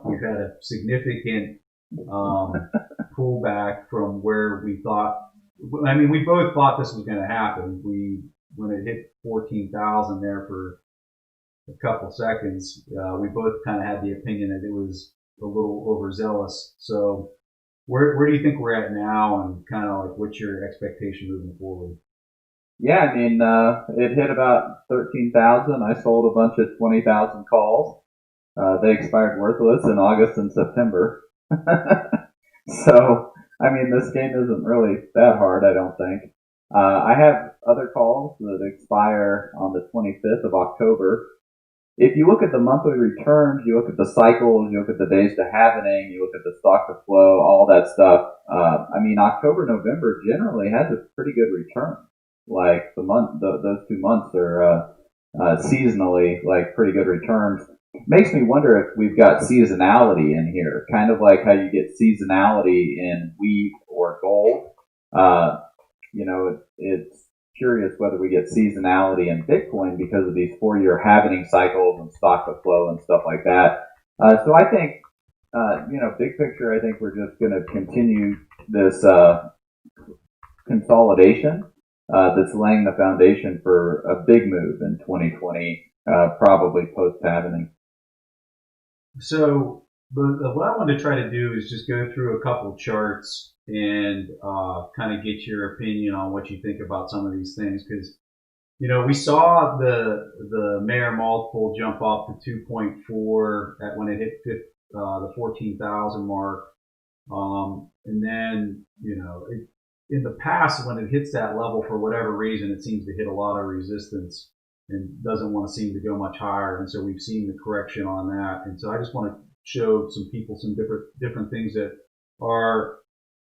We've had a significant pullback from where we thought. I mean, we both thought this was going to happen. When it hit 14,000 there for a couple seconds, we both kind of had the opinion that it was a little overzealous. So, where do you think we're at now, and kind of like what's your expectation moving forward? Yeah, I mean, it hit about 13,000. I sold a bunch of 20,000 calls. They expired worthless in August and September. So, I mean, this game isn't really that hard, I don't think. I have other calls that expire on the 25th of October. If you look at the monthly returns, you look at the cycles, you look at the days to happening, you look at the stock to flow, all that stuff. I mean, October, November generally has a pretty good return. Like those 2 months are seasonally like pretty good returns. Makes me wonder if we've got seasonality in here, kind of like how you get seasonality in wheat or gold. Uh, it's curious whether we get seasonality in Bitcoin because of these 4-year halving cycles and stock to flow and stuff like that. So I think, big picture, I think we're just going to continue this consolidation that's laying the foundation for a big move in 2020, probably post halving. So, what I want to try to do is just go through a couple charts and kind of get your opinion on what you think about some of these things, because we saw the Mayer multiple jump up to 2.4 at when it hit the 14,000 mark, and then in the past when it hits that level for whatever reason, it seems to hit a lot of resistance and doesn't want to seem to go much higher, and so we've seen the correction on that. And so I just want to show some people some different things that are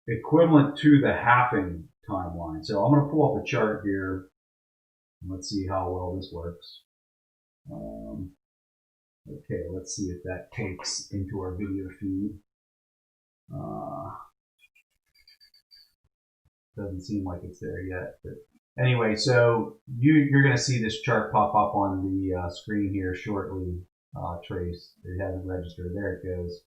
equivalent to the halving timeline. So I'm going to pull up a chart here. Let's see how well this works. Okay, let's see if that takes into our video feed. Doesn't seem like it's there yet. But anyway, so you're going to see this chart pop up on the screen here shortly. Trace, it hasn't registered. There it goes.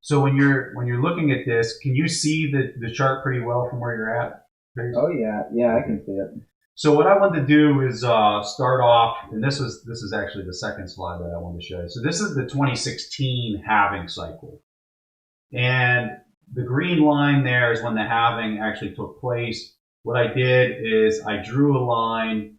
So when you're looking at this, can you see the chart pretty well from where you're at, Trace? Oh yeah, I can see it. So what I wanted to do is start off, and this is actually the second slide that I wanted to show you. So this is the 2016 halving cycle, and the green line there is when the halving actually took place. What I did is I drew a line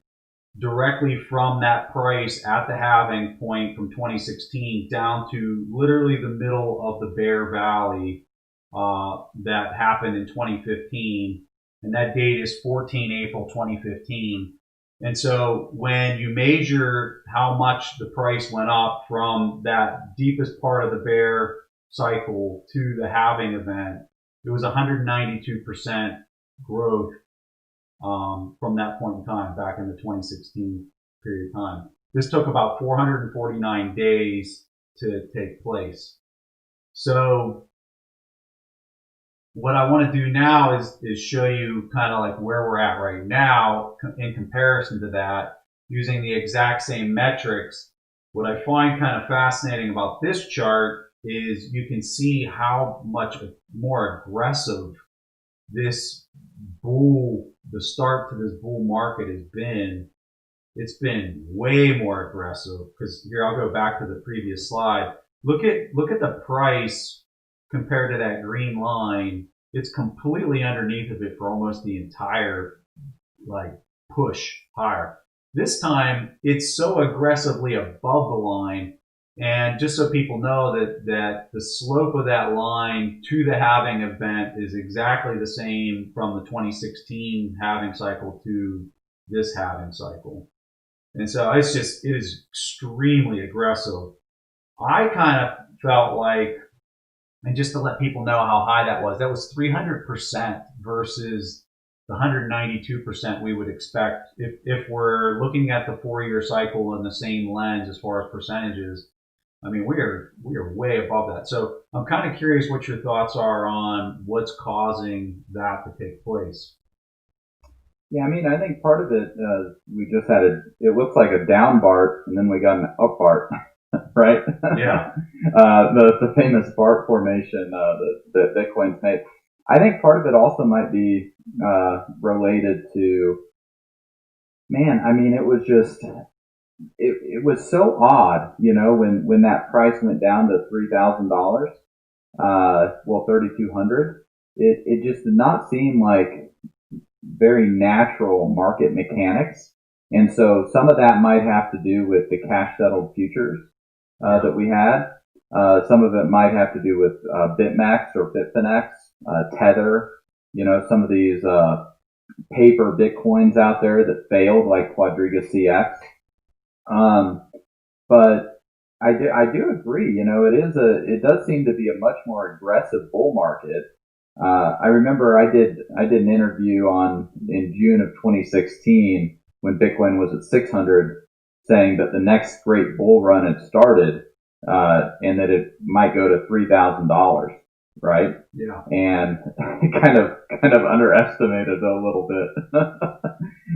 directly from that price at the halving point from 2016 down to literally the middle of the bear valley that happened in 2015. And that date is 14 April 2015. And so when you measure how much the price went up from that deepest part of the bear cycle to the halving event, it was 192% growth from that point in time, back in the 2016 period of time. This took about 449 days to take place. So what I want to do now is show you kind of like where we're at right now in comparison to that, using the exact same metrics. What I find kind of fascinating about this chart is you can see how much more aggressive the start to this bull market has been. It's been way more aggressive, because here, I'll go back to the previous slide. Look at the price compared to that green line. It's completely underneath of it for almost the entire push higher. This time it's so aggressively above the line. And just so people know that the slope of that line to the halving event is exactly the same from the 2016 halving cycle to this halving cycle. And so it is extremely aggressive. I kind of felt like, and just to let people know how high that was 300% versus the 192% we would expect if we're looking at the 4-year cycle in the same lens as far as percentages. I mean, we are way above that. So I'm kind of curious what your thoughts are on what's causing that to take place. Yeah, I mean, I think part of it, we just had it looks like a down bar, and then we got an up bar. right? Yeah. The famous BART formation that Bitcoin's made. I think part of it also might be related to, man, I mean, it was just, it was so odd, when that price went down to $3,000, well, 3,200. It just did not seem like very natural market mechanics. And so some of that might have to do with the cash settled futures that we had. Some of it might have to do with BitMEX or Bitfinex, Tether, some of these paper Bitcoins out there that failed, like Quadriga CX. But I do agree, it does seem to be a much more aggressive bull market. I remember I did an interview in June of 2016 when Bitcoin was at 600, saying that the next great bull run had started, and that it might go to $3,000, right? Yeah. And kind of underestimated a little bit.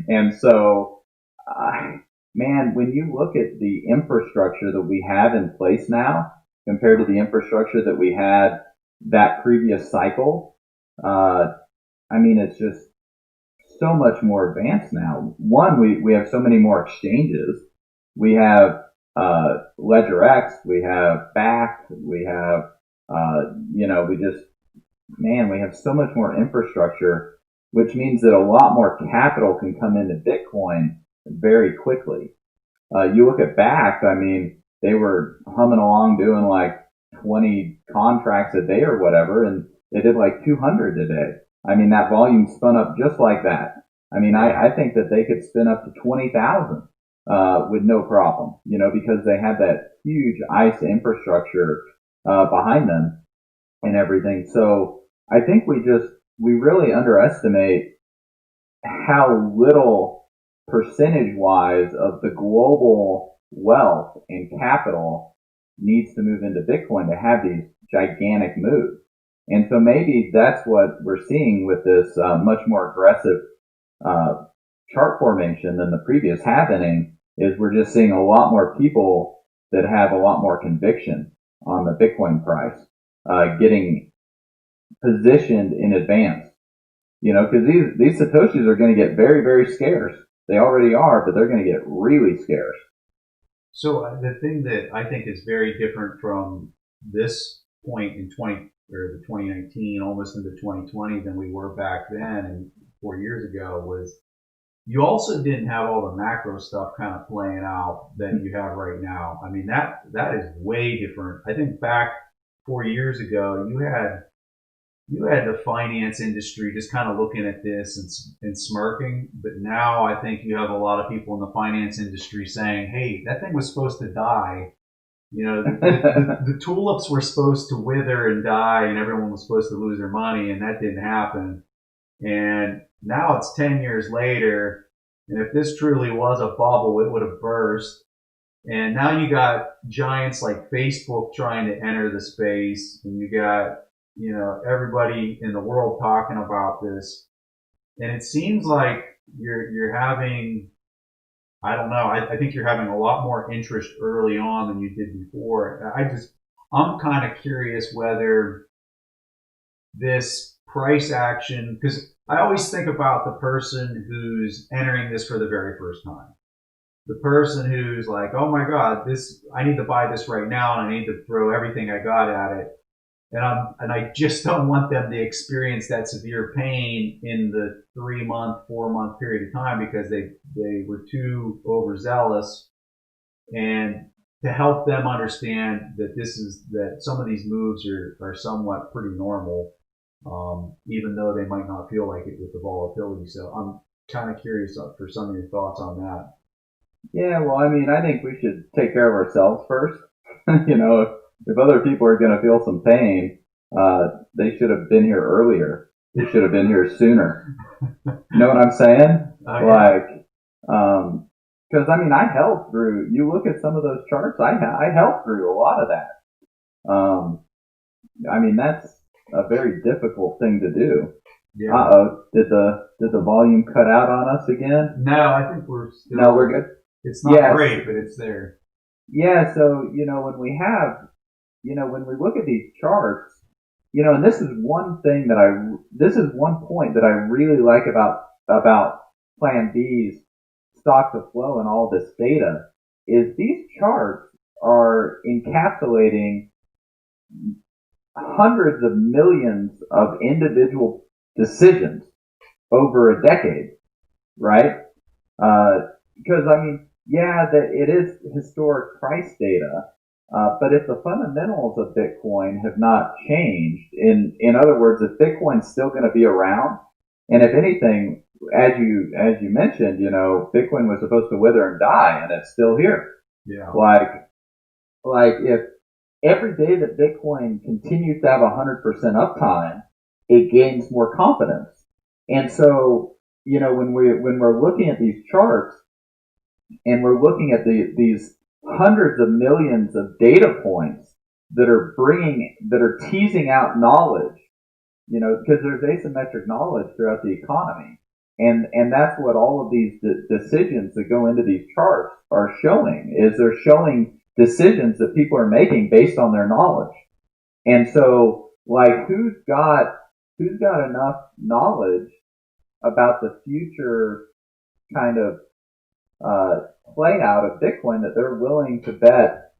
And so, man, when you look at the infrastructure that we have in place now compared to the infrastructure that we had that previous cycle, I mean, it's just so much more advanced now. One, we have so many more exchanges. We have LedgerX, we have Bakkt, we have we have so much more infrastructure, which means that a lot more capital can come into Bitcoin very quickly. You look at Bakkt, I mean, they were humming along doing like 20 contracts a day or whatever, and they did like 200 a day. I mean, that volume spun up just like that. I mean, I think that they could spin up to 20,000 with no problem, because they have that huge ICE infrastructure behind them and everything. So I think we really underestimate how little percentage-wise of the global wealth and capital needs to move into Bitcoin to have these gigantic moves. And so maybe that's what we're seeing with this much more aggressive chart formation than the previous happening, is we're just seeing a lot more people that have a lot more conviction on the Bitcoin price getting positioned in advance. Because these Satoshis are going to get very, very scarce. They already are, but they're going to get really scarce. So the thing that I think is very different from this point in 2019, almost into 2020, than we were back then and 4 years ago, was you also didn't have all the macro stuff kind of playing out that you have right now. I mean, that is way different. I think back 4 years ago, you had the finance industry just kind of looking at this and smirking. But now I think you have a lot of people in the finance industry saying, hey, that thing was supposed to die. The tulips were supposed to wither and die, and everyone was supposed to lose their money, and that didn't happen. And now it's 10 years later, and if this truly was a bubble, it would have burst. And now you got giants like Facebook trying to enter the space, and you got everybody in the world talking about this. And it seems like you're having, I don't know, I think you're having a lot more interest early on than you did before. I'm kind of curious whether this price action, because I always think about the person who's entering this for the very first time. The person who's like, oh my God, I need to buy this right now, and I need to throw everything I got at it. And I just don't want them to experience that severe pain in the 3-month, 4-month period of time because they were too overzealous. And to help them understand that some of these moves are somewhat pretty normal, even though they might not feel like it with the volatility. So I'm kind of curious for some of your thoughts on that. Yeah, well, I mean, I think we should take care of ourselves first. If other people are going to feel some pain, they should have been here earlier. They should have been here sooner. You know what I'm saying? Because I mean, I held through. You look at some of those charts. I held through a lot of that. I mean, that's a very difficult thing to do. Yeah. Uh-oh. Did the volume cut out on us again? No, I think we're still. No, we're good. It's not great, but it's there. Yeah, so, when we look at these charts, and this is one point that I really like about Plan B's stock to flow and all this data is these charts are encapsulating hundreds of millions of individual decisions over a decade, right? Because I mean, yeah, that it is historic price data, but if the fundamentals of Bitcoin have not changed, in other words, if Bitcoin's still going to be around, and if anything, as you mentioned, Bitcoin was supposed to wither and die, and it's still here. Yeah. Like if every day that Bitcoin continues to have 100% uptime, it gains more confidence. And so, when we're looking at these charts and we're looking at these hundreds of millions of data points that are teasing out knowledge, because there's asymmetric knowledge throughout the economy. And that's what all of these decisions that go into these charts are showing is they're showing decisions that people are making based on their knowledge. And so, like, who's got enough knowledge about the future kind of play out of Bitcoin that they're willing to bet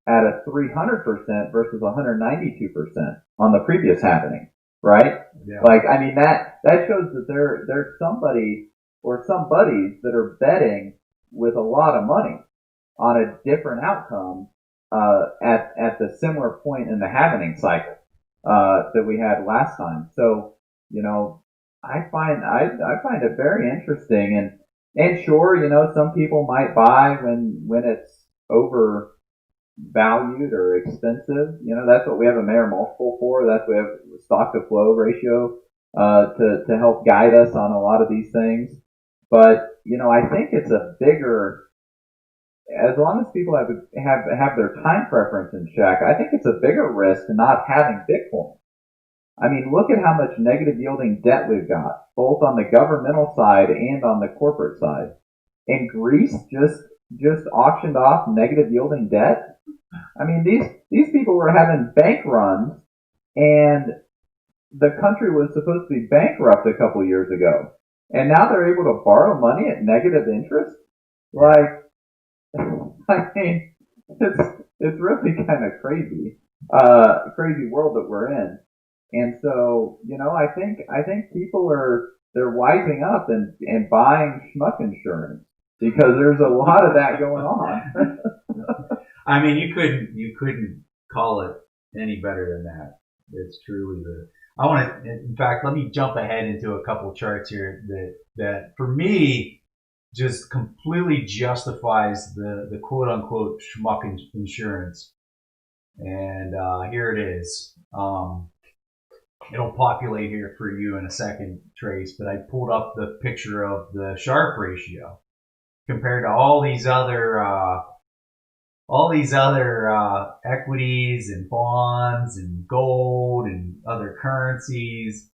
at a 300% versus 192% on the previous happening, right? Yeah. Like, I mean, that shows that there's somebody or some buddies that are betting with a lot of money on a different outcome at the similar point in the happening cycle that we had last time. So, I find it very interesting, and sure, some people might buy when it's overvalued or expensive. That's what we have a Mayer multiple for. That's what we have stock to flow ratio to help guide us on a lot of these things. But I think it's a bigger, as long as people have their time preference in check, I think it's a bigger risk to not having Bitcoin. I mean, look at how much negative yielding debt we've got, both on the governmental side and on the corporate side. And Greece just auctioned off negative yielding debt. I mean, these people were having bank runs, and the country was supposed to be bankrupt a couple years ago, and now they're able to borrow money at negative interest. Like, I mean, it's really kind of crazy, crazy world that we're in. And so, I think people they're wising up and buying schmuck insurance because there's a lot of that going on. I mean, you couldn't call it any better than that. It's truly the. I want to. In fact, let me jump ahead into a couple of charts here that for me just completely justifies the quote unquote schmuck insurance. And here it is. It'll populate here for you in a second, Trace. But I pulled up the picture of the Sharpe ratio compared to all these other equities and bonds and gold and other currencies.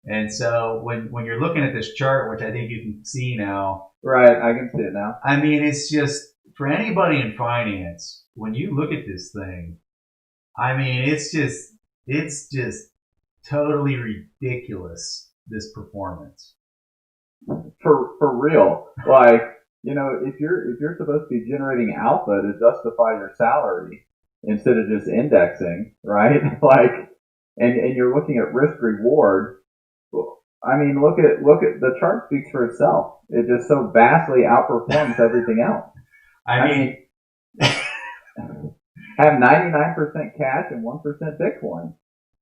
And so when you're looking at this chart, which I think you can see now, Right, I can see it now. I mean, it's just for anybody in finance, when you look at this thing, I mean, it's just totally ridiculous, this performance. For real. Like, if you're supposed to be generating alpha to justify your salary instead of just indexing, right? Like, and you're looking at risk reward. I mean, look at the chart speaks for itself. It just so vastly outperforms everything else. I mean, Have 99% cash and 1% Bitcoin.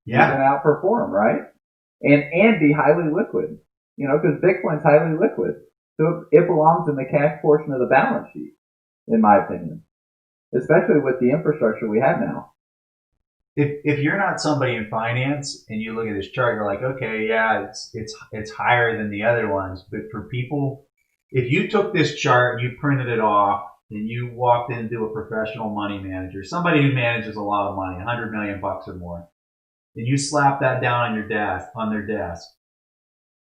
yeah, You're going to outperform, right? And be highly liquid. Because Bitcoin's highly liquid. So it belongs in the cash portion of the balance sheet, in my opinion. Especially with the infrastructure we have now. if you're not somebody in finance and you look at this chart, you're like, okay, yeah, it's higher than the other ones. But for people, if you took this chart, you printed it off, and you walked into a professional money manager, somebody who manages a lot of money, $100 million or more, and you slap that down on their desk,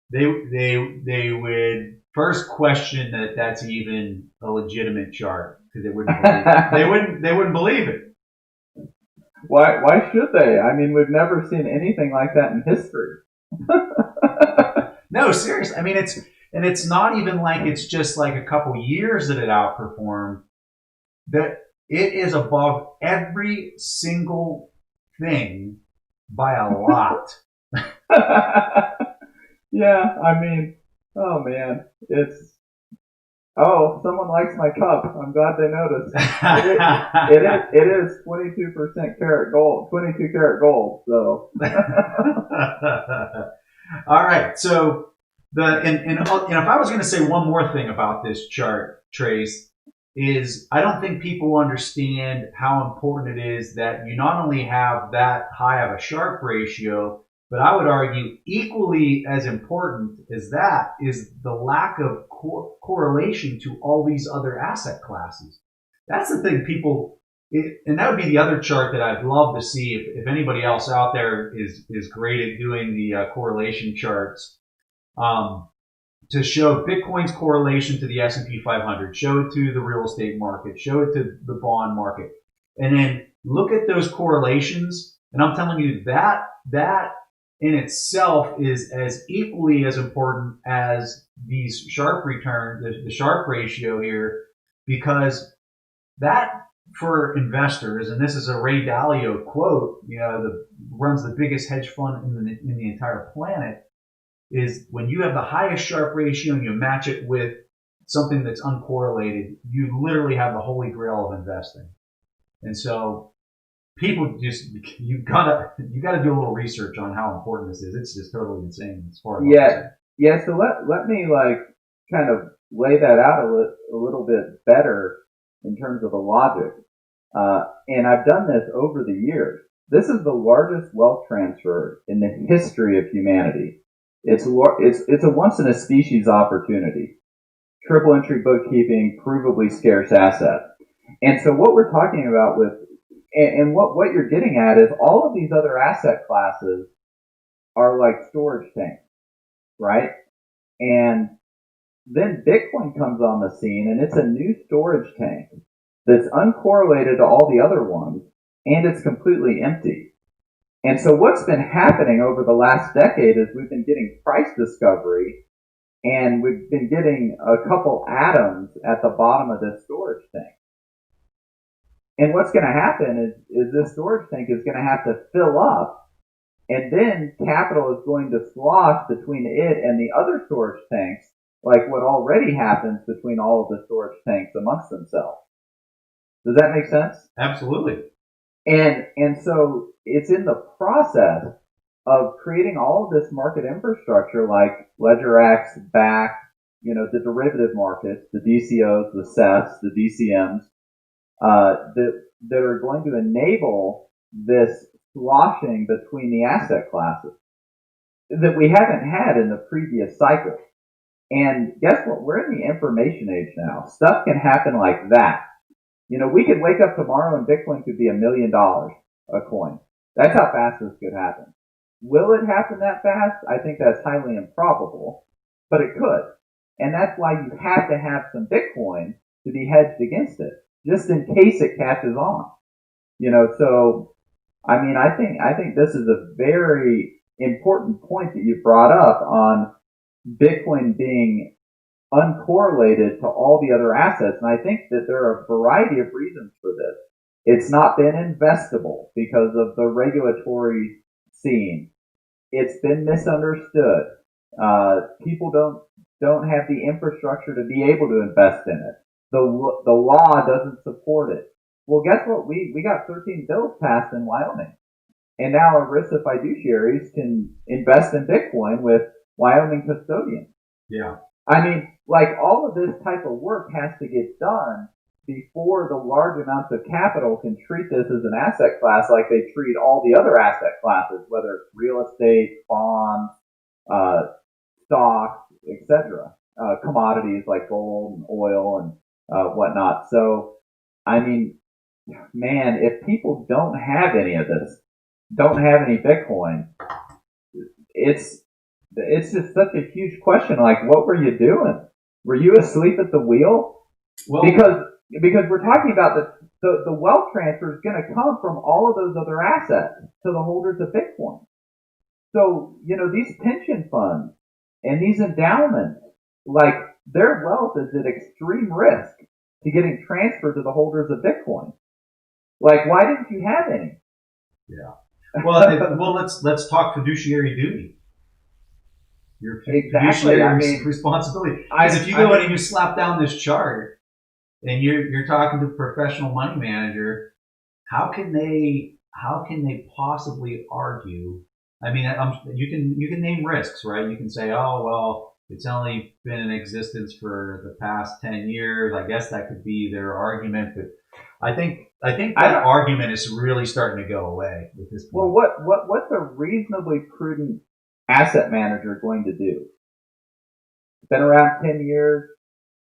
they would first question that that's even a legitimate chart. because they wouldn't believe it. They wouldn't believe it. Why should they? I mean, we've never seen anything like that in history. No, seriously. I mean, it's not even like it's just like a couple years that it outperformed. That it is above every single thing by a lot. Yeah, I mean, oh man, someone likes my cup. I'm glad they noticed. It is 22% karat gold, 22 karat gold. So, all right. So and if I was going to say one more thing about this chart, Trace, is I don't think people understand how important it is that you not only have that high of a Sharpe ratio, but I would argue equally as important as that is the lack of correlation to all these other asset classes. That's the thing and that would be the other chart that I'd love to see if anybody else out there is great at doing the correlation charts. To show Bitcoin's correlation to the S&P 500, show it to the real estate market, show it to the bond market, and then look at those correlations. And I'm telling you that in itself is as equally as important as these Sharpe returns, the Sharpe ratio here, because that for investors, and this is a Ray Dalio quote, runs the biggest hedge fund in the entire planet, is when you have the highest Sharpe ratio and you match it with something that's uncorrelated, you literally have the holy grail of investing. And so people you gotta do a little research on how important this is. It's just totally insane as far as yeah. So let me kind of lay that out a little bit better in terms of the logic. And I've done this over the years. This is the largest wealth transfer in the history of humanity. It's a once in a species opportunity. Triple entry bookkeeping, provably scarce asset. And so what we're talking about and what you're getting at is all of these other asset classes are like storage tanks, right? And then Bitcoin comes on the scene and it's a new storage tank that's uncorrelated to all the other ones and it's completely empty. And so what's been happening over the last decade is we've been getting price discovery and we've been getting a couple atoms at the bottom of this storage tank. And what's going to happen is this storage tank is going to have to fill up and then capital is going to slosh between it and the other storage tanks, like what already happens between all of the storage tanks amongst themselves. Does that make sense? Absolutely. And so it's in the process of creating all of this market infrastructure like LedgerX, BAC, the derivative markets, the DCOs, the CEFs, the DCMs, that are going to enable this sloshing between the asset classes that we haven't had in the previous cycle. And guess what? We're in the information age now. Stuff can happen like that. We could wake up tomorrow and Bitcoin could be $1 million a coin. That's how fast this could happen. Will it happen that fast? I think that's highly improbable, but it could. And that's why you have to have some Bitcoin to be hedged against it, just in case it catches on. So, I mean, I think this is a very important point that you brought up on Bitcoin being uncorrelated to all the other assets. And I think that there are a variety of reasons for this. It's not been investable because of the regulatory scene. It's been misunderstood. People don't have the infrastructure to be able to invest in it. The law doesn't support it. Well, guess what? We got 13 bills passed in Wyoming. And now ERISA fiduciaries can invest in Bitcoin with Wyoming custodians. Yeah. I mean, all of this type of work has to get done before the large amounts of capital can treat this as an asset class like they treat all the other asset classes, whether it's real estate, bonds, stocks, etc., commodities like gold and oil and whatnot. So, I mean, man, if people don't have any of this, don't have any Bitcoin, it's just such a huge question. What were you doing? Were you asleep at the wheel? Well, because because we're talking about the wealth transfer is going to come from all of those other assets to the holders of Bitcoin. So, these pension funds and these endowments, like their wealth is at extreme risk to getting transferred to the holders of Bitcoin. Like, why didn't you have any? Yeah. Well, let's talk fiduciary duty. Your fiduciary responsibility. Because if you go in and you slap down this chart and you're talking to a professional money manager, how can they possibly argue? I mean, you can name risks, right? You can say, oh well, it's only been in existence for the past 10 years. I guess that could be their argument, but I think that argument is really starting to go away at this point. Well, what's a reasonably prudent asset manager going to do? It's been around 10 years.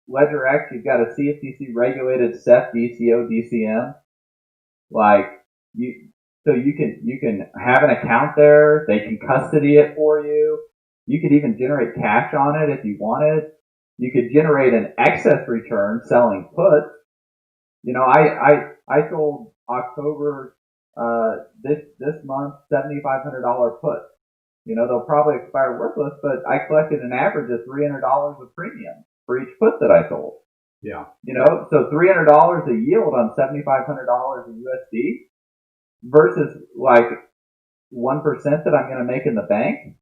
LedgerX, you've got a CFTC regulated SEF, DCO, DCM. So you can have an account there. They can custody it for you. You could even generate cash on it if you wanted. You could generate an excess return selling puts. I sold October this month $7,500 puts. They'll probably expire worthless, but I collected an average of $300 of premium for each put that I sold. Yeah. So $300 a yield on $7,500 in USD versus like 1% that I'm going to make in the bank.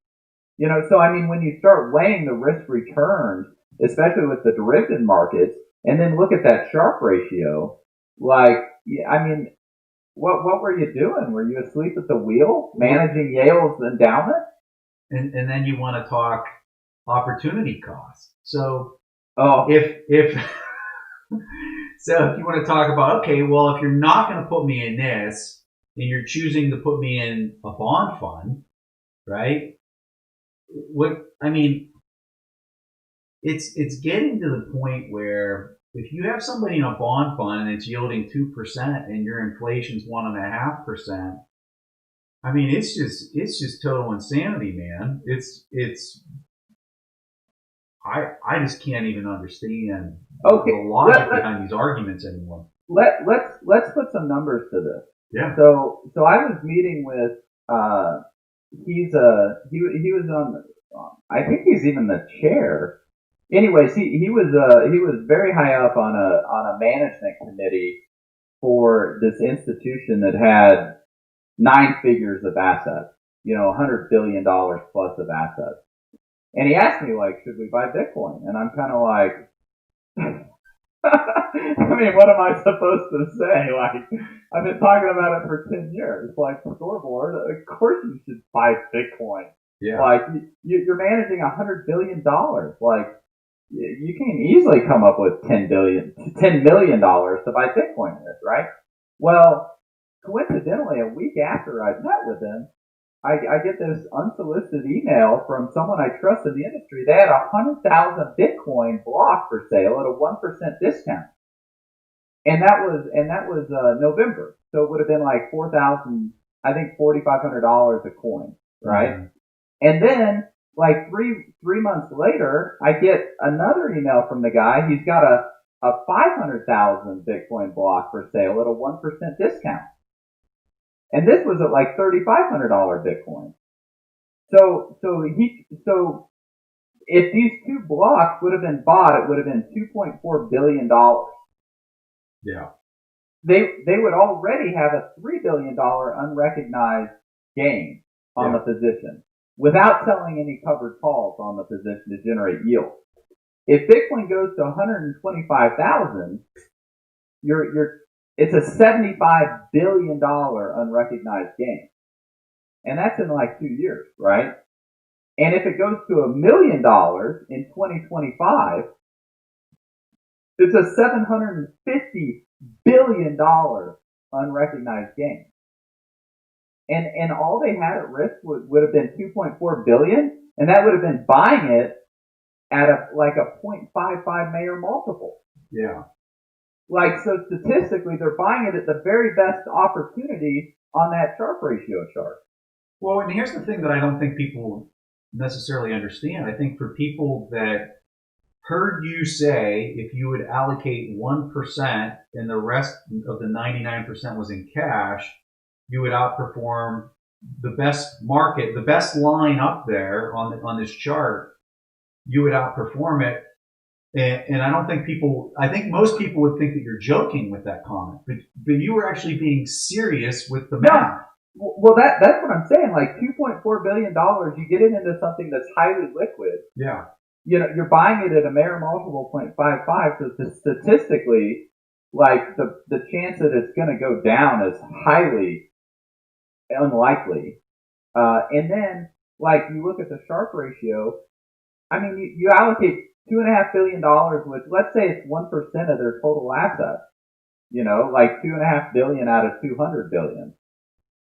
So I mean, when you start weighing the risk returns, especially with the derivative markets, and then look at that Sharpe ratio, what were you doing? Were you asleep at the wheel managing Yale's endowment? And then you want to talk opportunity cost. So if you want to talk about, okay, well, if you're not going to put me in this and you're choosing to put me in a bond fund, right? It's getting to the point where if you have somebody in a bond fund and it's yielding 2% and your inflation's 1.5%, I mean, it's just total insanity, man. I just can't even understand the logic behind these arguments anymore. Let's put some numbers to this. Yeah. So I was meeting with he was on, I think he's even the chair. Anyways, he was very high up on a management committee for this institution that had 9 figures of assets, $100 billion plus of assets. And he asked me, like, should we buy Bitcoin? And I'm kind of like, I mean, what am I supposed to say? Like, I've been talking about it for 10 years. Like, scoreboard, of course you should buy Bitcoin. Yeah. Like, you're managing $100 billion. Like, you can easily come up with $10 million to buy Bitcoin with, right? Well, coincidentally, a week after I met with him, I get this unsolicited email from someone I trust in the industry. They had 100,000 Bitcoin blocked for sale at a 1% discount, and that was November. So it would have been like $4,500 a coin, right? Mm-hmm. And then like three months later, I get another email from the guy. He's got a 500,000 Bitcoin block for sale at a 1% discount. And this was at like $3,500 Bitcoin. So if these two blocks would have been bought, it would have been $2.4 billion. Yeah. They would already have a $3 billion unrecognized gain on the position without selling any covered calls on the position to generate yield. If Bitcoin goes to 125,000, it's a $75 billion unrecognized gain. And that's in like 2 years, right? And if it goes to $1 million in 2025, it's a $750 billion unrecognized gain. And all they had at risk would have been $2.4 billion, and that would have been buying it at a 0.55 Mayer multiple. Yeah. Like, so statistically, they're buying it at the very best opportunity on that Sharpe ratio chart. Well, and here's the thing that I don't think people necessarily understand. I think for people that heard you say if you would allocate 1% and the rest of the 99% was in cash, you would outperform the best market, the best line up there on this chart. You would outperform it. And I don't think I think most people would think that you're joking with that comment, but you were actually being serious with the math. Well, that's what I'm saying. Like $2.4 billion, you get it into something that's highly liquid. Yeah. You know, you're buying it at a Mayer multiple 0.55, so statistically, like the chance that it's going to go down is highly unlikely. And then, like, you look at the Sharpe ratio. I mean, you allocate $2.5 billion, which let's say it's 1% of their total assets. You know, like $2.5 billion out of $200 billion,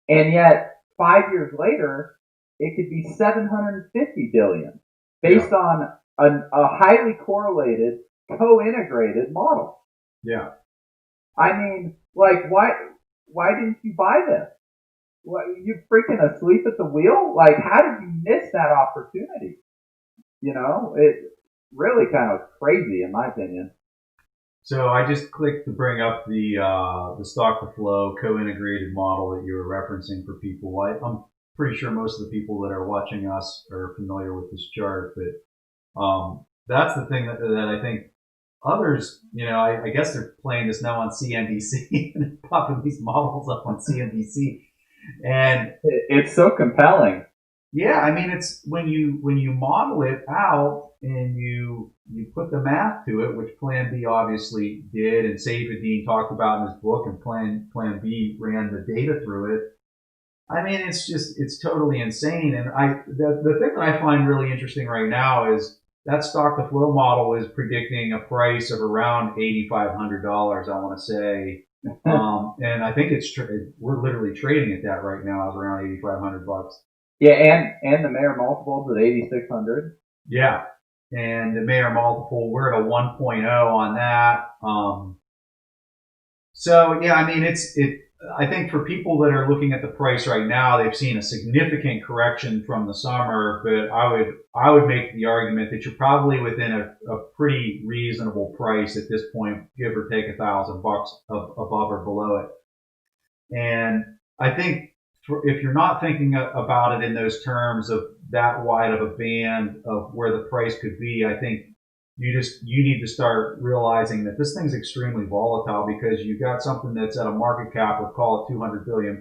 and yet 5 years later, it could be $750 billion based on a highly correlated, co-integrated model. Yeah. I mean, like, why didn't you buy this? What, you freaking asleep at the wheel? Like, how did you miss that opportunity? You know, it's really kind of crazy in my opinion. So I just clicked to bring up the stock to flow co-integrated model that you were referencing for people. I'm pretty sure most of the people that are watching us are familiar with this chart, but that's the thing that I think others, you know, I guess they're playing this now on CNBC and popping these models up on CNBC, and it's so compelling. Yeah, I mean, it's when you model it out and you put the math to it, which Plan B obviously did, and Saifedean talked about in his book, and Plan B ran the data through it. I mean, it's totally insane. And the thing that I find really interesting right now is that stock to flow model is predicting a price of around $8,500. I want to say, and I think we're literally trading at that right now, is around $8,500. Yeah, and the Mayer multiples at 8,600. Yeah, and the Mayer multiple, we're at a 1.0 on that. So yeah, I mean, I think for people that are looking at the price right now, they've seen a significant correction from the summer, but I would make the argument that you're probably within a pretty reasonable price at this point, give or take $1,000 above or below it. And I think if you're not thinking about it in those terms of that wide of a band of where the price could be, I think you need to start realizing that this thing's extremely volatile, because you've got something that's at a market cap of, call it $200 billion,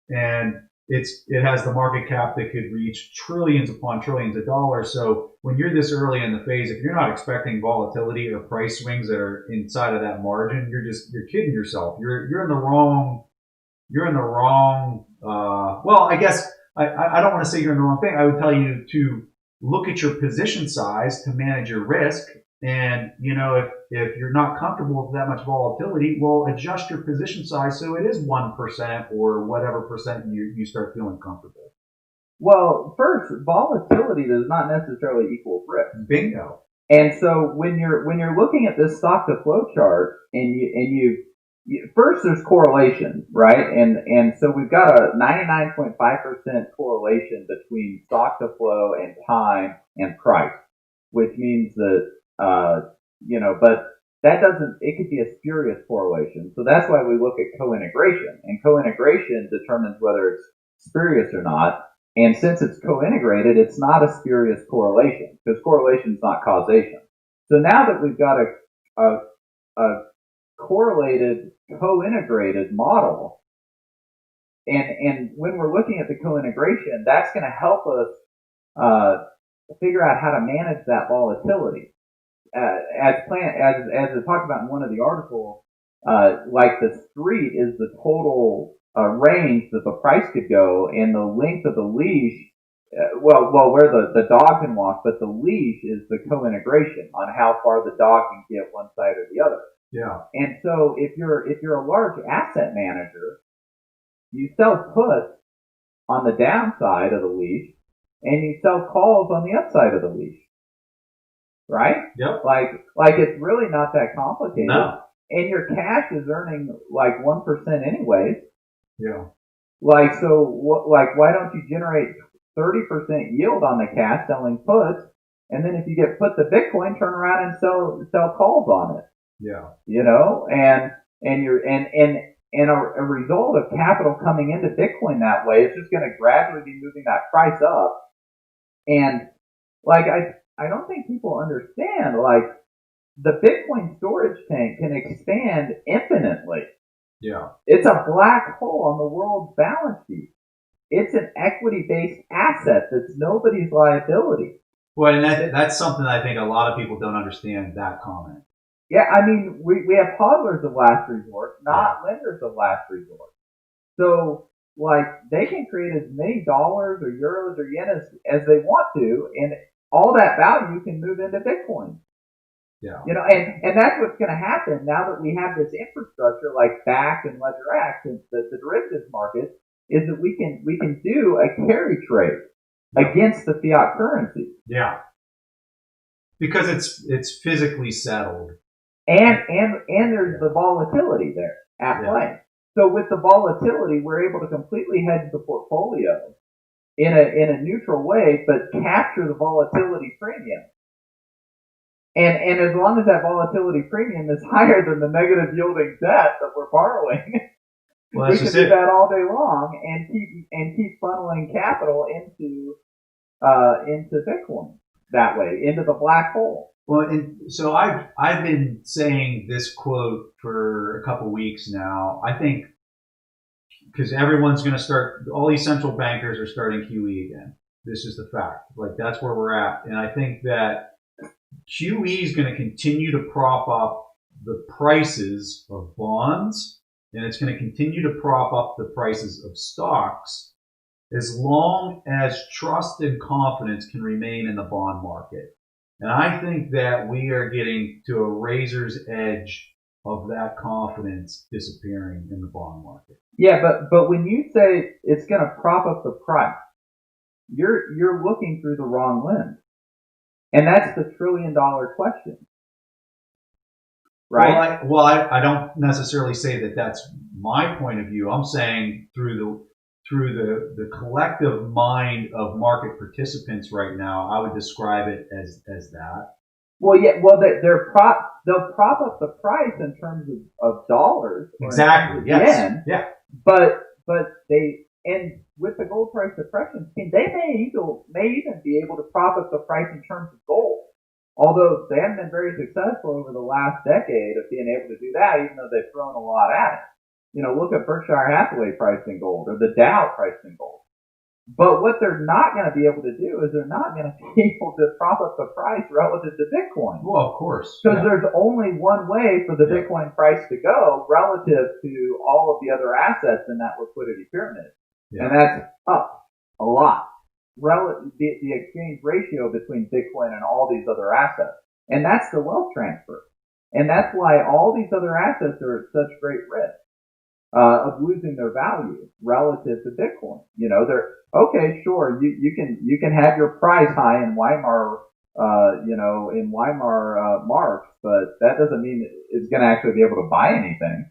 and it has the market cap that could reach trillions upon trillions of dollars. So when you're this early in the phase, if you're not expecting volatility or price swings that are inside of that margin, you're kidding yourself. You're in the wrong. Well, I guess I don't want to say you're in the wrong thing. I would tell you to look at your position size to manage your risk. And, you know, if you're not comfortable with that much volatility, well, adjust your position size so it is 1% or whatever percent you start feeling comfortable. Well, first, volatility does not necessarily equal risk. Bingo. And so when you're looking at this stock to flow chart, first there's correlation, right? And so we've got a 99.5% correlation between stock to flow and time and price, which means that, but that it could be a spurious correlation. So that's why we look at co-integration, and co-integration determines whether it's spurious or not. And since it's co-integrated, it's not a spurious correlation, because correlation is not causation. So now that we've got a correlated, co-integrated model, and when we're looking at the co-integration, that's going to help us figure out how to manage that volatility. As I talked about in one of the articles, like the street is the total range that the price could go, and the length of the leash, where the dog can walk, but the leash is the co-integration on how far the dog can get one side or the other. Yeah. And so if you're a large asset manager, you sell puts on the downside of the leash, and you sell calls on the upside of the leash. Right? Yep. Like it's really not that complicated. No. And your cash is earning like 1% anyways. Yeah. Like, so why don't you generate 30% yield on the cash selling puts And then if you get put the Bitcoin, turn around and sell calls on it. Yeah. And a result of capital coming into Bitcoin that way, it's just going to gradually be moving that price up. And like, I don't think people understand, like, the Bitcoin storage tank can expand infinitely. Yeah. It's a black hole on the world's balance sheet. It's an equity-based asset that's nobody's liability. Well, and that's something I think a lot of people don't understand, that comment. Yeah, I mean, we have hodlers of last resort, not lenders of last resort. So, like, they can create as many dollars or euros or yen as they want to, and all that value can move into Bitcoin. Yeah. And that's what's going to happen now that we have this infrastructure like Bakkt and LedgerX and the derivatives market, is that we can do a carry trade against the fiat currency. Yeah. Because it's physically settled. And there's the volatility there at play. So with the volatility, we're able to completely hedge the portfolio in a neutral way, but capture the volatility premium. And as long as that volatility premium is higher than the negative yielding debt that we're borrowing, we can do that all day long and keep funneling capital into Bitcoin that way, into the black hole. Well, and so I've been saying this quote for a couple weeks now. I think because everyone's going to start, all these central bankers are starting QE again. This is the fact. Like, that's where we're at. And I think that QE is going to continue to prop up the prices of bonds, and it's going to continue to prop up the prices of stocks as long as trust and confidence can remain in the bond market. And I think that we are getting to a razor's edge of that confidence disappearing in the bond market. Yeah, but when you say it's going to prop up the price, you're looking through the wrong lens. And that's the $1 trillion question. Right? Well, I don't necessarily say that that's my point of view. I'm saying through the collective mind of market participants right now, I would describe it as that. Well, yeah. Well, they'll prop up the price in terms of dollars. Exactly. Yes. Yen, yeah. But and with the gold price depression, they may even be able to prop up the price in terms of gold. Although they haven't been very successful over the last decade of being able to do that, even though they've thrown a lot at it. Look at Berkshire Hathaway priced in gold, or the Dow priced in gold. But what they're not going to be able to do is they're not going to be able to prop up the price relative to Bitcoin. Well, of course. Because there's only one way for the Bitcoin price to go relative to all of the other assets in that liquidity pyramid. Yeah. And that's up a lot. The exchange ratio between Bitcoin and all these other assets. And that's the wealth transfer. And that's why all these other assets are at such great risk of losing their value relative to Bitcoin. They're okay, sure, you can have your price high in Weimar marks, but that doesn't mean it's going to actually be able to buy anything.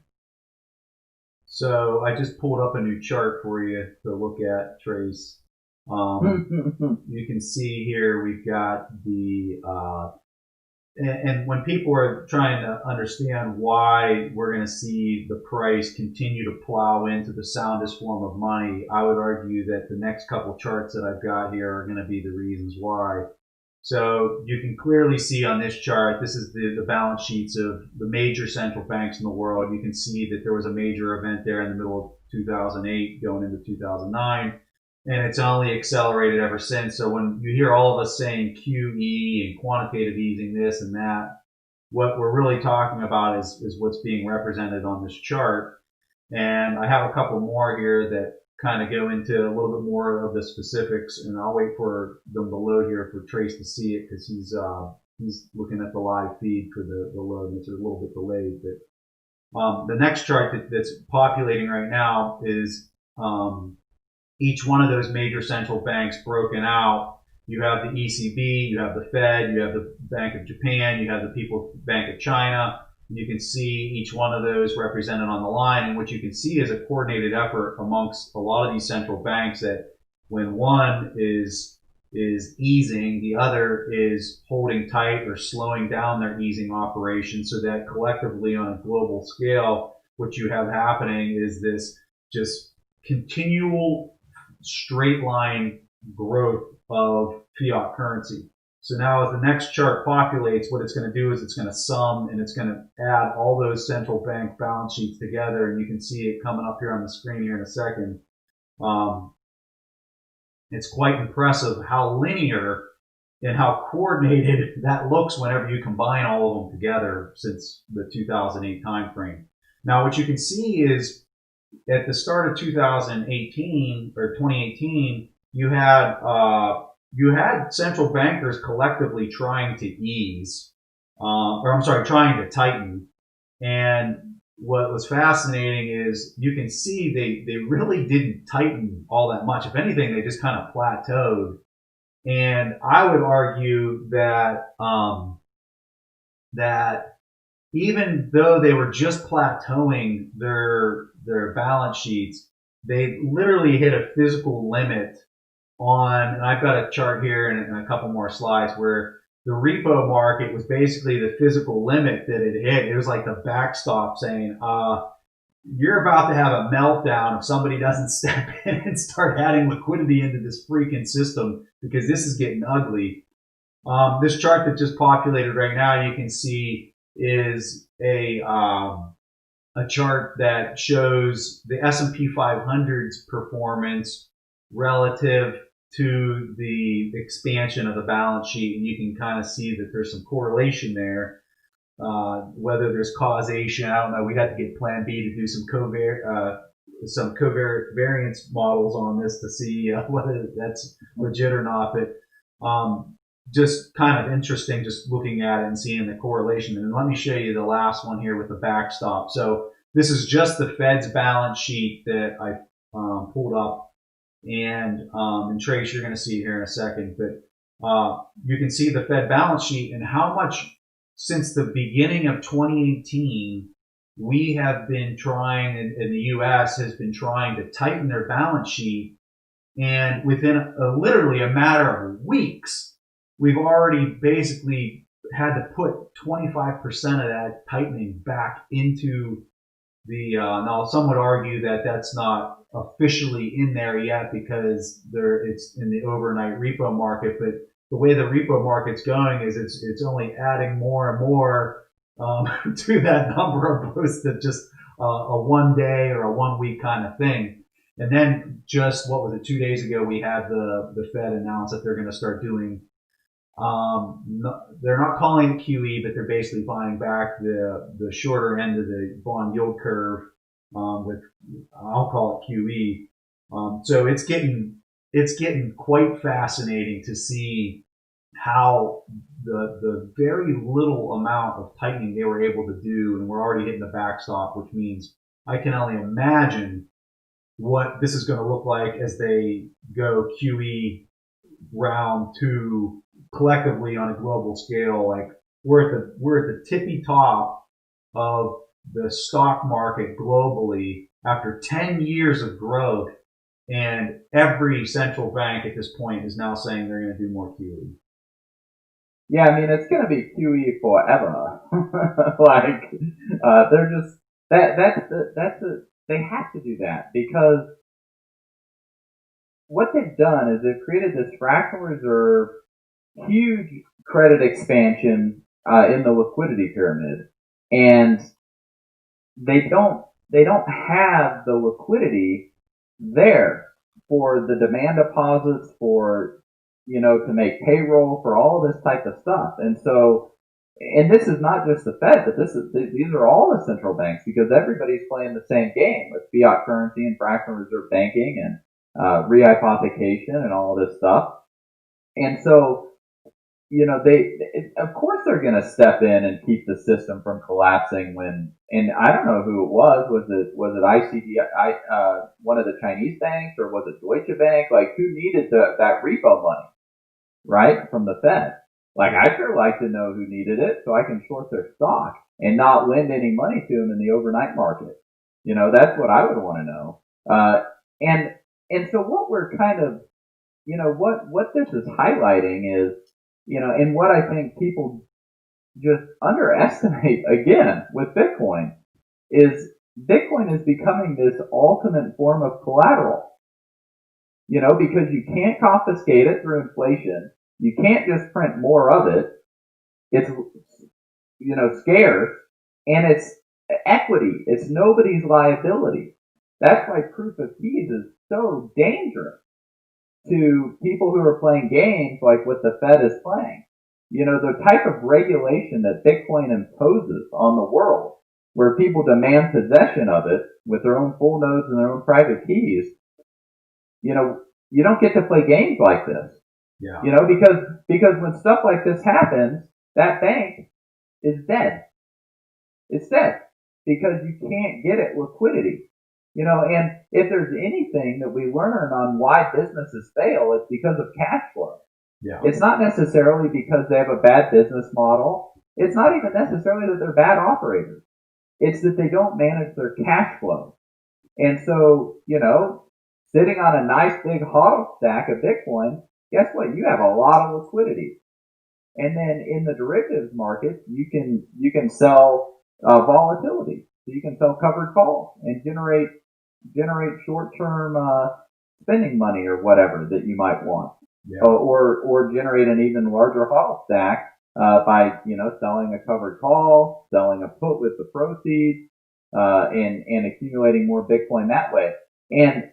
So I just pulled up a new chart for you to look at, Trace. You can see here we've got the and when people are trying to understand why we're going to see the price continue to plow into the soundest form of money, I would argue that the next couple charts that I've got here are going to be the reasons why. So you can clearly see on this chart, this is the balance sheets of the major central banks in the world. You can see that there was a major event there in the middle of 2008 going into 2009. And it's only accelerated ever since. So when you hear all of us saying QE and quantitative easing this and that, what we're really talking about is what's being represented on this chart. And I have a couple more here that kind of go into a little bit more of the specifics, and I'll wait for them to load here for Trace to see it because he's looking at the live feed for the load, and it's a little bit delayed. But the next chart that's populating right now is each one of those major central banks broken out. You have the ECB, you have the Fed, you have the Bank of Japan, you have the People's Bank of China. You can see each one of those represented on the line, and what you can see is a coordinated effort amongst a lot of these central banks that when one is is easing, the other is holding tight or slowing down their easing operation, so that collectively on a global scale, what you have happening is this just continual straight line growth of fiat currency. So now as the next chart populates, what it's going to do is it's going to sum and it's going to add all those central bank balance sheets together. And you can see it coming up here on the screen here in a second. It's quite impressive how linear and how coordinated that looks whenever you combine all of them together since the 2008 timeframe. Now, what you can see is at the start of 2018 or 2018, you had central bankers collectively trying to ease, trying to tighten. And what was fascinating is you can see they really didn't tighten all that much. If anything, they just kind of plateaued. And I would argue that that even though they were just plateauing their balance sheets, they literally hit a physical limit on, and I've got a chart here and a couple more slides where the repo market was basically the physical limit that it hit. It was like the backstop saying, you're about to have a meltdown if somebody doesn't step in and start adding liquidity into this freaking system, because this is getting ugly. This chart that just populated right now, you can see is a chart that shows the S&P 500's performance relative to the expansion of the balance sheet, and you can kind of see that there's some correlation there. Whether there's causation, I don't know. We'd have to get Plan B to do some covariance models on this to see whether that's legit or not. But just kind of interesting, just looking at it and seeing the correlation. And let me show you the last one here with the backstop. So this is just the Fed's balance sheet that I pulled up. And Trace, you're going to see here in a second, but you can see the Fed balance sheet and how much since the beginning of 2018 we have been trying, and the U.S. has been trying to tighten their balance sheet, and within literally a matter of weeks, we've already basically had to put 25% of that tightening back into the. Now, some would argue that that's not officially in there yet because it's in the overnight repo market, but the way the repo market's going is it's only adding more and more to that number opposed to just a 1 day or a 1 week kind of thing. And then just, what was it, 2 days ago, we had the Fed announce that they're going to start doing, they're not calling it QE, but they're basically buying back the shorter end of the bond yield curve with, I'll call it QE. So it's getting quite fascinating to see how the very little amount of tightening they were able to do, and we're already hitting the backstop, which means I can only imagine what this is going to look like as they go QE round 2 collectively on a global scale. Like we're at the tippy top of the stock market globally after 10 years of growth, and every central bank at this point is now saying they're going to do more QE. Yeah, I mean, it's going to be QE forever. They're just, they have to do that because what they've done is they've created this fractional reserve, huge credit expansion in the liquidity pyramid, and they don't have the liquidity there for the demand deposits, for, to make payroll, for all this type of stuff. And so, and this is not just the Fed, but these are all the central banks, because everybody's playing the same game with fiat currency and fractional reserve banking and rehypothecation and all this stuff. And so, of course they're going to step in and keep the system from collapsing when, and I don't know who it was. Was it ICBC, one of the Chinese banks, or was it Deutsche Bank? Like, who needed that repo money, right, from the Fed? Like, I'd sure like to know who needed it so I can short their stock and not lend any money to them in the overnight market. That's what I would want to know. And so what we're kind of, what this is highlighting is, and what I think people just underestimate again with Bitcoin is Bitcoin is becoming this ultimate form of collateral. Because you can't confiscate it through inflation. You can't just print more of it. It's, scarce, and it's equity. It's nobody's liability. That's why proof of keys is so dangerous to people who are playing games like what the Fed is playing. The type of regulation that Bitcoin imposes on the world, where people demand possession of it with their own full nodes and their own private keys, you don't get to play games like this. Yeah. Because when stuff like this happens, that bank is dead. It's dead because you can't get it liquidity. And if there's anything that we learn on why businesses fail, it's because of cash flow. Yeah. It's not necessarily because they have a bad business model. It's not even necessarily that they're bad operators. It's that they don't manage their cash flow. And so, sitting on a nice big hodl stack of Bitcoin, guess what? You have a lot of liquidity. And then in the derivatives market, you can sell volatility. So you can sell covered calls and generate short-term spending money or whatever that you might want. Yeah. Or generate an even larger hodl stack by selling a covered call, selling a put with the proceeds, and accumulating more Bitcoin that way. And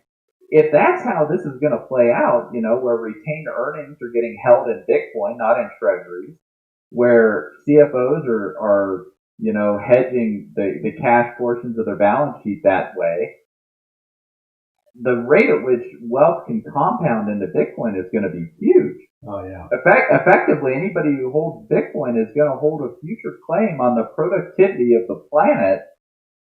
if that's how this is going to play out, where retained earnings are getting held in Bitcoin, not in treasuries, where CFOs are hedging the cash portions of their balance sheet that way, the rate at which wealth can compound into Bitcoin is going to be huge. Oh, yeah. Effectively, anybody who holds Bitcoin is going to hold a future claim on the productivity of the planet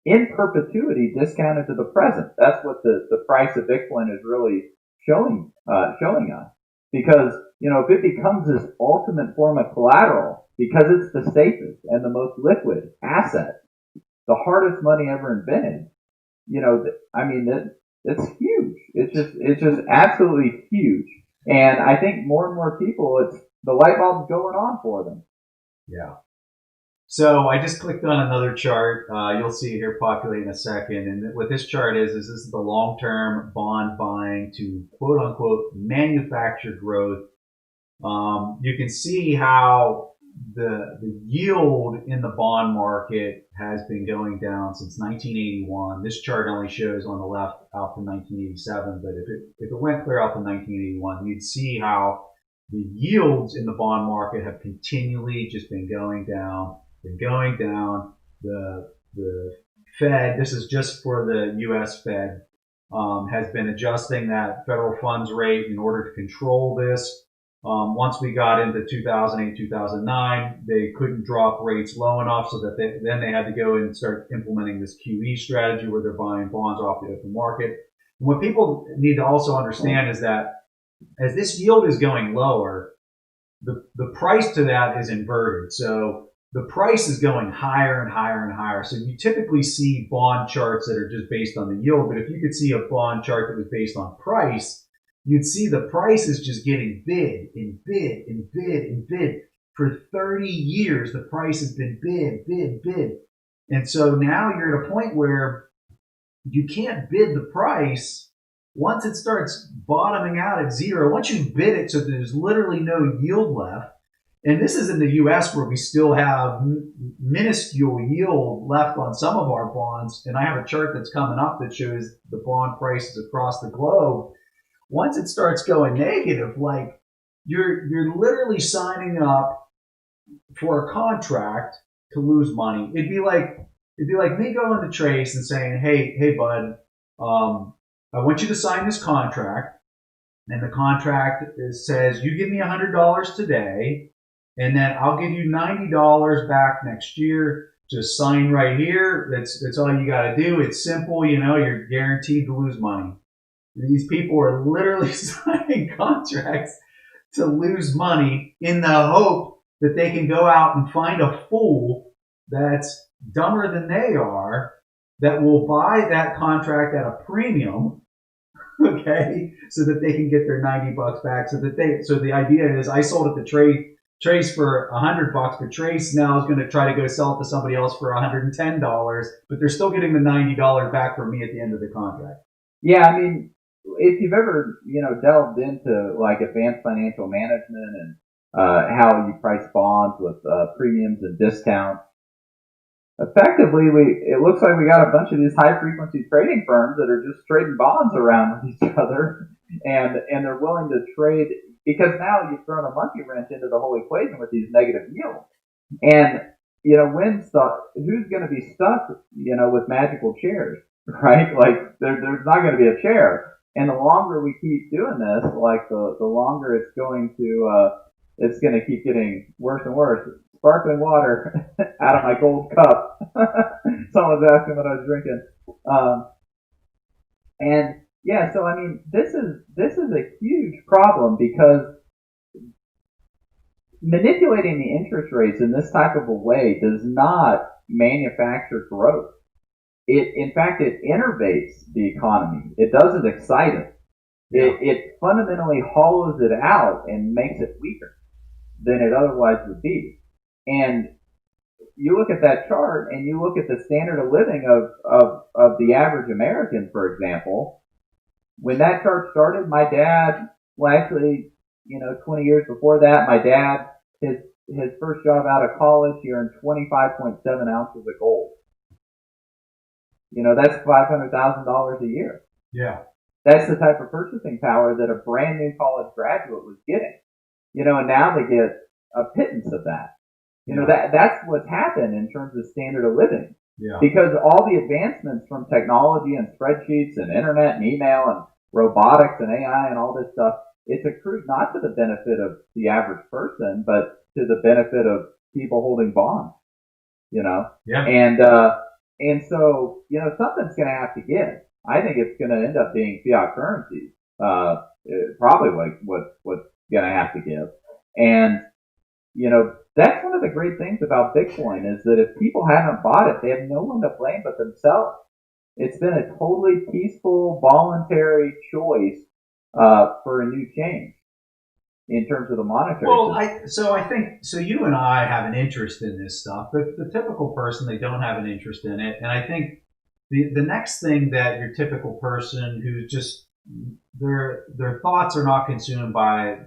in perpetuity, discounted to the present. That's what the price of Bitcoin is really showing us. Because, if it becomes this ultimate form of collateral, because it's the safest and the most liquid asset, the hardest money ever invented, it's huge. It's just absolutely huge. And I think more and more people, the light bulb's going on for them. Yeah. So I just clicked on another chart. You'll see it here populate in a second. And what this chart is this is the long-term bond buying to quote unquote manufactured growth. You can see how the yield in the bond market has been going down since 1981. This chart only shows on the left out to 1987, but if it went clear out to 1981, you'd see how the yields in the bond market have continually just been going down. The Fed, this is just for the U.S. Fed, has been adjusting that federal funds rate in order to control this. Once we got into 2008, 2009, they couldn't drop rates low enough, so that then they had to go and start implementing this QE strategy where they're buying bonds off the open market. And what people need to also understand is that as this yield is going lower, the price to that is inverted. So the price is going higher and higher and higher. So you typically see bond charts that are just based on the yield, but if you could see a bond chart that was based on price, you'd see the price is just getting bid and bid and bid and bid. For 30 years, the price has been bid. And so now you're at a point where you can't bid the price once it starts bottoming out at zero. Once you bid it so there's literally no yield left, and this is in the U.S. where we still have minuscule yield left on some of our bonds, and I have a chart that's coming up that shows the bond prices across the globe. Once it starts going negative, like you're literally signing up for a contract to lose money. It'd be like me going to Trace and saying, hey bud, I want you to sign this contract, and the contract says you give me $100 today, and then I'll give you $90 back next year. Just sign right here. That's all you got to do. It's simple, you're guaranteed to lose money. These people are literally signing contracts to lose money in the hope that they can go out and find a fool that's dumber than they are that will buy that contract at a premium okay, so that they can get their $90 back. So the idea is I sold it to Trace for $100, but Trace now is going to try to go sell it to somebody else for $110, but they're still getting the $90 back from me at the end of the contract. Yeah, I mean, if you've ever, delved into like advanced financial management and how you price bonds with premiums and discounts, effectively, it looks like we got a bunch of these high frequency trading firms that are just trading bonds around with each other, and they're willing to trade because now you've thrown a monkey wrench into the whole equation with these negative yields. And who's going to be stuck, with magical chairs, right? Like there's not going to be a chair. And the longer we keep doing this, like the longer it's going to keep getting worse and worse. Sparkling water out of my gold cup. Someone was asking what I was drinking. And yeah, so I mean, this is a huge problem because manipulating the interest rates in this type of a way does not manufacture growth. In fact, it innervates the economy. It doesn't excite it. It fundamentally hollows it out and makes it weaker than it otherwise would be. And you look at that chart and you look at the standard of living of the average American, for example. When that chart started, my dad, well, actually, 20 years before that, my dad, his first job out of college, he earned 25.7 ounces of gold. That's $500,000 a year. Yeah. That's the type of purchasing power that a brand new college graduate was getting. And now they get a pittance of that. That's what's happened in terms of standard of living. Yeah. Because all the advancements from technology and spreadsheets and internet and email and robotics and AI and all this stuff, it's accrued not to the benefit of the average person, but to the benefit of people holding bonds. Yeah. And so, something's going to have to give. I think it's going to end up being fiat currencies. Probably what's going to have to give. And, that's one of the great things about Bitcoin is that if people haven't bought it, they have no one to blame but themselves. It's been a totally peaceful, voluntary choice for a new change in terms of the monetary system. I think you and I have an interest in this stuff, but the typical person, they don't have an interest in it. And I think the next thing that your typical person who just their thoughts are not consumed by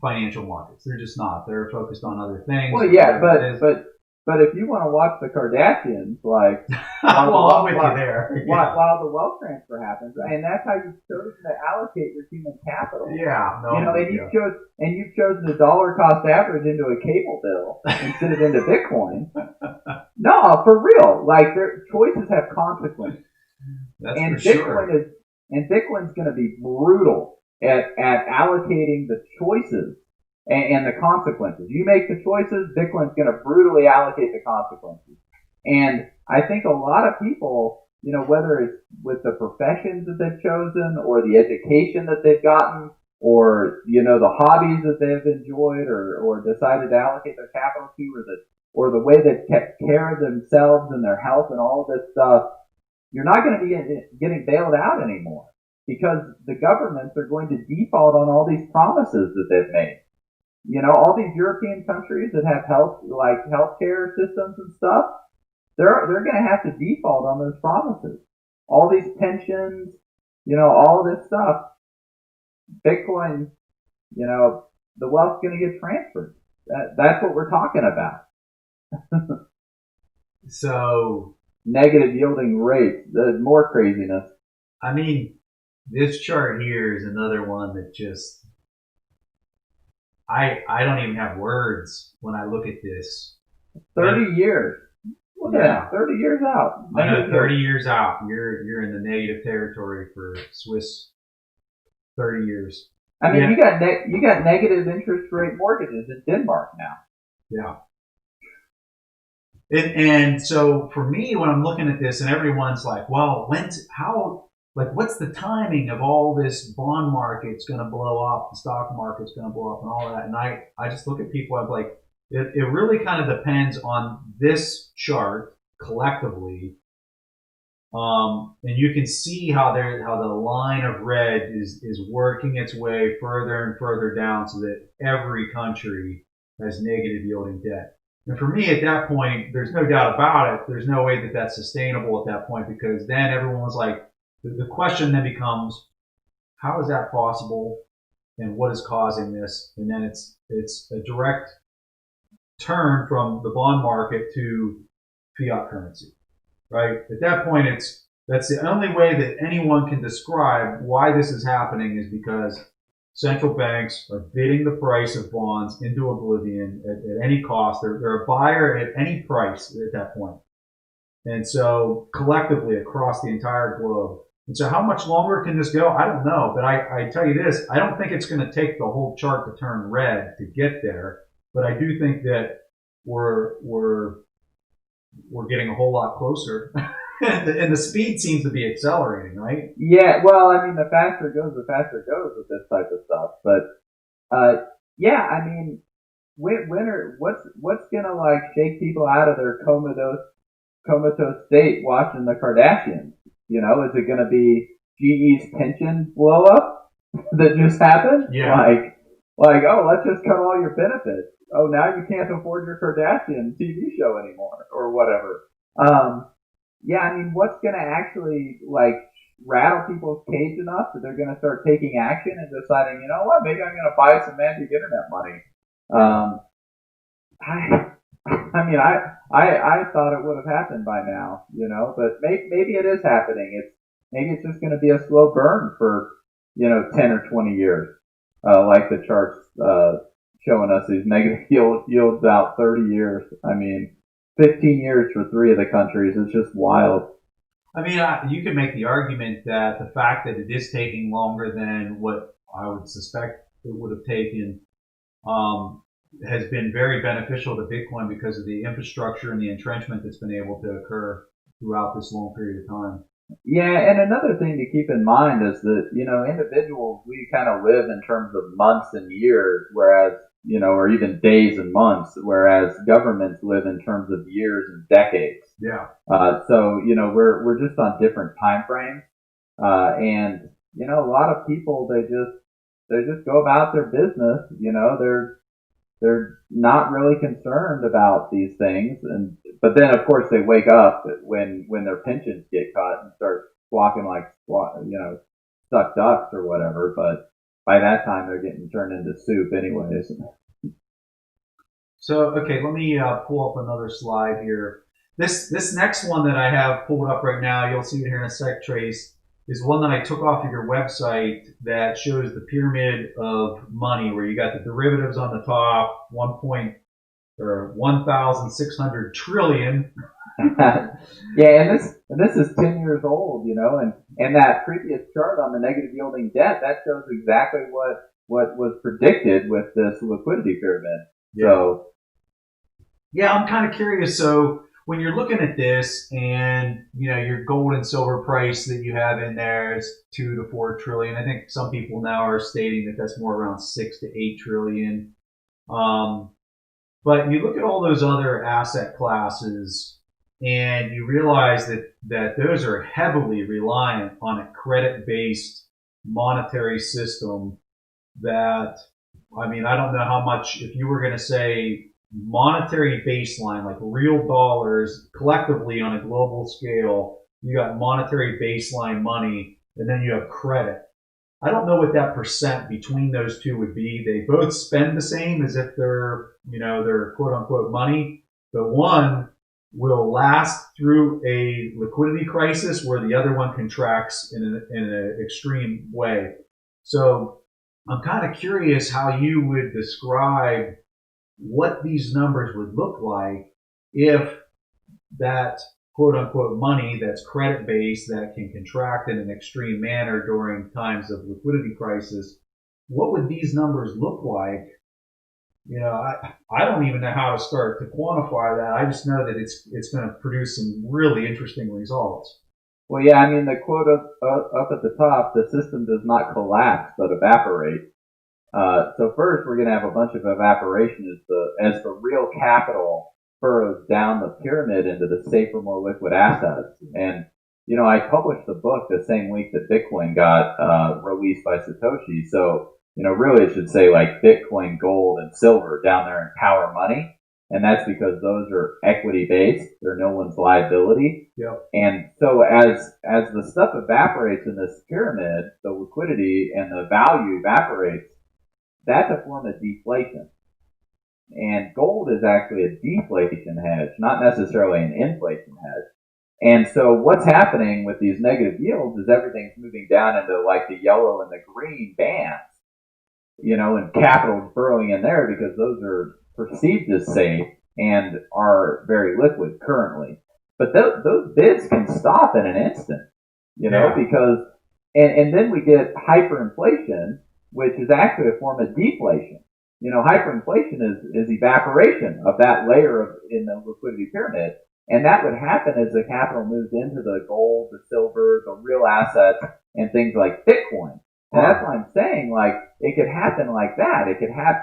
financial markets. They're just not. They're focused on other things. Well, yeah, but if you want to watch the Kardashians, like, I'm with you there. While the wealth transfer happens, and that's how you've chosen to allocate your human capital. Yeah, and you've chosen a dollar cost average into a cable bill instead of into Bitcoin. No, for real. Like, their choices have consequences. That's and for sure. Bitcoin's going to be brutal at allocating the choices and the consequences. You make the choices, Bitcoin's going to brutally allocate the consequences. And I think a lot of people, whether it's with the professions that they've chosen or the education that they've gotten or, the hobbies that they've enjoyed or decided to allocate their capital to or the way they've kept care of themselves and their health and all of this stuff, you're not going to be getting bailed out anymore. Because the governments are going to default on all these promises that they've made. All these European countries that have healthcare systems and stuff, they're going to have to default on those promises. All these pensions, all this stuff, Bitcoin, the wealth's going to get transferred. That's what we're talking about. So negative yielding rates, more craziness. I mean, this chart here is another one that just, I don't even have words when I look at this. 30 years. Look at that, 30 years out. I know, 30 years out. You're in the negative territory for Swiss 30 years. I mean, you got negative interest rate mortgages in Denmark now. Yeah. And so for me, when I'm looking at this and everyone's like, well, what's the timing of all this bond market's going to blow up, the stock market's going to blow up and all that. And I just look at people, I'm like, it really kind of depends on this chart collectively And you can see how how the line of red is working its way further and further down so that every country has negative yielding debt. And for me, at that point, there's no doubt about it. There's no way that that's sustainable at that point because then everyone was like, the question then becomes, how is that possible? And what is causing this? And then it's a direct turn from the bond market to fiat currency, right? At that point, that's the only way that anyone can describe why this is happening is because central banks are bidding the price of bonds into oblivion at any cost. They're a buyer at any price at that point. And so collectively across the entire globe. And so how much longer can this go? I don't know. But I tell you this, I don't think it's going to take the whole chart to turn red to get there. But I do think that we're getting a whole lot closer. And the speed seems to be accelerating, right? Yeah, well, I mean, the faster it goes, with this type of stuff. But, yeah, I mean, what's gonna like shake people out of their comatose state watching the Kardashians? You know, is it gonna be GE's pension blow up that just happened? Yeah. Oh, let's just cut all your benefits. Oh, now you can't afford your Kardashian TV show anymore or whatever. Yeah, I mean, what's going to actually, like, rattle people's cage enough that they're going to start taking action and deciding, you know what, maybe I'm going to buy some magic internet money. I mean, I thought it would have happened by now, you know, but maybe it is happening. Maybe it's just going to be a slow burn for, 10 or 20 years, like the charts, showing us these negative yields out 30 years. I mean, 15 years for 3 of the countries is just wild. I mean, you can make the argument that the fact that it is taking longer than what I would suspect it would have taken has been very beneficial to Bitcoin because of the infrastructure and the entrenchment that's been able to occur throughout this long period of time. Yeah, and another thing to keep in mind is that, individuals, we kind of live in terms of months and years, whereas, or even days and months, whereas governments live in terms of years and decades. Yeah. So, we're just on different time frames. And, a lot of people, they just go about their business, they're not really concerned about these things. But then of course they wake up when their pensions get cut and start squawking like, stuck ducks or whatever. But by that time they're getting turned into soup anyways. So, okay, let me pull up another slide here. This next one that I have pulled up right now, you'll see it here in a sec, Trace, is one that I took off of your website that shows the pyramid of money, where you got the derivatives on the top, 1,600 trillion. Yeah, and this is 10 years old, and that previous chart on the negative yielding debt, that shows exactly what was predicted with this liquidity pyramid. Yeah. So, yeah, I'm kind of curious. So when you're looking at this and, your gold and silver price that you have in there is 2 to 4 trillion. I think some people now are stating that that's more around 6 to 8 trillion. But you look at all those other asset classes and you realize that those are heavily reliant on a credit-based monetary system that, I mean, I don't know how much, if you were going to say monetary baseline, like real dollars collectively on a global scale, you got monetary baseline money, and then you have credit. I don't know what that percent between those two would be. They both spend the same as if they're, they're quote unquote money, but one will last through a liquidity crisis where the other one contracts in an extreme way. So I'm kind of curious how you would describe what these numbers would look like if that quote unquote money that's credit based that can contract in an extreme manner during times of liquidity crisis, what would these numbers look like? I don't even know how to start to quantify that. I just know that it's going to produce some really interesting results. Well, yeah, I mean, the quote up at the top, the system does not collapse but evaporate. So first, we're going to have a bunch of evaporation as the real capital furrows down the pyramid into the safer, more liquid assets. And I published the book the same week that Bitcoin got released by Satoshi. So, really it should say like Bitcoin, gold, and silver down there in power money. And that's because those are equity based. They're no one's liability. Yep. And so as the stuff evaporates in this pyramid, the liquidity and the value evaporates, that's a form of deflation. And gold is actually a deflation hedge, not necessarily an inflation hedge. And so what's happening with these negative yields is everything's moving down into like the yellow and the green bands, and capital's burrowing in there because those are perceived as safe and are very liquid currently. But those bids can stop in an instant, because, and then we get hyperinflation, which is actually a form of deflation. Hyperinflation is evaporation of that layer in the liquidity pyramid. And that would happen as the capital moves into the gold, the silver, the real assets, and things like Bitcoin. And that's why I'm saying, like, it could happen like that.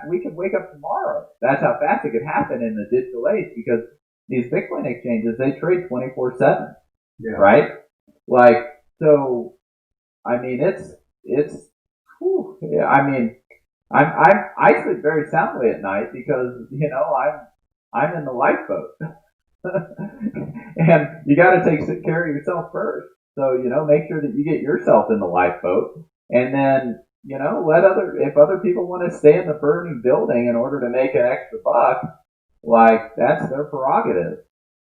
We could wake up tomorrow. That's how fast it could happen in the digital age, because these Bitcoin exchanges, they trade 24/7. Yeah. Right? Like, so, I mean, I sleep very soundly at night because, I'm in the lifeboat. And you got to take care of yourself first. So, make sure that you get yourself in the lifeboat, and then, if other people want to stay in the burning building in order to make an extra buck, like, that's their prerogative.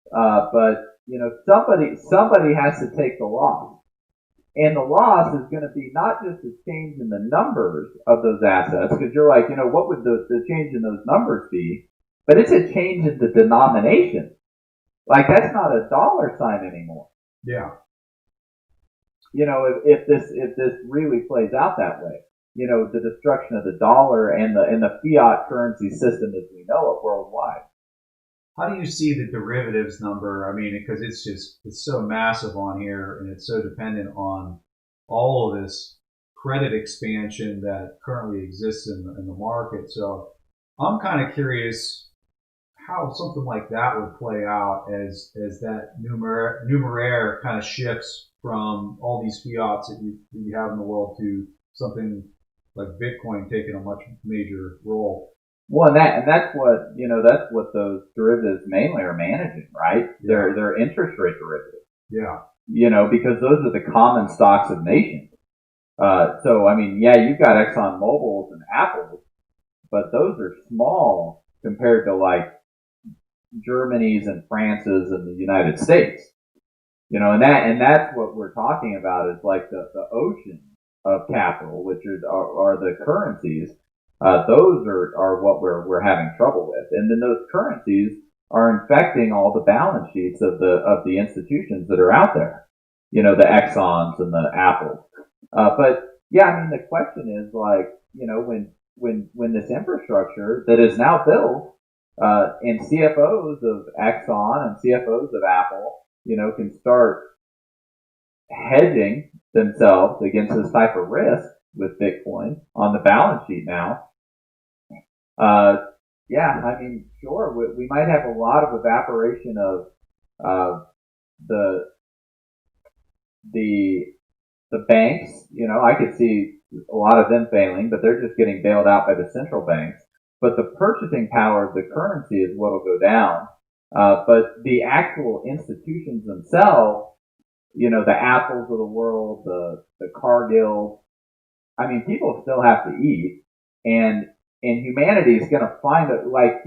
But, somebody has to take the loss. And the loss is going to be not just a change in the numbers of those assets, because you're like, what would the change in those numbers be? But it's a change in the denomination. Like, that's not a dollar sign anymore. Yeah. If this really plays out that way, the destruction of the dollar and the fiat currency system as we know it worldwide. How do you see the derivatives number? I mean, because it's so massive on here, and it's so dependent on all of this credit expansion that currently exists in the market. So I'm kind of curious how something like that would play out as that numeraire kind of shifts from all these fiats that you have in the world to something like Bitcoin taking a much major role. Well, that's what those derivatives mainly are managing, right? Yeah. They're interest rate derivatives. Yeah. Because those are the common stocks of nations. So I mean, yeah, you've got Exxon Mobil's and Apple's, but those are small compared to like Germany's and France's and the United States. And that's what we're talking about is like the ocean of capital, which are the currencies. Those are what we're having trouble with. And then those currencies are infecting all the balance sheets of the institutions that are out there. The Exxons and the Apples. But yeah, I mean, the question is like, when this infrastructure that is now built, and CFOs of Exxon and CFOs of Apple, can start hedging themselves against this type of risk with Bitcoin on the balance sheet now. Yeah, I mean, sure, we might have a lot of evaporation of the banks. I could see a lot of them failing, but they're just getting bailed out by the central banks. But the purchasing power of the currency is what will go down. But the actual institutions themselves, the Apples of the world, the Cargill, I mean, people still have to eat, and humanity is going to find a way.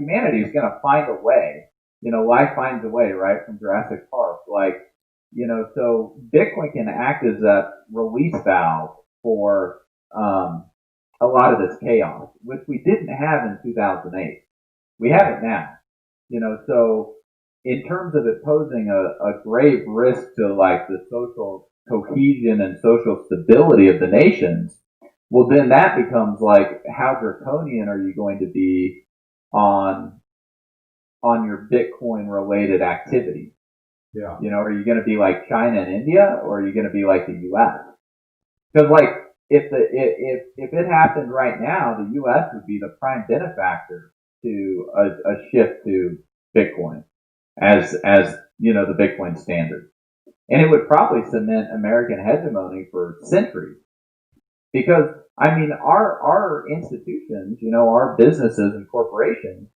Life finds a way, right? From Jurassic Park. So Bitcoin can act as that release valve for, a lot of this chaos, which we didn't have in 2008. We have it now. So in terms of it posing a grave risk to like the social cohesion and social stability of the nations, well, then that becomes like, how draconian are you going to be on your Bitcoin related activity? Yeah. Are you going to be like China and India, or are you going to be like the U.S.? Because like, if it happened right now, the U.S. would be the prime benefactor to a shift to Bitcoin as the Bitcoin standard. And it would probably cement American hegemony for centuries. Because, I mean, our institutions, our businesses and corporations,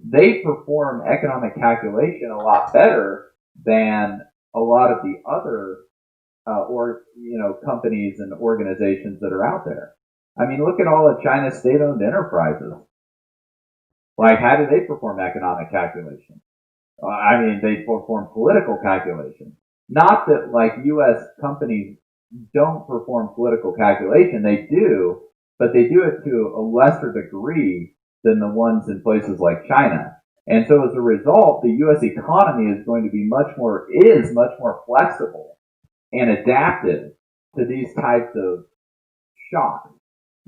they perform economic calculation a lot better than a lot of the other companies and organizations that are out there. I mean, look at all of China's state-owned enterprises. Like, how do they perform economic calculation? I mean, they perform political calculation. Not that like U.S. companies don't perform political calculation. They do, but they do it to a lesser degree than the ones in places like China. And so as a result, the U.S. economy is going to be much more flexible and adaptive to these types of shocks.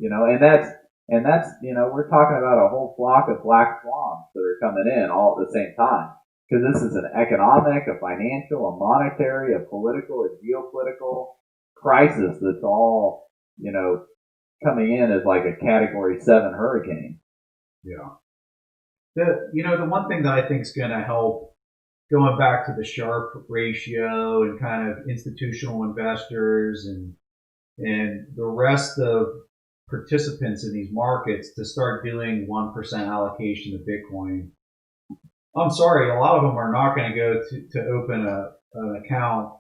And that's, we're talking about a whole flock of black swans that are coming in all at the same time. Because this is an economic, a financial, a monetary, a political, a geopolitical crisis that's all, coming in as like a category 7 hurricane. Yeah. The one thing that I think is going to help, going back to the Sharpe ratio and kind of institutional investors and the rest of participants in these markets to start doing 1% allocation to Bitcoin. I'm sorry, a lot of them are not going to go to open an account,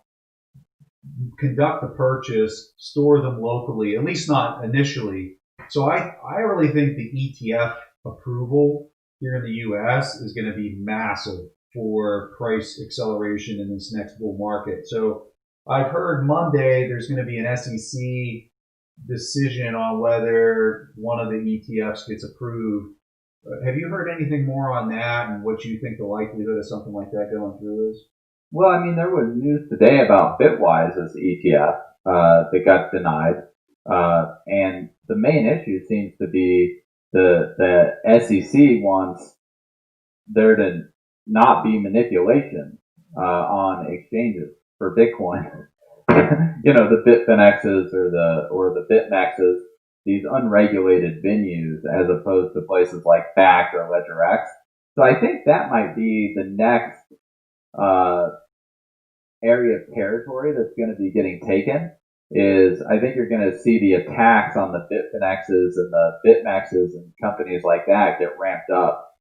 conduct the purchase, store them locally, at least not initially. So I really think the ETF approval here in the U.S. is going to be massive for price acceleration in this next bull market. So I've heard Monday there's going to be an SEC decision on whether one of the ETFs gets approved. Have you heard anything more on that and what you think the likelihood of something like that going through is? Well, I mean, there was news today about Bitwise's ETF that got denied. And the main issue seems to be the SEC wants there to not be manipulation on exchanges for Bitcoin. The Bitfinexes or the BitMEXes, these unregulated venues, as opposed to places like Bakkt or LedgerX. So I think that might be the next area of territory that's going to be getting taken. Is I think you're going to see the attacks on the Bitfinexes and the BitMEXes and companies like that get ramped up.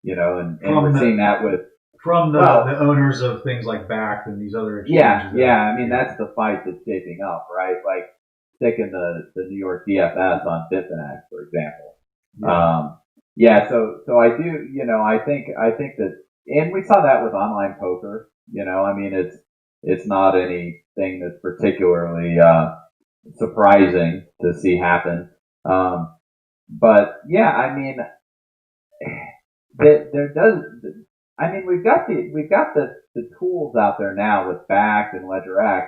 And we're seeing that with the owners of things like Bakkt and these other exchanges. Yeah. I mean, that's the fight that's shaping up, right? Like sticking the New York DFS on Bitfinex, for example. Yeah. So I do, I think that, and we saw that with online poker. I mean, it's not anything that's particularly surprising to see happen. But yeah, I mean, we've got the tools out there now with Bakkt and LedgerX,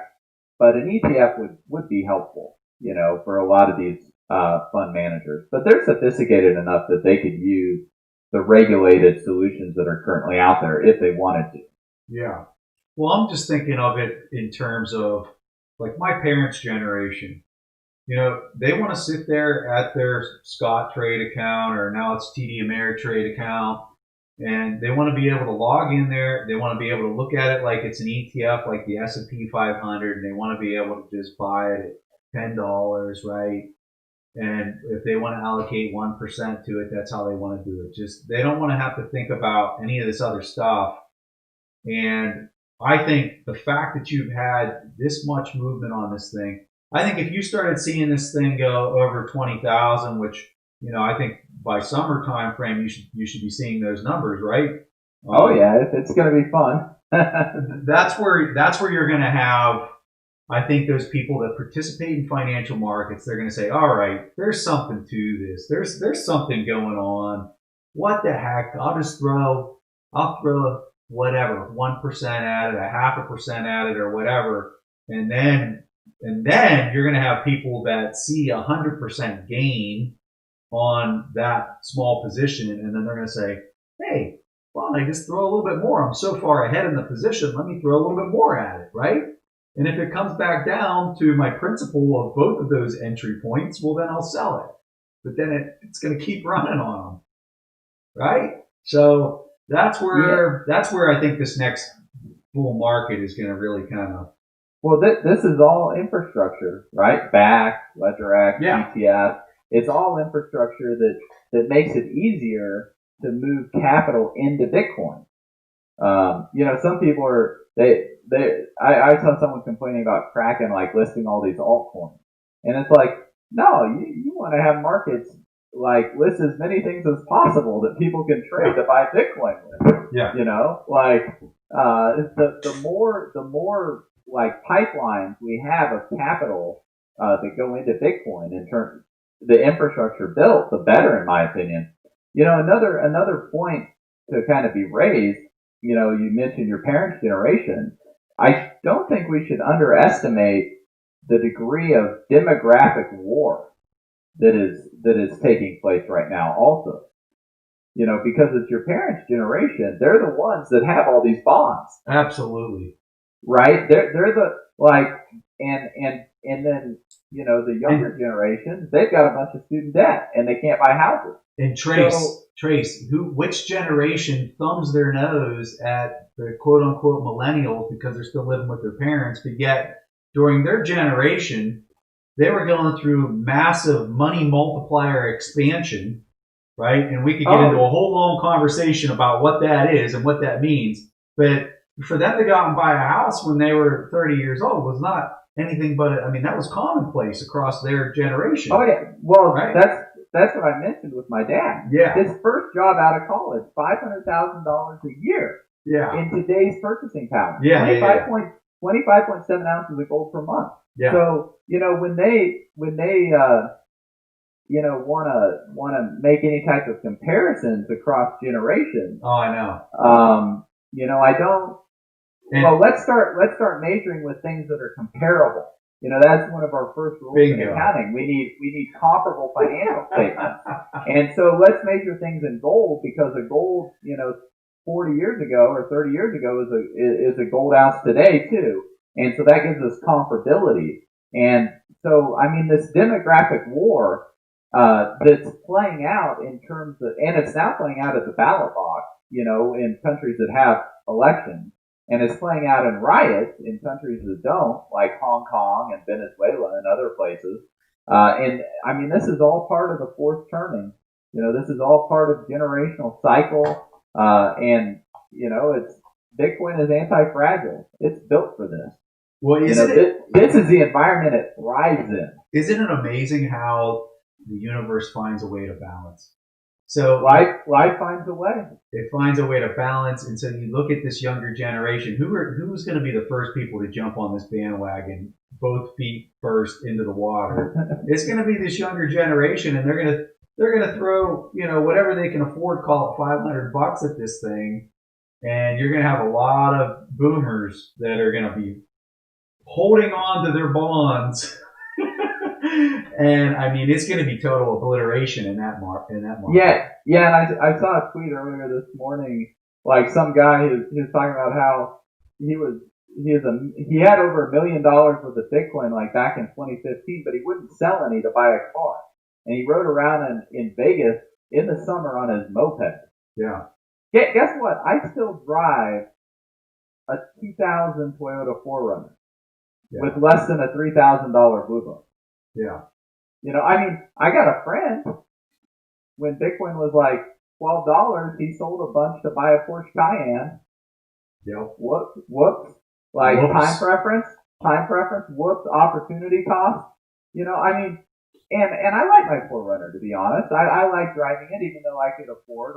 but an ETF would be helpful, for a lot of these fund managers. But they're sophisticated enough that they could use the regulated solutions that are currently out there if they wanted to. Yeah. Well, I'm just thinking of it in terms of like my parents' generation. They want to sit there at their Scottrade account, or now it's TD Ameritrade account, and they want to be able to log in there. They want to be able to look at it like it's an ETF, like the S&P 500, and they want to be able to just buy it at $10, right? And if they want to allocate 1% to it, that's how they want to do it. Just they don't want to have to think about any of this other stuff. And I think the fact that you've had this much movement on this thing, I think if you started seeing this thing go over 20,000, which, I think by summer time frame, you should be seeing those numbers, right? Oh yeah, it's going to be fun. That's where you're going to have, I think, those people that participate in financial markets. They're going to say, all right, there's something to this. There's something going on. What the heck? I'll throw whatever, 1% at it, 0.5% at it, or whatever. And then you're going to have people that see 100% gain on that small position. And then they're going to say, hey, well, I just throw a little bit more. I'm so far ahead in the position. Let me throw a little bit more at it, right? And if it comes back down to my principle of both of those entry points, well, then I'll sell it. But then it's going to keep running on them, right? So that's where I think this next bull market is going to really kind of Well, this is all infrastructure, right? BAC, LedgerX, Yeah. ETF. It's all infrastructure that makes it easier to move capital into Bitcoin. Some people I saw someone complaining about Kraken like listing all these altcoins. And it's like, no, you want to have markets like list as many things as possible that people can trade to buy Bitcoin with. Yeah. The more like pipelines we have of capital that go into Bitcoin in terms the infrastructure built, the better, in my opinion. Another point to kind of be raised. You mentioned your parents' generation. I don't think we should underestimate the degree of demographic war that is taking place right now. Also, because it's your parents' generation, they're the ones that have all these bonds. Absolutely. Right? They're the like, and then the younger generations, they've got a bunch of student debt and they can't buy houses. And Trace, which generation thumbs their nose at the quote unquote millennials because they're still living with their parents, but yet during their generation, they were going through massive money multiplier expansion, right? And we could get into a whole long conversation about what that is and what that means. But for them to go out and buy a house when they were 30 years old was not anything but, that was commonplace across their generation. Oh, yeah. Well, right? That's what I mentioned with my dad. Yeah. His first job out of college, $500,000 a year. Yeah. In today's purchasing power. Yeah. 25.7 ounces of gold per month. Yeah. So, when they want to make any type of comparisons across generations. Oh, I know. I don't. Well, let's start measuring with things that are comparable. That's one of our first rules in accounting. We need comparable financial statements. And so let's measure things in gold because a gold, 40 years ago or 30 years ago is a gold ounce today too. And so that gives us comparability. And so, this demographic war, that's playing out in terms of, and it's now playing out at the ballot box, in countries that have elections. And it's playing out in riots in countries that don't, like Hong Kong and Venezuela and other places. This is all part of the fourth turning. This is all part of generational cycle. It's Bitcoin is anti-fragile. It's built for this. Well, this is the environment it thrives in. Isn't it amazing how the universe finds a way to balance? So life finds a way. It finds a way to balance, and so you look at this younger generation. Who's going to be the first people to jump on this bandwagon, both feet first into the water? It's going to be this younger generation, and they're going to throw whatever they can afford, call it $500 at this thing, and you're going to have a lot of boomers that are going to be holding on to their bonds. And it's going to be total obliteration in that market. Yeah, and I saw a tweet earlier this morning, like some guy he was talking about how he had over $1 million worth of Bitcoin like back in 2015, but he wouldn't sell any to buy a car, and he rode around in Vegas in the summer on his moped. Yeah. Guess what? I still drive a 2000 Toyota 4Runner with less than a $3,000 Blue Book. Yeah. I got a friend, when Bitcoin was like $12, he sold a bunch to buy a Porsche Cayenne. Yep. Whoops. Like, time preference, whoops, opportunity cost. And I like my 4Runner, to be honest. I like driving it, even though I could afford,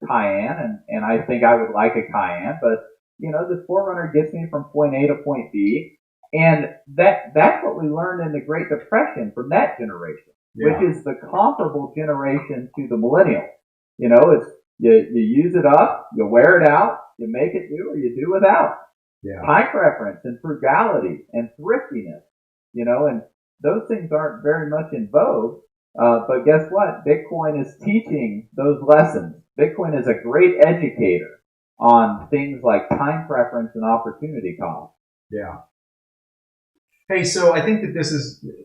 Cayenne, and I think I would like a Cayenne, but, this 4Runner gets me from point A to point B. And that's what we learned in the Great Depression from that generation, which is the comparable generation to the millennials. It's you use it up, you wear it out, you make it do, or you do without. Yeah. Time preference and frugality and thriftiness, and those things aren't very much in vogue. But guess what? Bitcoin is teaching those lessons. Bitcoin is a great educator on things like time preference and opportunity cost. Yeah. Hey, so I think that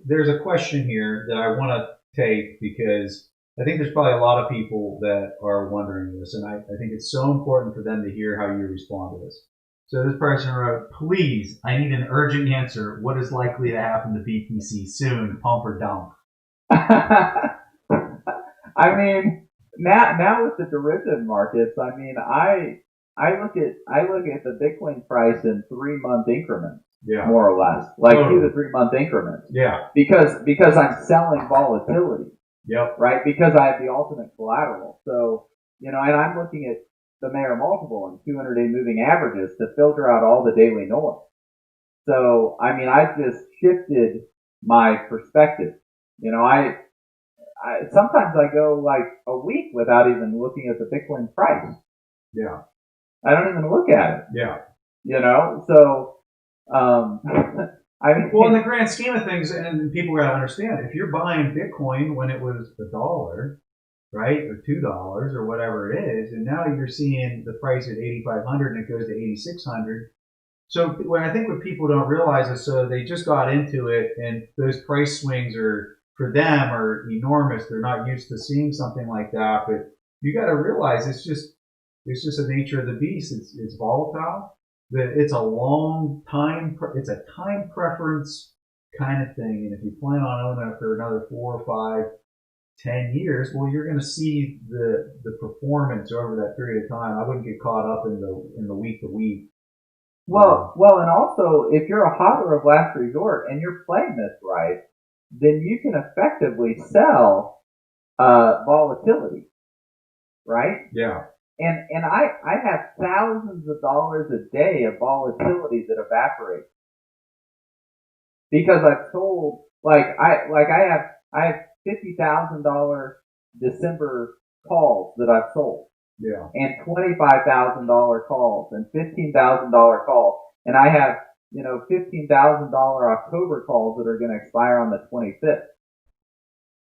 there's a question here that I want to take because I think there's probably a lot of people that are wondering this, and I think it's so important for them to hear how you respond to this. So this person wrote, please, I need an urgent answer. What is likely to happen to BTC soon? Pump or dump? I mean, now with the derivative markets, I mean, I look at the Bitcoin price in 3 month increments, Yeah. more or less, like Totally. 2 to 3 month increments, Yeah. because I'm selling volatility, Yep. right? Because I have the ultimate collateral. So, and I'm looking at the Mayer multiple and 200-day moving averages to filter out all the daily noise. So, I mean, I've just shifted my perspective. Sometimes I go like a week without even looking at the Bitcoin price. Yeah. I don't even look at it. Yeah. So, I mean, well, in the grand scheme of things, and people got to understand, if you're buying Bitcoin when it was $1, right, or $2 or whatever it is, and now you're seeing the price at 8,500 and it goes to 8,600. So what people don't realize is, so they just got into it, and those price swings for them are enormous. They're not used to seeing something like that, but you got to realize it's just the nature of the beast. It's volatile. It's a long time. It's a time preference kind of thing. And if you plan on owning it for another 4 or 5, 10 years, well, you're going to see the performance over that period of time. I wouldn't get caught up in the week to week. Well, and also, if you're a hodler of last resort and you're playing this right, then you can effectively sell volatility, right? Yeah. And I have thousands of dollars a day of volatility that evaporates because I've sold I have $50,000 December calls that I've sold. Yeah. And $25,000 calls and $15,000 calls, and I have $15,000 October calls that are going to expire on the 25th.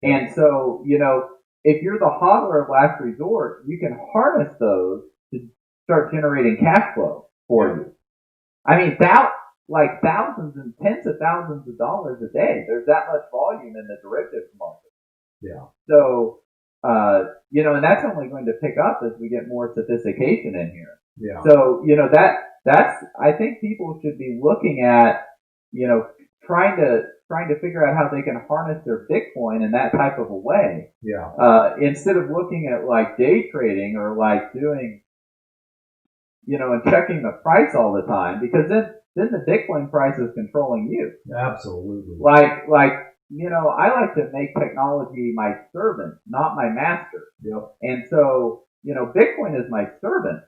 And so if you're the hodler of last resort, you can harness those to start generating cash flow for you. I mean, thousands and tens of thousands of dollars a day. There's that much volume in the derivatives market. Yeah. So, and that's only going to pick up as we get more sophistication in here. Yeah. So, that's, I think people should be looking at, trying to figure out how they can harness their Bitcoin in that type of a way. Yeah. Instead of looking at like day trading or like doing, and checking the price all the time, because then the Bitcoin price is controlling you. Absolutely. Like, I like to make technology my servant, not my master. Yep. And so, Bitcoin is my servant.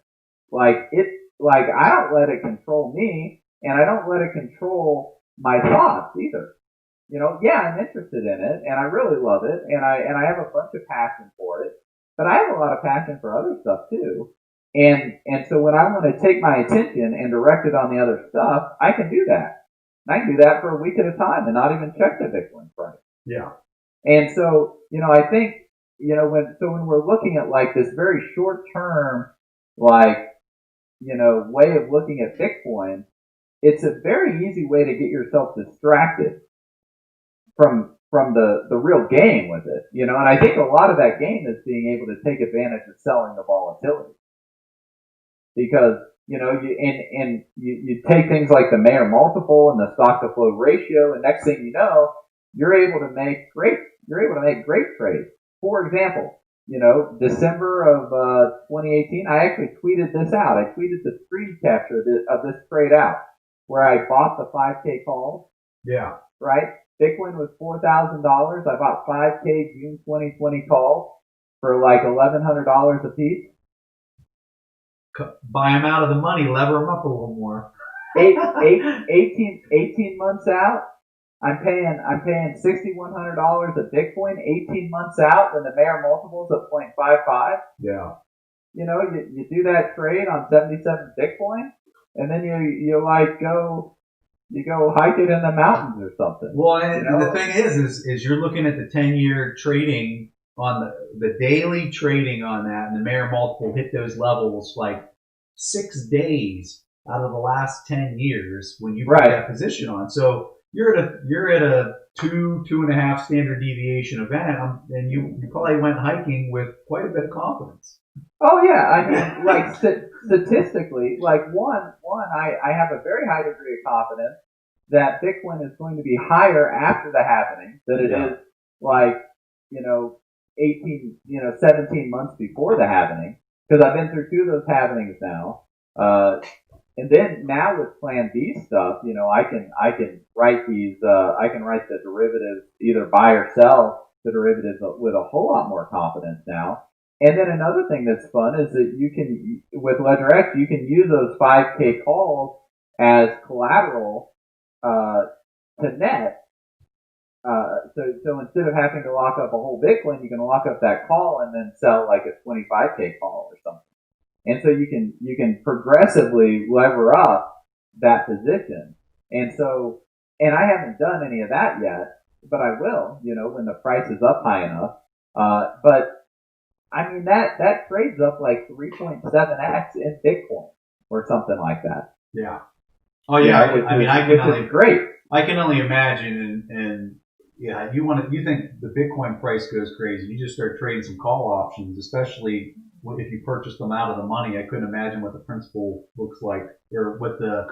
I don't let it control me, and I don't let it control my thoughts either. I'm interested in it, and I really love it, and I have a bunch of passion for it, but I have a lot of passion for other stuff too. And so when I want to take my attention and direct it on the other stuff, I can do that. And I can do that for a week at a time and not even check the Bitcoin price. Yeah. And so, I think, when we're looking at like this very short term, way of looking at Bitcoin, it's a very easy way to get yourself distracted from the real game with it, and I think a lot of that game is being able to take advantage of selling the volatility. Because, you take things like the Mayer multiple and the stock to flow ratio, and next thing you know, you're able to make great trades. For example, December of 2018, I actually tweeted this out. I tweeted the screen capture of this trade out, where I bought the 5K calls. Yeah. Right? Bitcoin was $4,000. I bought 5K June 2020 calls for like $1,100 a piece. Buy them out of the money, lever them up a little more. 18 months out, I'm paying $6,100 a Bitcoin. 18 months out, when the Mayer multiple's at 0.55. Yeah. You do that trade on 77 Bitcoin, and then you go hike it in the mountains or something. Well, and the thing is you're looking at the 10-year trading on the daily trading on that, and the Mayer multiple hit those levels like 6 days out of the last 10 years when you put that position on. So you're at a 2.5 standard deviation event, and you probably went hiking with quite a bit of confidence. Oh yeah, I mean, like statistically, like I have a very high degree of confidence that Bitcoin is going to be higher after the happening than it Yeah. is like, 17 months before the happening. Because I've been through two of those happenings now. And then now with Plan B stuff, I can write I can write the derivatives, either buy or sell the derivatives with a whole lot more confidence now. And then another thing that's fun is that you can, with LedgerX, you can use those 5K calls as collateral to net. So instead of having to lock up a whole Bitcoin, you can lock up that call and then sell like a 25K call or something. And so you can progressively lever up that position. And I haven't done any of that yet, but I will, when the price is up high enough. But I mean, that trades up like 3.7x in Bitcoin or something like that. Yeah. Oh yeah. Which is great. I can only imagine, and yeah, you think the Bitcoin price goes crazy. You just start trading some call options, especially if you purchase them out of the money. I couldn't imagine what the principal looks like, or what the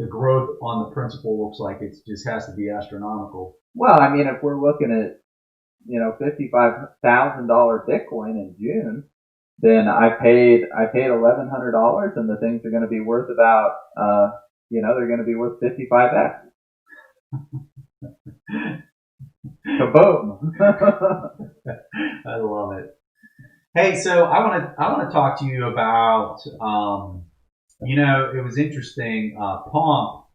growth on the principal looks like. It just has to be astronomical. Well, I mean, if we're looking at $55,000 Bitcoin in June, then I paid $1,100, and the things are going to be worth about they're going to be worth 55x. Kaboom! I love it. Hey, so I want to talk to you about it was interesting. Pomp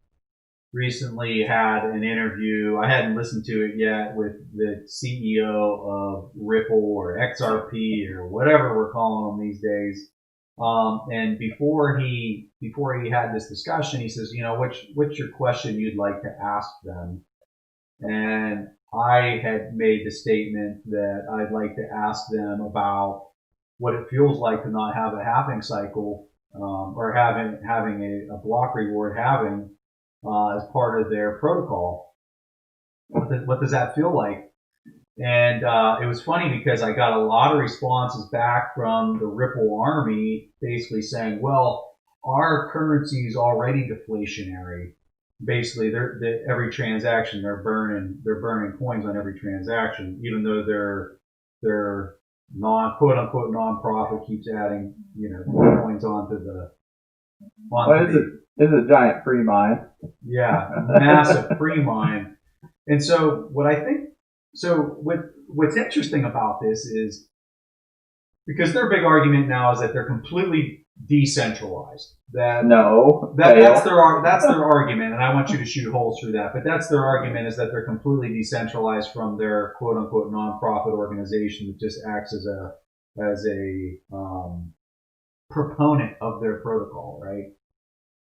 recently had an interview. I hadn't listened to it yet, with the CEO of Ripple or XRP or whatever we're calling them these days. And before he had this discussion, he says, what's your question you'd like to ask them? And I had made the statement that I'd like to ask them about what it feels like to not have a halving cycle, or having a block reward halving as part of their protocol. What does that feel like? And it was funny because I got a lot of responses back from the Ripple army, basically saying, well, our currency is already deflationary. Basically, every transaction they're burning coins on every transaction, even though their quote unquote non-profit keeps adding coins onto the This is a giant free mine. Yeah, massive free mine. And so what's interesting about this is, because their big argument now is that they're completely decentralized. That's their argument, and I want you to shoot holes through that. But that's their argument, is that they're completely decentralized from their quote unquote nonprofit organization that just acts as a proponent of their protocol, right?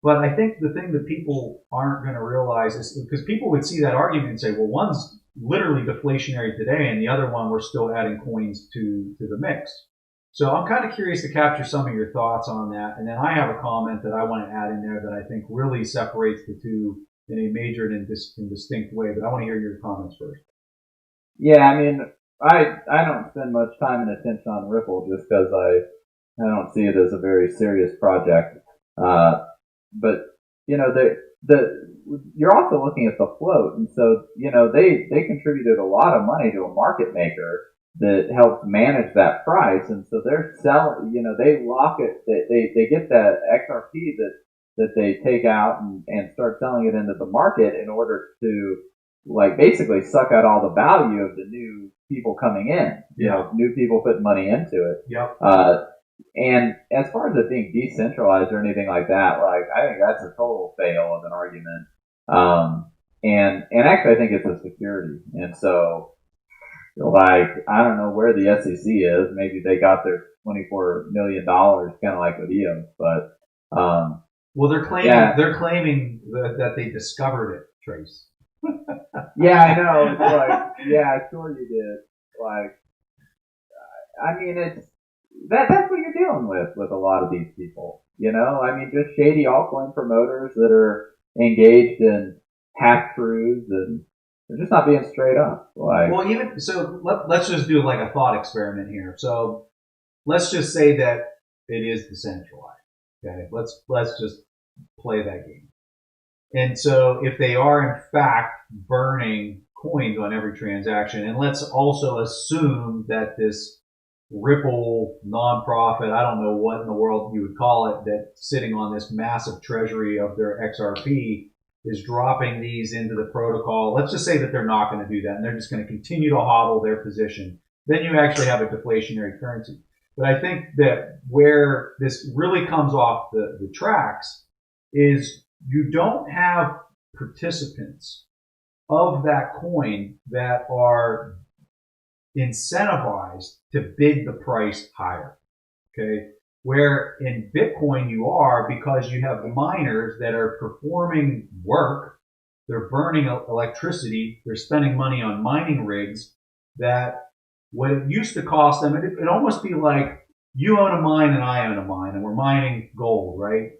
But I think the thing that people aren't going to realize is, because people would see that argument and say, well, one's literally deflationary today, and the other one we're still adding coins to the mix. So I'm kind of curious to capture some of your thoughts on that. And then I have a comment that I want to add in there that I think really separates the two in a major and distinct way. But I want to hear your comments first. Yeah, I mean, I don't spend much time and attention on Ripple just because I don't see it as a very serious project. But you're also looking at the float, and so they contributed a lot of money to a market maker that helps manage that price, and so they're selling. They lock it. They get that XRP that they take out and start selling it into the market in order to basically suck out all the value of the new people coming in. New people putting money into it. Yep. And as far as it being decentralized or anything like that, I think that's a total fail of an argument. And actually I think it's a security. And so, I don't know where the SEC is. Maybe they got their $24 million, kind of like with EOS, but, well, they're claiming that they discovered it, Trace. Yeah, I know. It's yeah, sure you did. I mean, that's what you're dealing with a lot of these people. I mean, just shady altcoin promoters that are engaged in half truths, and they're just not being straight up. Well, even so, let's just do like a thought experiment here. So let's just say that it is decentralized. Okay, let's just play that game. And so if they are in fact burning coins on every transaction, and let's also assume that this Ripple nonprofit, I don't know what in the world you would call it, that's sitting on this massive treasury of their XRP is dropping these into the protocol. Let's just say that they're not going to do that and they're just going to continue to hodl their position. Then you actually have a deflationary currency. But I think that where this really comes off the tracks is you don't have participants of that coin that are incentivized to bid the price higher. Okay. Where in Bitcoin you are, because you have miners that are performing work, they're burning electricity, they're spending money on mining rigs that what it used to cost them, it'd almost be like you own a mine and I own a mine and we're mining gold, right?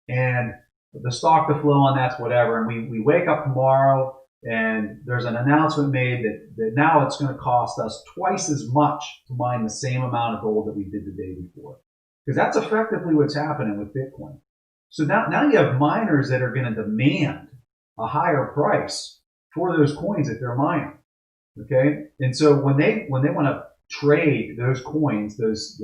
And the stock to flow on that's whatever. And we wake up tomorrow and there's an announcement made that now it's going to cost us twice as much to mine the same amount of gold that we did the day before. Because that's effectively what's happening with Bitcoin. So now you have miners that are going to demand a higher price for those coins that they're mining. Okay? And so when they want to trade those coins, those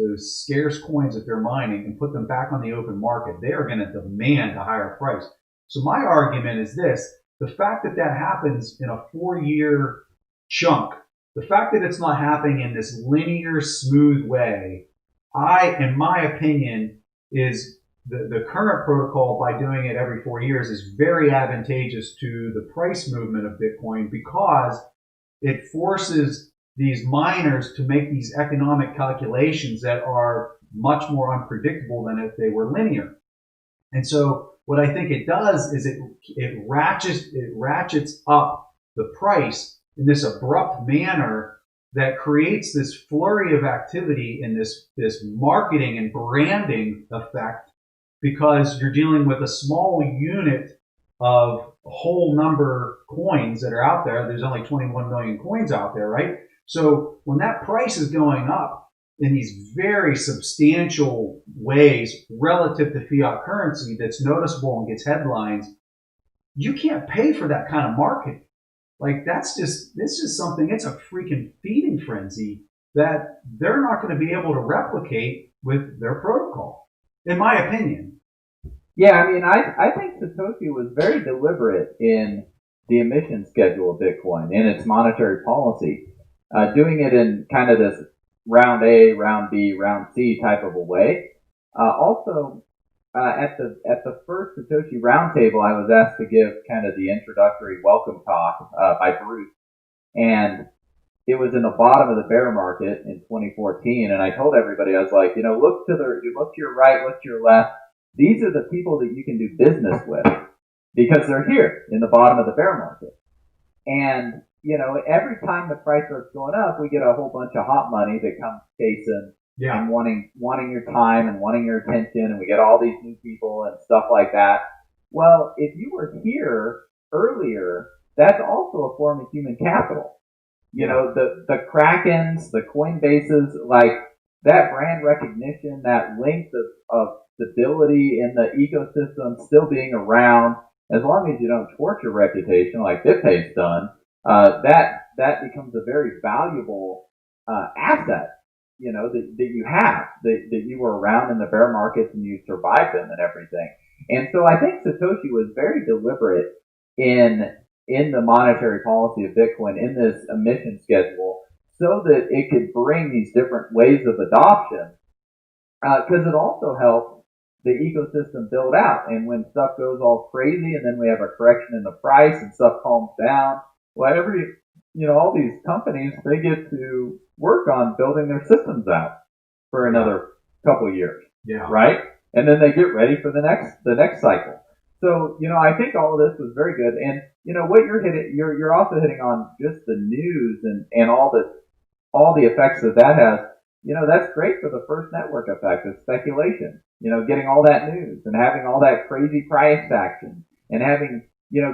scarce coins that they're mining and put them back on the open market, they are going to demand a higher price. So my argument is this: the fact that that happens in a 4-year chunk, the fact that it's not happening in this linear, smooth way, in my opinion, is the current protocol by doing it every 4 years is very advantageous to the price movement of Bitcoin because it forces these miners to make these economic calculations that are much more unpredictable than if they were linear. And so what I think it does is it ratchets up the price in this abrupt manner that creates this flurry of activity and this marketing and branding effect because you're dealing with a small unit of whole number coins that are out there. There's only 21 million coins out there, right? So when that price is going up in these very substantial ways relative to fiat currency that's noticeable and gets headlines, you can't pay for that kind of marketing. Like it's just something, it's a freaking feeding frenzy that they're not going to be able to replicate with their protocol, in my opinion. Yeah, I mean, I think Satoshi was very deliberate in the emission schedule of Bitcoin, in its monetary policy, doing it in kind of this round A, round B, round C type of a way. Also, at the first Satoshi Roundtable, I was asked to give kind of the introductory welcome talk by Bruce, and it was in the bottom of the bear market in 2014. And I told everybody, I was like, look to your right, look to your left. These are the people that you can do business with because they're here in the bottom of the bear market. And every time the price starts going up, we get a whole bunch of hot money that comes chasing. Yeah. And wanting your time and wanting your attention, and we get all these new people and stuff like that. Well, if you were here earlier, that's also a form of human capital. The Krakens, the Coinbases, like that brand recognition, that length of stability in the ecosystem still being around, as long as you don't torch your reputation like BitPay's done, that becomes a very valuable asset. That you have, that you were around in the bear markets and you survived them and everything. And so I think Satoshi was very deliberate in the monetary policy of Bitcoin, in this emission schedule, so that it could bring these different ways of adoption, because it also helped the ecosystem build out. And when stuff goes all crazy and then we have a correction in the price and stuff calms down, well, all these companies, they get to work on building their systems out for another couple of years. Yeah. Right? And then they get ready for the next cycle. So, I think all of this was very good. And, what you're also hitting on just the news and all the effects that has, that's great for the first network effect of speculation, getting all that news and having all that crazy price action and having,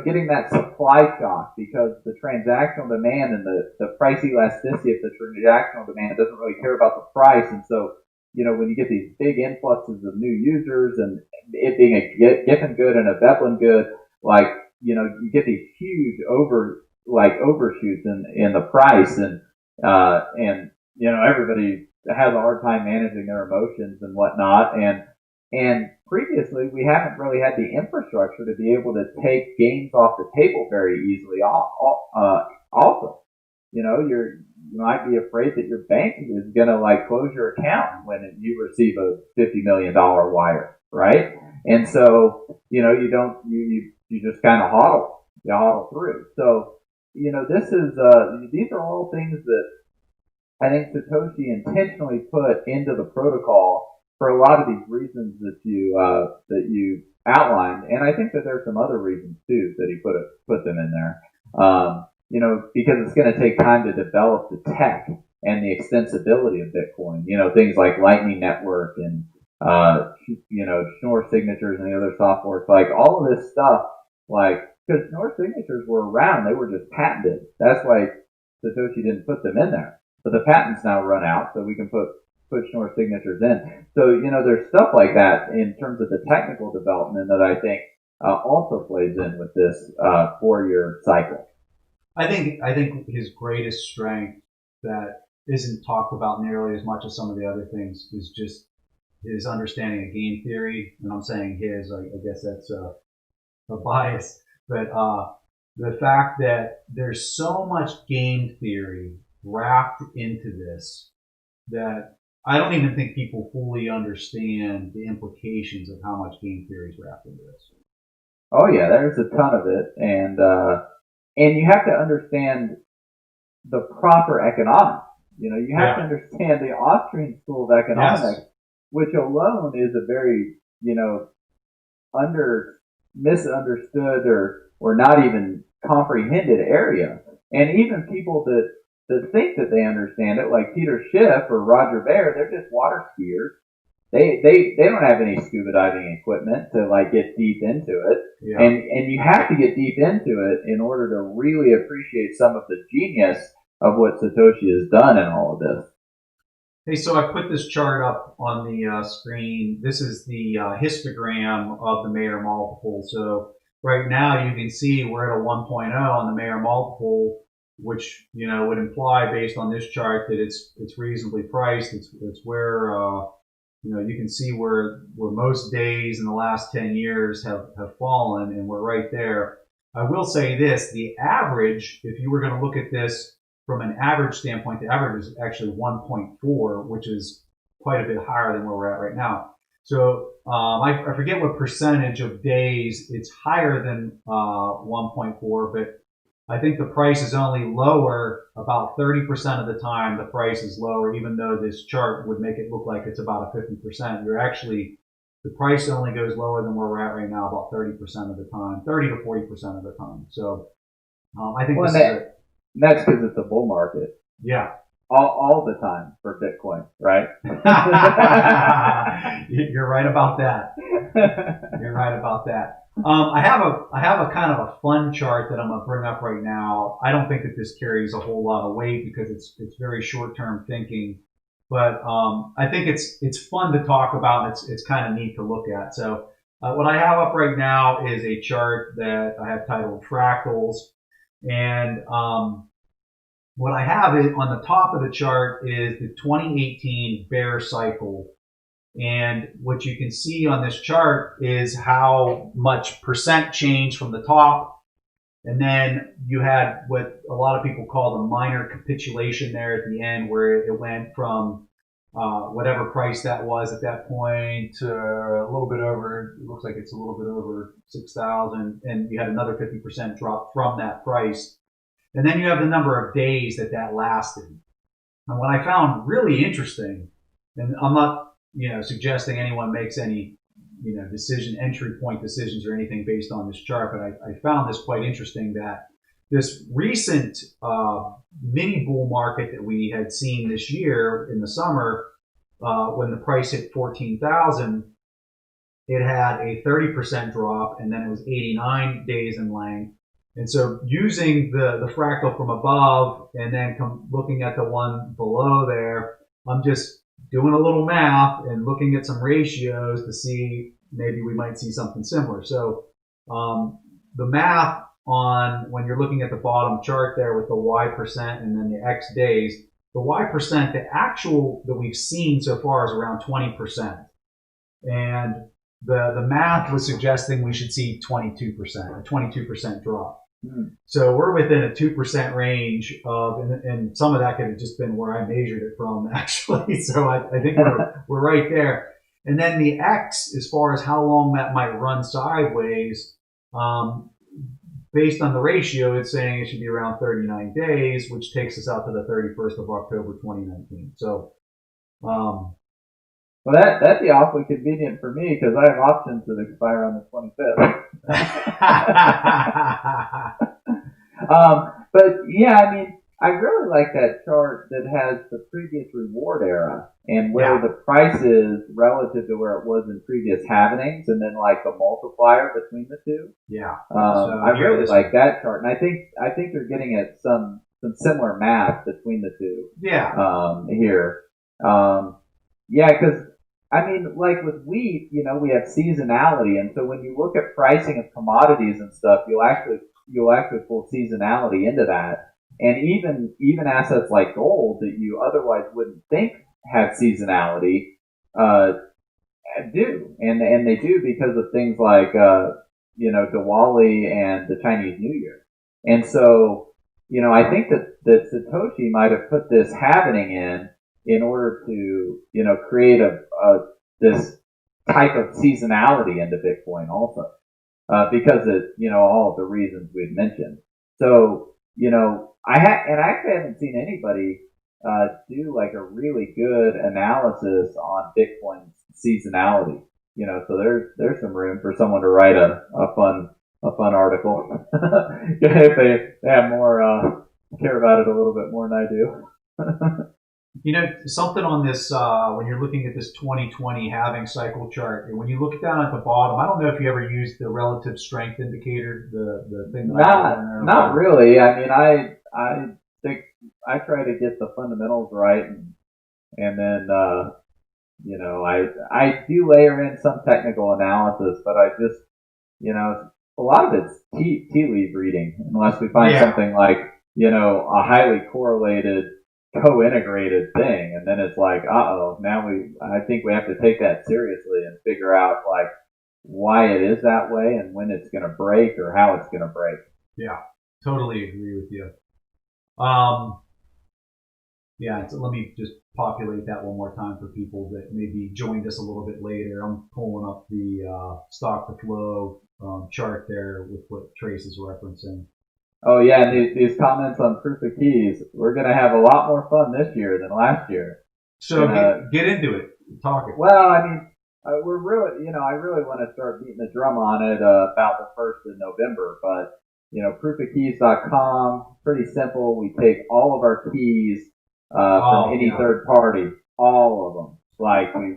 getting that supply shock because the transactional demand and the price elasticity of the transactional demand doesn't really care about the price. And so when you get these big influxes of new users and it being a Giffen good and a Veplen good, like, you get these huge overshoots in the price and everybody has a hard time managing their emotions and whatnot. And previously we haven't really had the infrastructure to be able to take gains off the table very easily. Also, you might be afraid that your bank is going to close your account when you receive a $50 million wire, right? And so, you just kind of hodl through. So, these are all things that I think Satoshi intentionally put into the protocol for a lot of these reasons that you outlined, and I think that there's some other reasons too that he put them in there. Because it's going to take time to develop the tech and the extensibility of Bitcoin. Things like Lightning Network and Schnorr signatures and the other software. Like all of this stuff, because Schnorr signatures were around, they were just patented. That's why Satoshi didn't put them in there. But the patents now run out, so we can put Schnorr signatures in. So, there's stuff like that in terms of the technical development that I think also plays in with this 4-year cycle. I think his greatest strength that isn't talked about nearly as much as some of the other things is just his understanding of game theory. And I'm saying his, I guess that's a bias, but the fact that there's so much game theory wrapped into this that I don't even think people fully understand the implications of how much game theory is wrapped into this. Oh yeah, there's a ton of it, and you have to understand the proper economics. You have to understand the Austrian school of economics, which alone is a very misunderstood or not even comprehended area, and even people that think that they understand it, like Peter Schiff or Roger Ver, they're just water skiers. They don't have any scuba diving equipment to get deep into it. Yeah. And you have to get deep into it in order to really appreciate some of the genius of what Satoshi has done in all of this. Hey, so I put this chart up on the screen. This is the histogram of the Mayer multiple. So right now you can see we're at a 1.0 on the Mayer multiple, which would imply based on this chart that it's reasonably priced. It's where you can see where most days in the last 10 years have fallen, and we're right there. I will say this: the average, if you were going to look at this from an average standpoint, the average is actually 1.4, which is quite a bit higher than where we're at right now. So I forget what percentage of days it's higher than 1.4, but I think the price is only lower about 30% of the time. The price is lower, even though this chart would make it look like it's about a 50%. The price only goes lower than where we're at right now about 30% of the time, 30 to 40% of the time. So I think that's because it's a bull market. Yeah. All the time for Bitcoin, right? You're right about that. You're right about that. I have a kind of a fun chart that I'm going to bring up right now. I don't think that this carries a whole lot of weight because it's very short-term thinking, but I think it's fun to talk about. It's kind of neat to look at. So what I have up right now is a chart that I have titled Fractals, and what I have is on the top of the chart is the 2018 bear cycle. And what you can see on this chart is how much percent change from the top. And then you had what a lot of people call the minor capitulation there at the end, where it went from whatever price that was at that point to a little bit over, it looks like it's a little bit over 6,000. And you had another 50% drop from that price. And then you have the number of days that lasted. And what I found really interesting, and I'm not suggesting anyone makes any, entry point decisions or anything based on this chart, but I found this quite interesting that this recent mini bull market that we had seen this year in the summer, when the price hit 14,000, it had a 30% drop, and then it was 89 days in length. And so using the fractal from above and then looking at the one below there, I'm just doing a little math and looking at some ratios to see maybe we might see something similar. So the math on when you're looking at the bottom chart there with the Y percent and then the X days, the Y percent, the actual that we've seen so far is around 20%. And the math was suggesting we should see 22%, a 22% drop. So we're within a 2% range of, and some of that could have just been where I measured it from, actually. So I think we're right there. And then the X, as far as how long that might run sideways, based on the ratio, it's saying it should be around 39 days, which takes us out to the 31st of October 2019. So, well, that'd be awfully convenient for me because I have options that expire on the 25th. But yeah, I mean, I really like that chart that has the previous reward era and where the price is relative to where it was in previous halvenings, and then like the multiplier between the two. Yeah, I really like that chart, and I think you're getting at some similar math between the two. Yeah. Here. Yeah, because I mean, like with wheat, you know, we have seasonality, and so when you look at pricing of commodities and stuff, you'll actually pull seasonality into that. And even assets like gold that you otherwise wouldn't think have seasonality, do. And they do because of things like, Diwali and the Chinese New Year. And so, you know, I think that Satoshi might have put this happening in order to, you know, create this type of seasonality into Bitcoin also. Because of, you know, all of the reasons we've mentioned. So, you know, I actually haven't seen anybody do like a really good analysis on Bitcoin's seasonality. You know, so there's some room for someone to write a fun article if they have more care about it a little bit more than I do. You know, something on this, when you're looking at this 2020 halving cycle chart, and when you look down at the bottom, I don't know if you ever used the relative strength indicator, the thing that not really. I mean, I think I try to get the fundamentals right, and then, you know, I do layer in some technical analysis, but I just, you know, a lot of it's tea leaf reading, unless we find something like, you know, a highly correlated co-integrated thing, and then it's like, now I think we have to take that seriously and figure out like why it is that way and when it's going to break or how it's going to break. Yeah, totally agree with you. Yeah, so let me just populate that one more time for people that maybe joined us a little bit later. I'm pulling up the stock to flow chart there with what Trace is referencing. Oh yeah, and these comments on proof of keys, we're going to have a lot more fun this year than last year. So get into it. Talk it. Well, I mean, we're really, you know, I really want to start beating the drum on it about the 1st of November, but, you know, proofofkeys.com, pretty simple. We take all of our keys from any third party, all of them. Like, we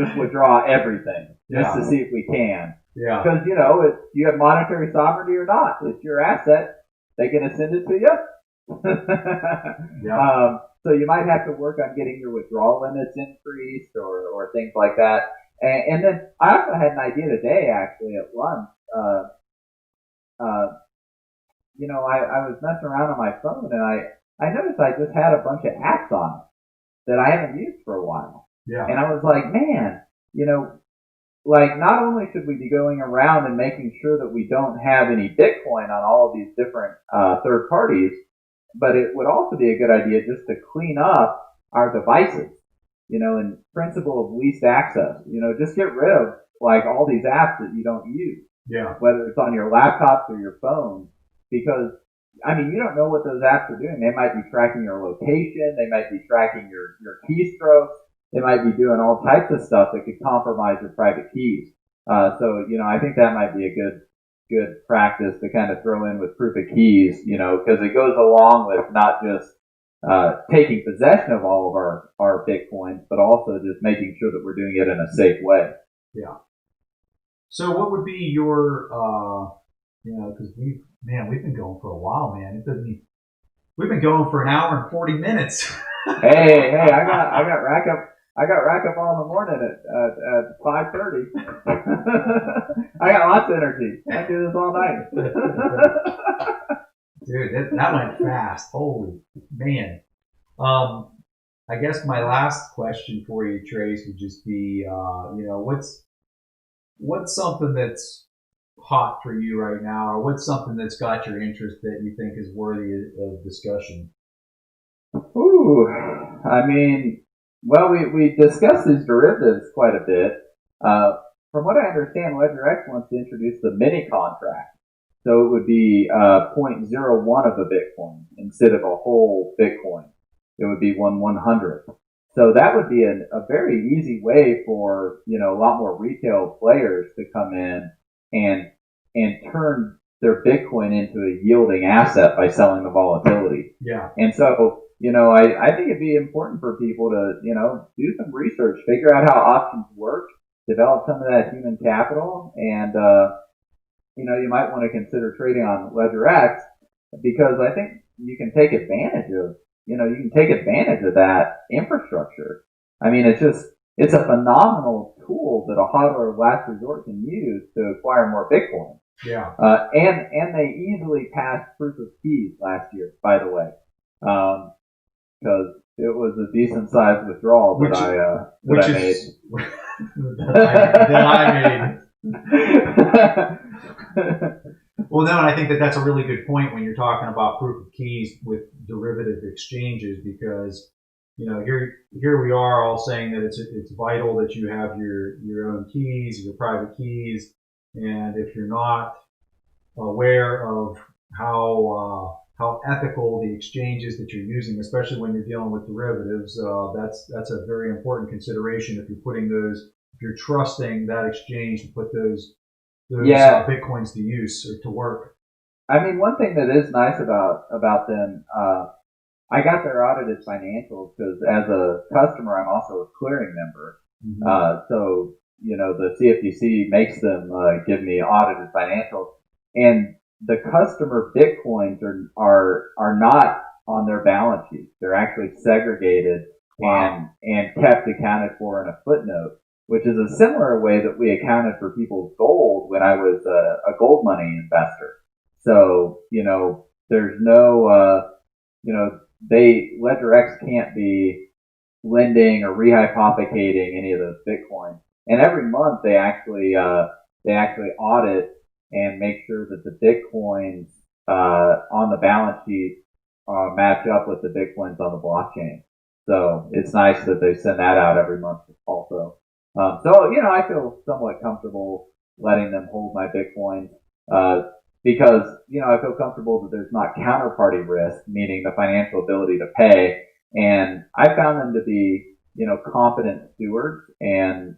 just withdraw everything just to see if we can. Yeah. Because, you know, you have monetary sovereignty or not. It's your asset. They're going to send it to you. So you might have to work on getting your withdrawal limits increased or things like that. And then I also had an idea today, actually, at lunch. You know, I was messing around on my phone and I noticed I just had a bunch of apps on it that I haven't used for a while. Yeah. And I was like, man, you know, like, not only should we be going around and making sure that we don't have any Bitcoin on all of these different third parties, but it would also be a good idea just to clean up our devices, you know, and principle of least access. You know, just get rid of, like, all these apps that you don't use. Yeah. Whether it's on your laptops or your phone, because, I mean, you don't know what those apps are doing. They might be tracking your location. They might be tracking your keystrokes. They might be doing all types of stuff that could compromise your private keys. So, you know, I think that might be a good practice to kind of throw in with proof of keys, you know, because it goes along with not just taking possession of all of our Bitcoins, but also just making sure that we're doing it in a safe way. Yeah. So what would be your, you know, because we've been going for a while, man. We've been going for an hour and 40 minutes. Hey, I got rack up. I got racquetball in the morning at 5:30. I got lots of energy. I do this all night. Dude, that went fast. Holy man. I guess my last question for you, Trace, would just be, what's something that's hot for you right now, or what's something that's got your interest that you think is worthy of discussion? Ooh, I mean, well, we discussed these derivatives quite a bit. From what I understand, LedgerX wants to introduce the mini contract. So it would be zero point 0.01 of a Bitcoin instead of a whole Bitcoin. It would be 1/100th. So that would be a very easy way for, a lot more retail players to come in and turn their Bitcoin into a yielding asset by selling the volatility. Yeah. And so, I think it'd be important for people to, do some research, figure out how options work, develop some of that human capital, and, you might want to consider trading on LedgerX because I think you can take advantage of, that infrastructure. I mean, it's a phenomenal tool that a hodler of last resort can use to acquire more Bitcoin. Yeah. And they easily passed proof of keys last year, by the way, because it was a decent sized withdrawal that I made. that I made. Well, no, and I think that's a really good point when you're talking about proof of keys with derivative exchanges, because here we are all saying that it's vital that you have your own keys, your private keys, and if you're not aware of how ethical the exchanges that you're using, especially when you're dealing with derivatives, that's a very important consideration if you're trusting that exchange to put those Bitcoins to use or to work. I mean, one thing that is nice about them, I got their audited financials because as a customer, I'm also a clearing member. Mm-hmm. So, the CFTC makes them give me audited financials, and the customer Bitcoins are not on their balance sheet. They're actually segregated. Wow. and kept accounted for in a footnote, which is a similar way that we accounted for people's gold when I was a gold money investor. So, there's no, LedgerX can't be lending or rehypothecating any of those Bitcoins. And every month they actually audit and make sure that the Bitcoins, on the balance sheet, match up with the Bitcoins on the blockchain. So it's nice that they send that out every month also. I feel somewhat comfortable letting them hold my Bitcoin, because, I feel comfortable that there's not counterparty risk, meaning the financial ability to pay. And I found them to be, competent stewards and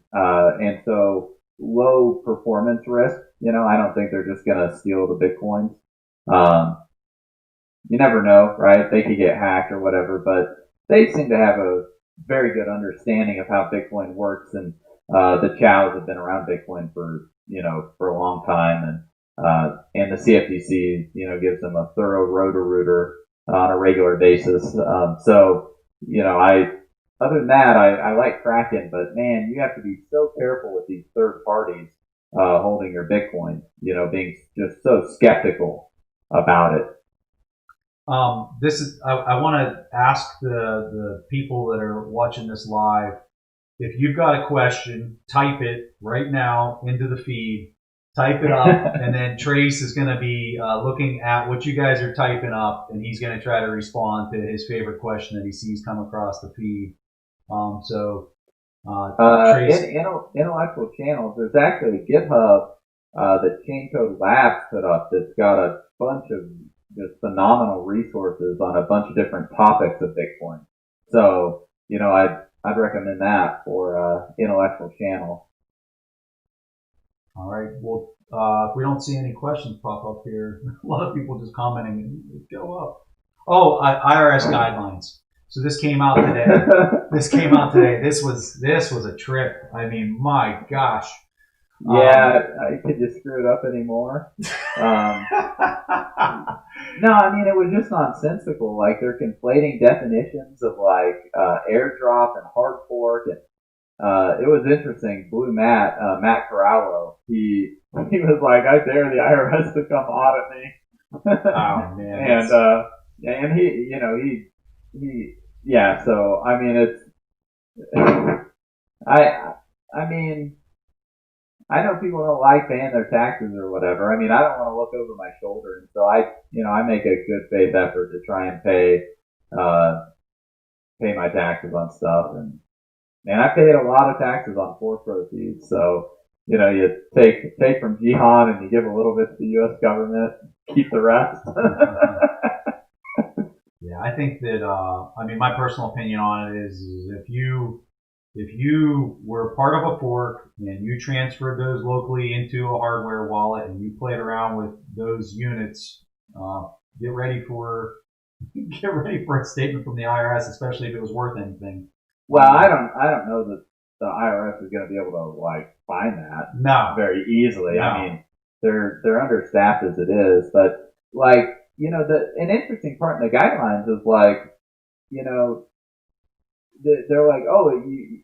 so low performance risk. I don't think they're just going to steal the Bitcoins. You never know, right? They could get hacked or whatever, but they seem to have a very good understanding of how Bitcoin works, and the Chows have been around Bitcoin for a long time, and the CFTC gives them a thorough roto-rooter on a regular basis. Other than that, I like Kraken, but man, you have to be so careful with these third parties holding your Bitcoin. Being just so skeptical about it. I want to ask the people that are watching this live, if you've got a question, type it right now into the feed, type it up, and then Trace is going to be looking at what you guys are typing up, and he's going to try to respond to his favorite question that he sees come across the feed. Trace, intellectual channels, there's actually a GitHub that Chaincode Labs put up that's got a bunch of just phenomenal resources on a bunch of different topics of Bitcoin. So, I'd recommend that for intellectual channel. All right. Well, if we don't see any questions pop up here, a lot of people just commenting, go up. Oh, IRS guidelines. So this came out today. This was a trip. I mean, my gosh. Could you screw it up anymore? Um, no, I mean, it was just nonsensical. Like, they're conflating definitions of, like, airdrop and hard fork. And, it was interesting. Blue Matt, Matt Corallo, he was like, I dare the IRS to come audit me. Oh man. And yeah, so, I mean, I mean, I know people don't like paying their taxes or whatever. I mean, I don't want to look over my shoulder, and so I make a good faith effort to try and uh, pay my taxes on stuff, and I paid a lot of taxes on fork proceeds. So, you take from Jihan and you give a little bit to the U.S. government, keep the rest. Yeah, I think that, I mean, my personal opinion on it is if you were part of a fork and you transferred those locally into a hardware wallet and you played around with those units, get ready for a statement from the IRS, especially if it was worth anything. Well, I don't know that the IRS is going to be able to like find that very easily. No. I mean, they're understaffed as it is, but like an interesting part in the guidelines is like they're like, oh,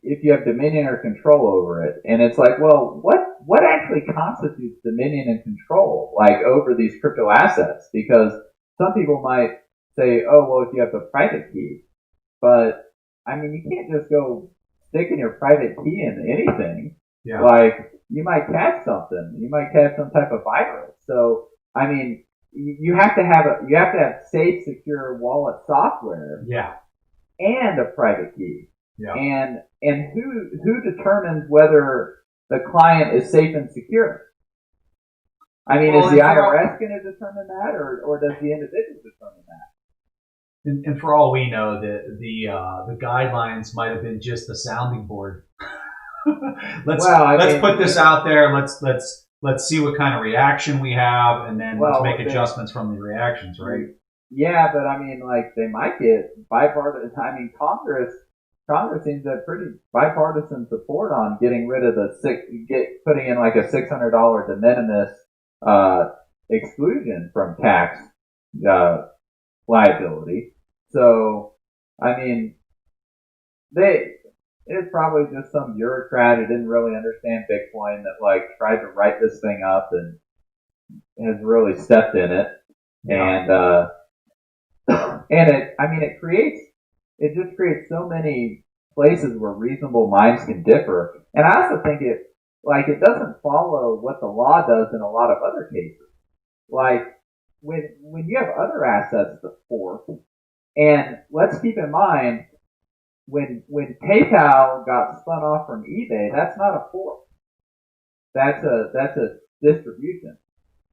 if you have dominion or control over it, and it's like, well, what actually constitutes dominion and control, like over these crypto assets? Because some people might say, oh, well, if you have the private key, but I mean, you can't just go sticking your private key in anything. Yeah. Like, you might catch something. You might catch some type of virus. So, I mean, you have to have safe, secure wallet software. Yeah. And a private key. Yeah. And who determines whether the client is safe and secure? I mean, is the IRS going to determine that, or does the individual determine that? And for all we know, the guidelines might have been just a sounding board. let's put this out there. Let's see what kind of reaction we have, and then let's make adjustments from the reactions, right? Yeah, but I mean, like, they might get bipartisan. I mean, Congress seems to have pretty bipartisan support on getting rid of putting in like a $600 de minimis exclusion from tax liability. So, I mean, it's probably just some bureaucrat who didn't really understand Bitcoin that like tried to write this thing up and has really stepped in it. Yeah. And it just creates so many places where reasonable minds can differ. And I also think it doesn't follow what the law does in a lot of other cases. Like, when you have other assets to fork, and let's keep in mind, when PayPal got spun off from eBay, that's not a fork. That's a distribution,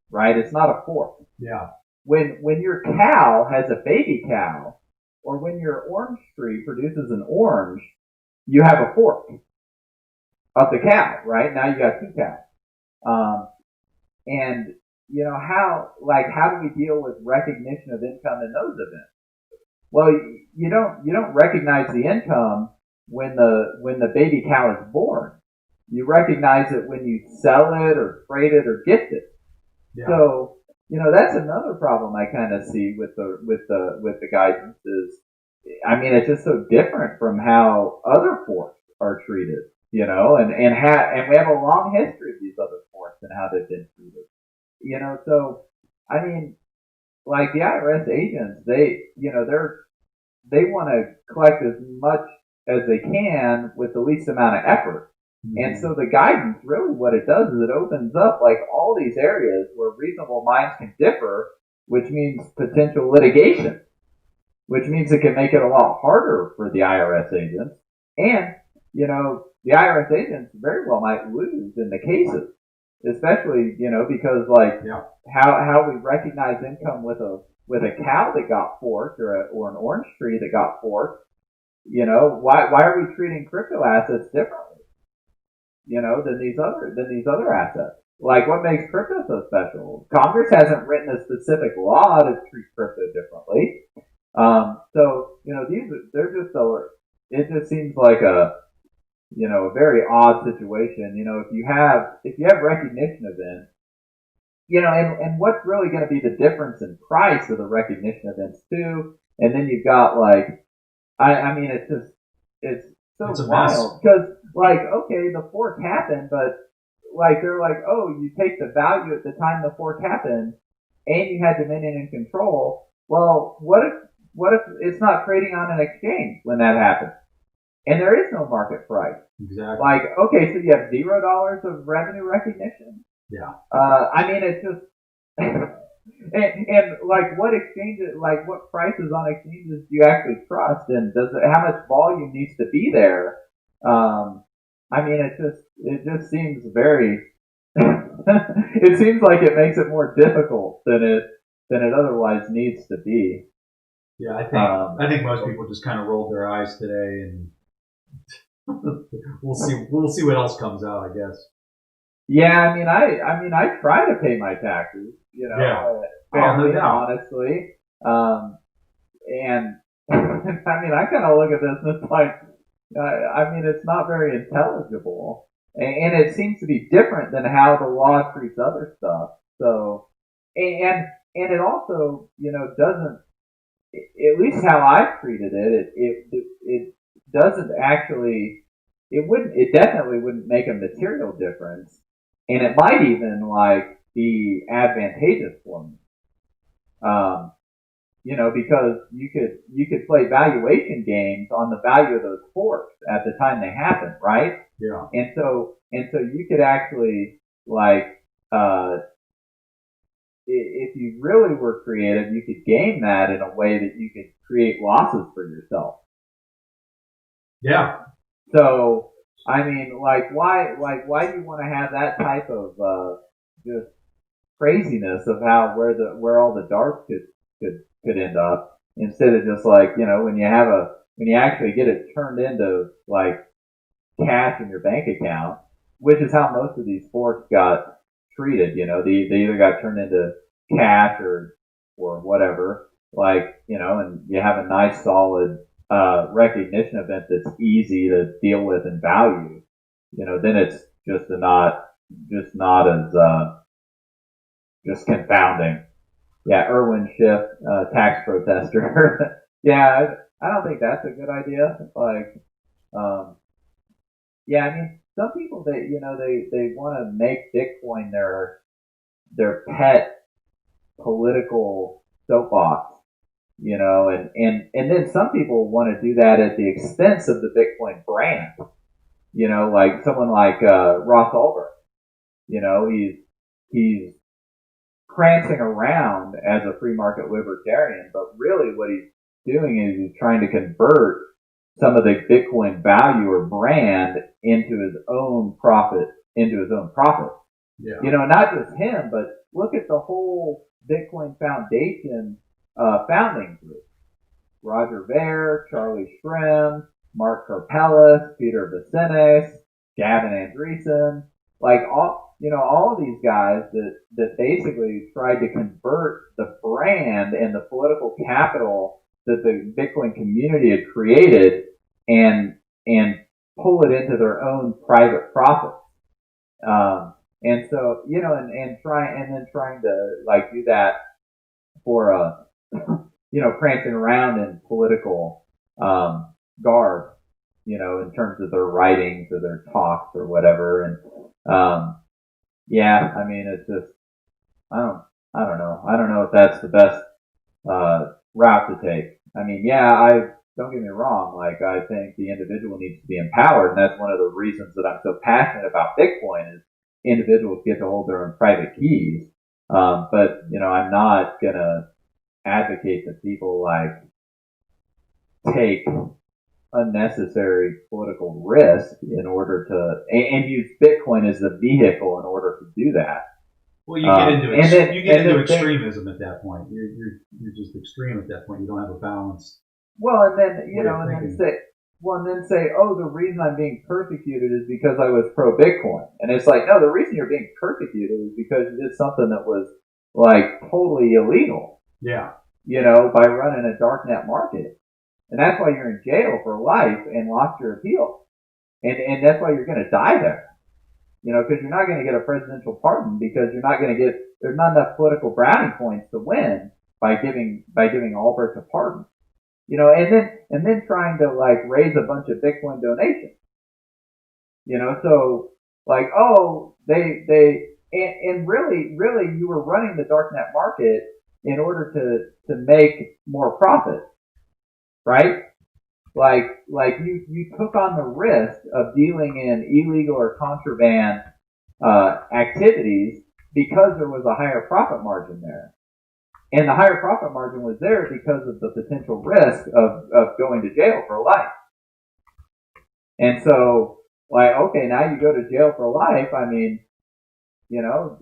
right? It's not a fork. Yeah. When your cow has a baby cow, or when your orange tree produces an orange, you have a fork of the cow, right? Now you got two cows. And how do we deal with recognition of income in those events? Well, you don't recognize the income when the baby cow is born. You recognize it when you sell it or trade it or gift it. Yeah. So, that's another problem I kind of see with the guidance is, I mean, it's just so different from how other forks are treated, and we have a long history of these other forks and how they've been treated, so, I mean, like the IRS agents, they want to collect as much as they can with the least amount of effort. And so the guidance, really what it does is it opens up like all these areas where reasonable minds can differ, which means potential litigation, which means it can make it a lot harder for the IRS agents. And, the IRS agents very well might lose in the cases, especially, because how we recognize income with a cow that got forked or an orange tree that got forked, why are we treating crypto assets differently? Than these other assets. Like, what makes crypto so special? Congress hasn't written a specific law to treat crypto differently. So, it just seems like a very odd situation. If you have recognition events, and what's really going to be the difference in price of the recognition events too? And then you've got like, I mean, it's so It's a mess. wild because like, okay, the fork happened, but like they're like, oh, you take the value at the time the fork happened, and you had dominion and control. Well, what if it's not trading on an exchange when that happens, and there is no market price? Exactly. Like, okay, so you have $0 of revenue recognition. Yeah. I mean, it's just, and like what exchanges, like what prices on exchanges do you actually trust, and how much volume needs to be there? I mean, it just seems very, it seems like it makes it more difficult than it otherwise needs to be. Yeah, I think most people just kind of rolled their eyes today, and we'll see what else comes out, I guess. Yeah, I try to pay my taxes, Yeah. fairly No and doubt. honestly. And I kind of look at this and it's like, it's not very intelligible, and it seems to be different than how the law treats other stuff. So, and it also, doesn't, at least how I've treated it doesn't actually, it definitely wouldn't make a material difference, and it might even like be advantageous for me. Um, because you could play valuation games on the value of those forks at the time they happen, right? Yeah. And so you could actually like if you really were creative, you could game that in a way that you could create losses for yourself. Yeah. So I mean, why do you want to have that type of just craziness of where all the darts could end up, instead of just like, when you actually get it turned into like cash in your bank account, which is how most of these forks got treated. They either got turned into cash or whatever, like, and you have a nice solid recognition event that's easy to deal with and value. Then it's just not as just confounding. Yeah, Irwin Schiff, tax protester. Yeah, I don't think that's a good idea. Like, um, yeah, some people, they want to make Bitcoin their pet political soapbox, and then some people want to do that at the expense of the Bitcoin brand. Like someone like Ross Ulbricht. He's prancing around as a free market libertarian, but really what he's doing is he's trying to convert some of the Bitcoin value or brand into his own profit, Yeah. Not just him, but look at the whole Bitcoin Foundation founding group. Roger Ver, Charlie Shrem, Mark Karpeles, Peter Vicenes, Gavin Andresen, like all of these guys that basically tried to convert the brand and the political capital that the Bitcoin community had created and pull it into their own private profits. And so, trying to like do that for prancing around in political garb, in terms of their writings or their talks or whatever. And yeah, it's just, I don't know. I don't know if that's the best route to take. Don't get me wrong. Like, I think the individual needs to be empowered, and that's one of the reasons that I'm so passionate about Bitcoin is individuals get to hold their own private keys. But I'm not gonna advocate that people like take unnecessary political risk in order to and use Bitcoin as the vehicle in order to do that. Well, you get into extremism at that point. You're just extreme at that point. You don't have a balance. Well, and then say, oh, the reason I'm being persecuted is because I was pro Bitcoin, and it's like, no, the reason you're being persecuted is because you did something that was like totally illegal. Yeah. By running a darknet market. And that's why you're in jail for life and lost your appeal. and that's why you're going to die there. Because you're not going to get a presidential pardon because you're not going to get there's not enough political brownie points to win by giving Albrecht a pardon. And then trying to like raise a bunch of Bitcoin donations. So like, oh, and really you were running the darknet market in order to make more profit, right? Like you took on the risk of dealing in illegal or contraband activities because there was a higher profit margin there. And the higher profit margin was there because of the potential risk of going to jail for life. And so, like, okay, now you go to jail for life. I mean,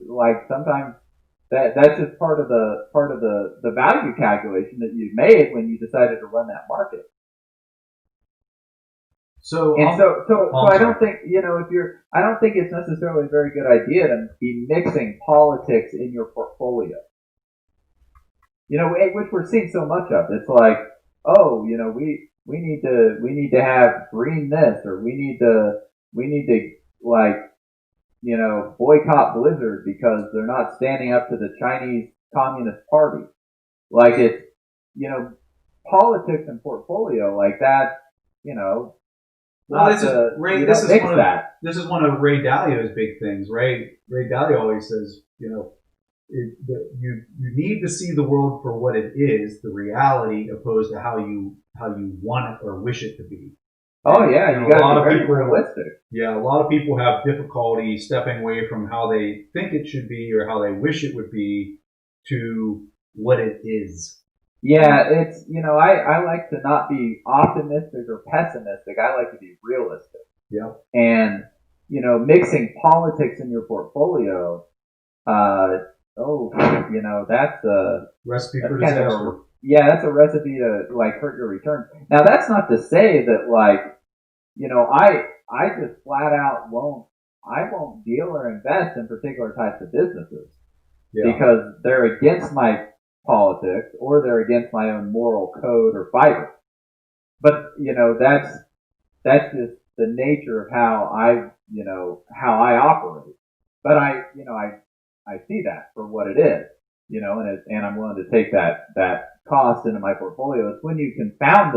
like sometimes that's just part of the value calculation that you made when you decided to run that market. So I don't think I don't think it's necessarily a very good idea to be mixing politics in your portfolio. Which we're seeing so much of. It's like, oh, we need to have green this, or we need to like, boycott Blizzard because they're not standing up to the Chinese Communist Party. Like it's, politics and portfolio like that, Well, this is one of Ray Dalio's big things. Ray Dalio always says, you need to see the world for what it is, the reality, opposed to how you want it or wish it to be. Oh yeah, you got to be very realistic. Yeah, a lot of people have difficulty stepping away from how they think it should be or how they wish it would be to what it is. Yeah, it's I like to not be optimistic or pessimistic. I like to be realistic. Yeah. And mixing politics in your portfolio, that's a recipe for disaster. That's a recipe to like hurt your returns. Now that's not to say that like, I just flat out won't deal or invest in particular types of businesses because they're against my politics or they're against my own moral code or fiber. But that's just the nature of how I operate. But I see that for what it is, and I'm willing to take that cost into my portfolio. It's when you confound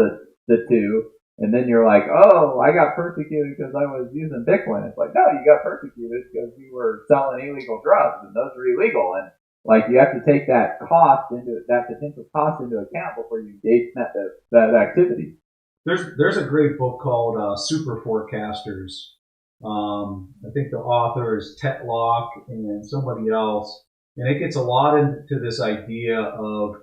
the two, and then you're like, oh, I got persecuted because I was using Bitcoin. It's like, no, you got persecuted because you were selling illegal drugs, and those are illegal. And like, you have to take that potential cost into account before you engage in that activity. There's a great book called Super Forecasters. I think the author is Tetlock and somebody else, and it gets a lot into this idea of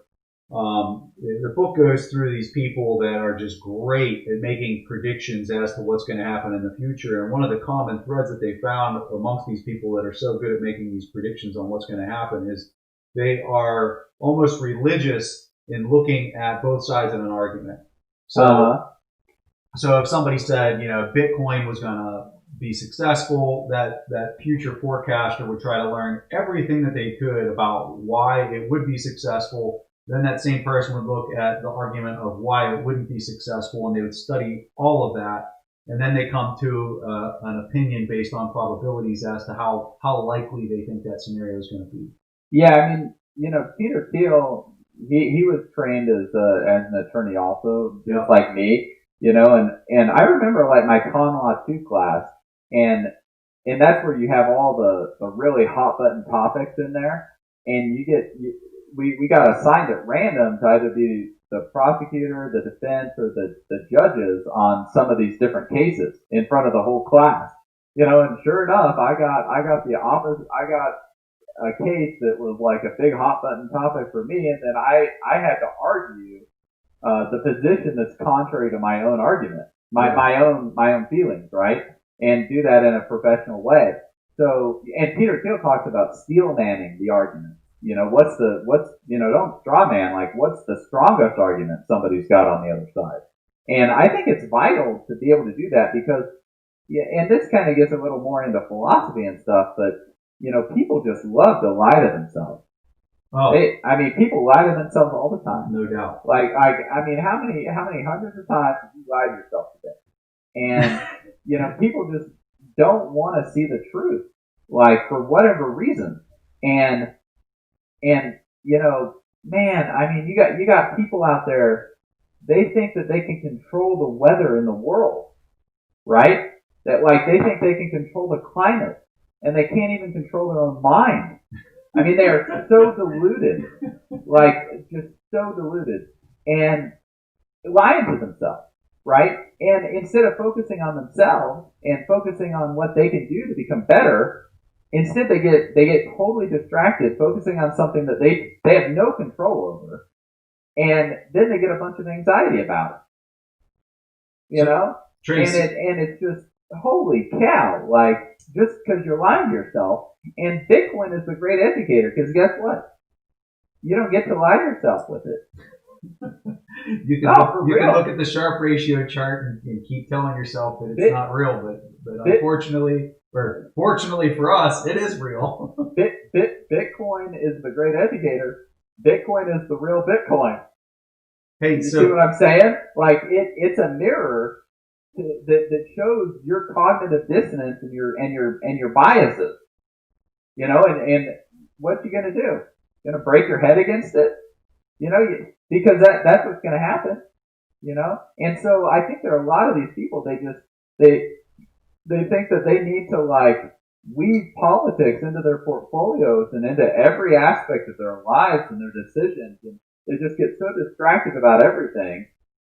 the book goes through these people that are just great at making predictions as to what's going to happen in the future. And one of the common threads that they found amongst these people that are so good at making these predictions on what's going to happen is they are almost religious in looking at both sides of an argument. So if somebody said, Bitcoin was going to be successful, that future forecaster would try to learn everything that they could about why it would be successful. Then that same person would look at the argument of why it wouldn't be successful, and they would study all of that. And then they come to an opinion based on probabilities as to how likely they think that scenario is going to be. Yeah, I mean, Peter Thiel, he was trained as an attorney also, just like me, and I remember like my Con Law 2 class, and that's where you have all the really hot button topics in there, and we got assigned at random to either be the prosecutor, the defense, or the judges on some of these different cases in front of the whole class. And sure enough, I got the opposite. I got a case that was like a big hot button topic for me, and then I had to argue the position that's contrary to my own argument, my own feelings, right? And do that in a professional way. So, and Peter Thiel talks about steel manning the argument. Don't straw man, like what's the strongest argument somebody's got on the other side? And I think it's vital to be able to do that because, and this kind of gets a little more into philosophy and stuff, but, people just love to lie to themselves. Oh. People lie to themselves all the time. No doubt. Like, how many hundreds of times did you lie to yourself today? And, people just don't want to see the truth, like for whatever reason. And and man, I mean, you got people out there. They think that they can control the weather in the world, right? That like they think they can control the climate, and they can't even control their own mind. I mean, they are so deluded, like just so deluded, and lying to themselves, right? And instead of focusing on themselves and focusing on what they can do to become better, instead they get totally distracted, focusing on something that they have no control over, and then they get a bunch of anxiety about it, Trace, and it's just holy cow, like just because you're lying to yourself. And Bitcoin is the great educator, because guess what? You don't get to lie to yourself with it. you can look at the Sharpe ratio chart and keep telling yourself that it's not real, but unfortunately, or fortunately for us, it is real. Bitcoin is the great educator. Bitcoin is the real Bitcoin. Hey, you see what I'm saying? Like it's a mirror that shows your cognitive dissonance and your biases. And what you gonna do? Gonna break your head against it? Because that's what's gonna happen. And so I think there are a lot of these people. They think that they need to like weave politics into their portfolios and into every aspect of their lives and their decisions, and they just get so distracted about everything,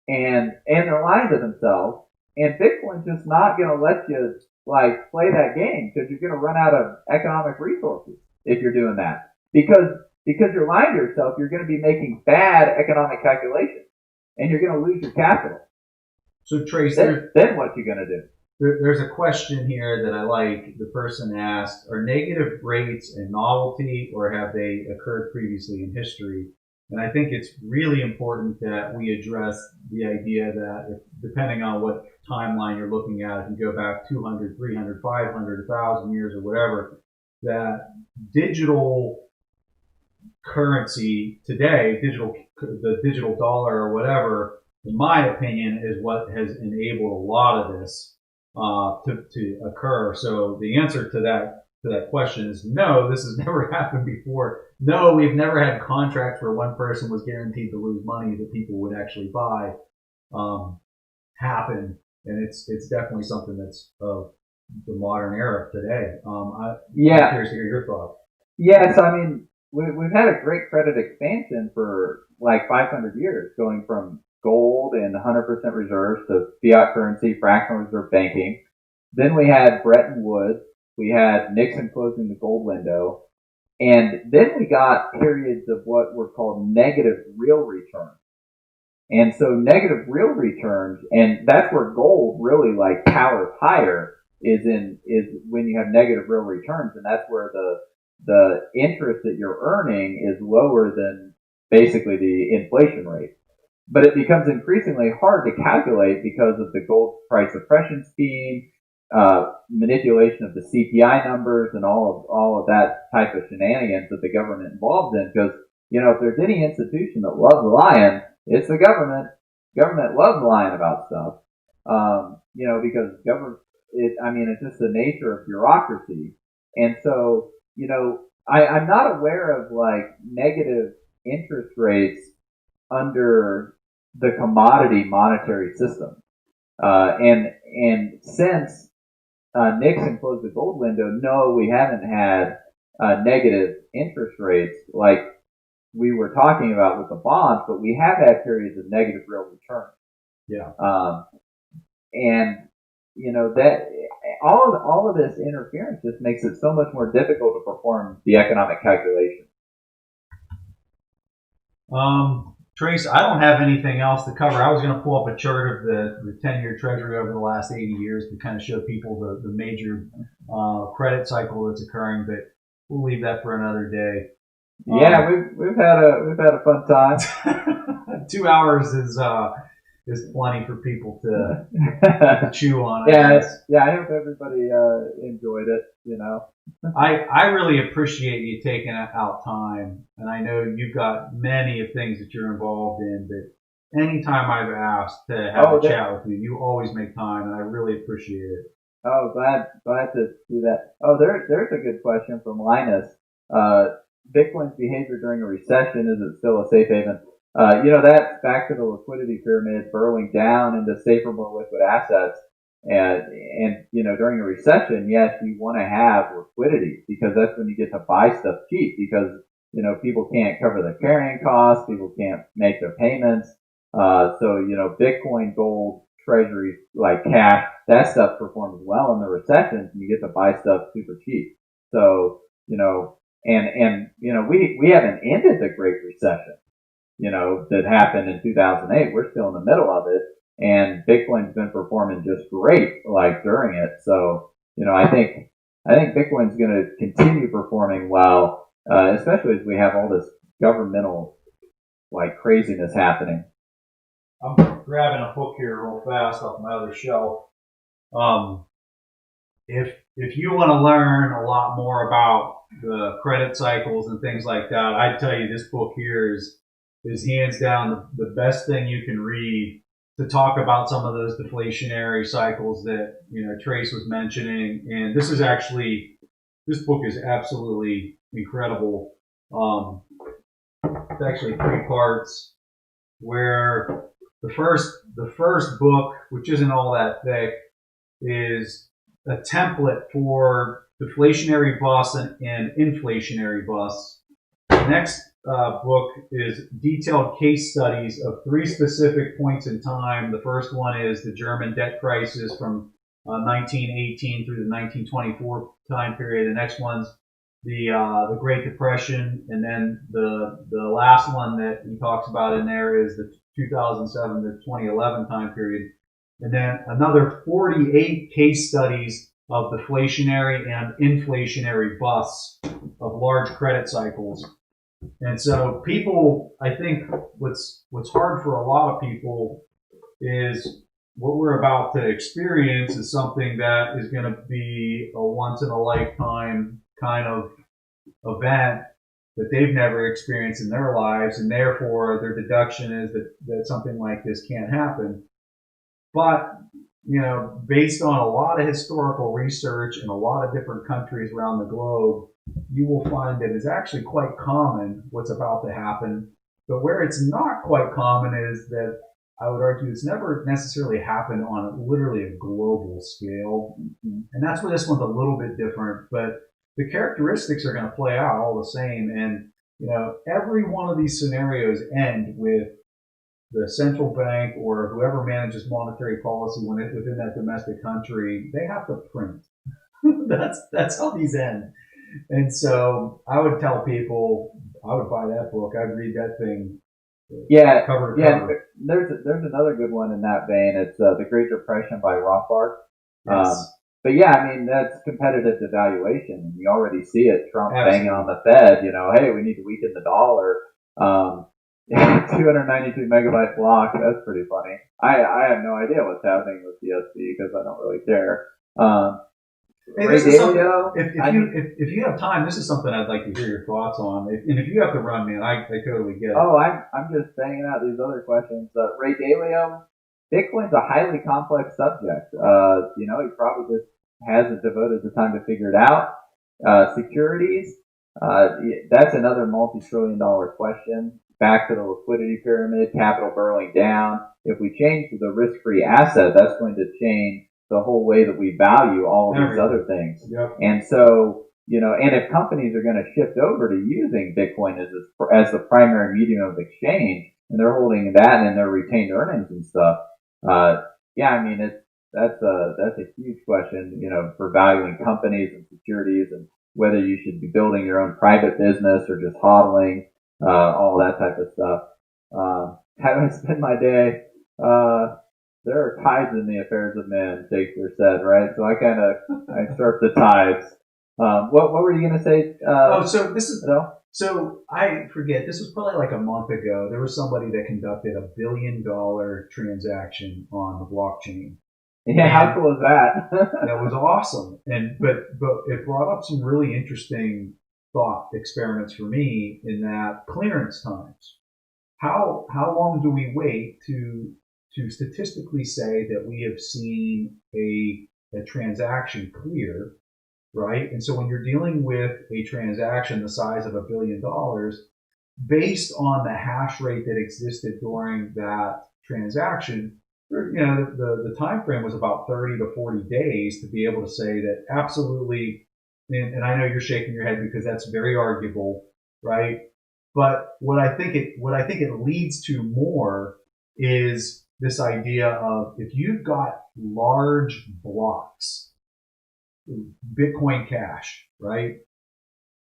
and they're lying to themselves. And Bitcoin's just not going to let you like play that game, because you're going to run out of economic resources if you're doing that. Because you're lying to yourself, you're going to be making bad economic calculations, and you're going to lose your capital. So Trace, then what you going to do? There's a question here that I like. The person asked, are negative rates a novelty, or have they occurred previously in history? And I think it's really important that we address the idea that depending on what timeline you're looking at, if you go back 200, 300, 500, 1,000 years or whatever, that digital currency today, the digital dollar or whatever, in my opinion, is what has enabled a lot of this to occur. So the answer to that question is no, this has never happened before. No, we've never had contracts where one person was guaranteed to lose money that people would actually buy happen. And it's definitely something that's of the modern era today. I'm curious to hear your thoughts. Yes, I mean, we've had a great credit expansion for like 500 years, going from gold and 100% reserves to fiat currency, fractional reserve banking. Then we had Bretton Woods. We had Nixon closing the gold window. And then we got periods of what were called negative real returns. And so negative real returns, and that's where gold really like powers higher, is when you have negative real returns, and that's where the interest that you're earning is lower than basically the inflation rate. But it becomes increasingly hard to calculate because of the gold price suppression scheme, manipulation of the CPI numbers, and all of that type of shenanigans that the government involved in. Because if there's any institution that loves lying, it's the government. Government loves lying about stuff. Because government, it's just the nature of bureaucracy. And so, I'm not aware of like negative interest rates under the commodity monetary system. And since Nixon closed the gold window, no, we haven't had negative interest rates like we were talking about with the bonds, but we have had periods of negative real return. Yeah. And that all of this interference just makes it so much more difficult to perform the economic calculation. Trace, I don't have anything else to cover. I was going to pull up a chart of the 10-year Treasury over the last 80 years to kind of show people the major credit cycle that's occurring, but we'll leave that for another day. Yeah, we've had a fun time. 2 hours is plenty for people to chew on. I hope everybody enjoyed it. I really appreciate you taking out time, and I know you've got many of things that you're involved in, but anytime I've asked to have Oh, a chat with you, you always make time, and I really appreciate it. oh, glad to do that. Oh, there's a good question from Linus. Bitcoin's behavior during a recession, is it still a safe haven? That's back to the liquidity pyramid burrowing down into safer, more liquid assets. And during a recession, yes, you want to have liquidity because that's when you get to buy stuff cheap because, people can't cover the carrying costs, people can't make their payments. Bitcoin, gold, treasuries, like cash, that stuff performs well in the recessions and you get to buy stuff super cheap. So, we haven't ended the Great Recession, that happened in 2008. We're still in the middle of it and Bitcoin's been performing just great, like during it. So, I think Bitcoin's going to continue performing well, especially as we have all this governmental, like craziness happening. I'm grabbing a book here real fast off my other shelf. If you want to learn a lot more about the credit cycles and things like that, I'd tell you this book here is hands down the best thing you can read to talk about some of those deflationary cycles that Trace was mentioning. And this book is absolutely incredible. It's actually 3 parts where the first book, which isn't all that thick, is a template for deflationary busts and inflationary busts. The next book is detailed case studies of 3 specific points in time. The first one is the German debt crisis from 1918 through the 1924 time period. The next one's the Great Depression, and then the last one that he talks about in there is the 2007 to 2011 time period, and then another 48 case studies of deflationary and inflationary busts of large credit cycles. And so people, I think what's hard for a lot of people is what we're about to experience is something that is going to be a once in a lifetime kind of event that they've never experienced in their lives, and therefore their deduction is that something like this can't happen. But, based on a lot of historical research in a lot of different countries around the globe, you will find that it's actually quite common what's about to happen. But where it's not quite common is that I would argue it's never necessarily happened on literally a global scale. And that's where this one's a little bit different. But the characteristics are going to play out all the same. And, every one of these scenarios end with the central bank or whoever manages monetary policy within that domestic country, they have to print. That's how these end. And so I would tell people, I would buy that book. I'd read that thing. Cover to cover. There's another good one in that vein. It's The Great Depression by Rothbard. Yes. But yeah, I mean, that's competitive devaluation. You already see it. Trump banging on the Fed, hey, we need to weaken the dollar. 292 megabyte block. That's pretty funny. I have no idea what's happening with BSV because I don't really care. Hey, if you have time, this is something I'd like to hear your thoughts on. And if you have to run, man, I totally get it. Oh, I'm just banging out these other questions. Ray Dalio, Bitcoin's a highly complex subject. He probably just hasn't devoted the time to figure it out. Securities, that's another multi-trillion-dollar question. Back to the liquidity pyramid, capital burrowing down. If we change to the risk-free asset, that's going to change the whole way that we value all of these other things. Yep. And so, and if companies are going to shift over to using Bitcoin as the primary medium of exchange, and they're holding that in their retained earnings and stuff, that's a huge question, for valuing companies and securities and whether you should be building your own private business or just hodling, all that type of stuff. How do I spend my day? There are tithes in the affairs of men, Shakespeare said, right? So I surf the tithes. What were you going to say? So I forget, this was probably like a month ago. There was somebody that conducted $1 billion transaction on the blockchain. Yeah, how cool is that? That was awesome. But it brought up some really interesting thought experiments for me in that clearance times. how long do we wait to statistically say that we have seen a transaction clear, right? And so when you're dealing with a transaction the size of $1 billion, based on the hash rate that existed during that transaction, the time frame was about 30 to 40 days to be able to say that absolutely. And I know you're shaking your head because that's very arguable, right? But what I think it leads to more is this idea of if you've got large blocks, Bitcoin Cash, right?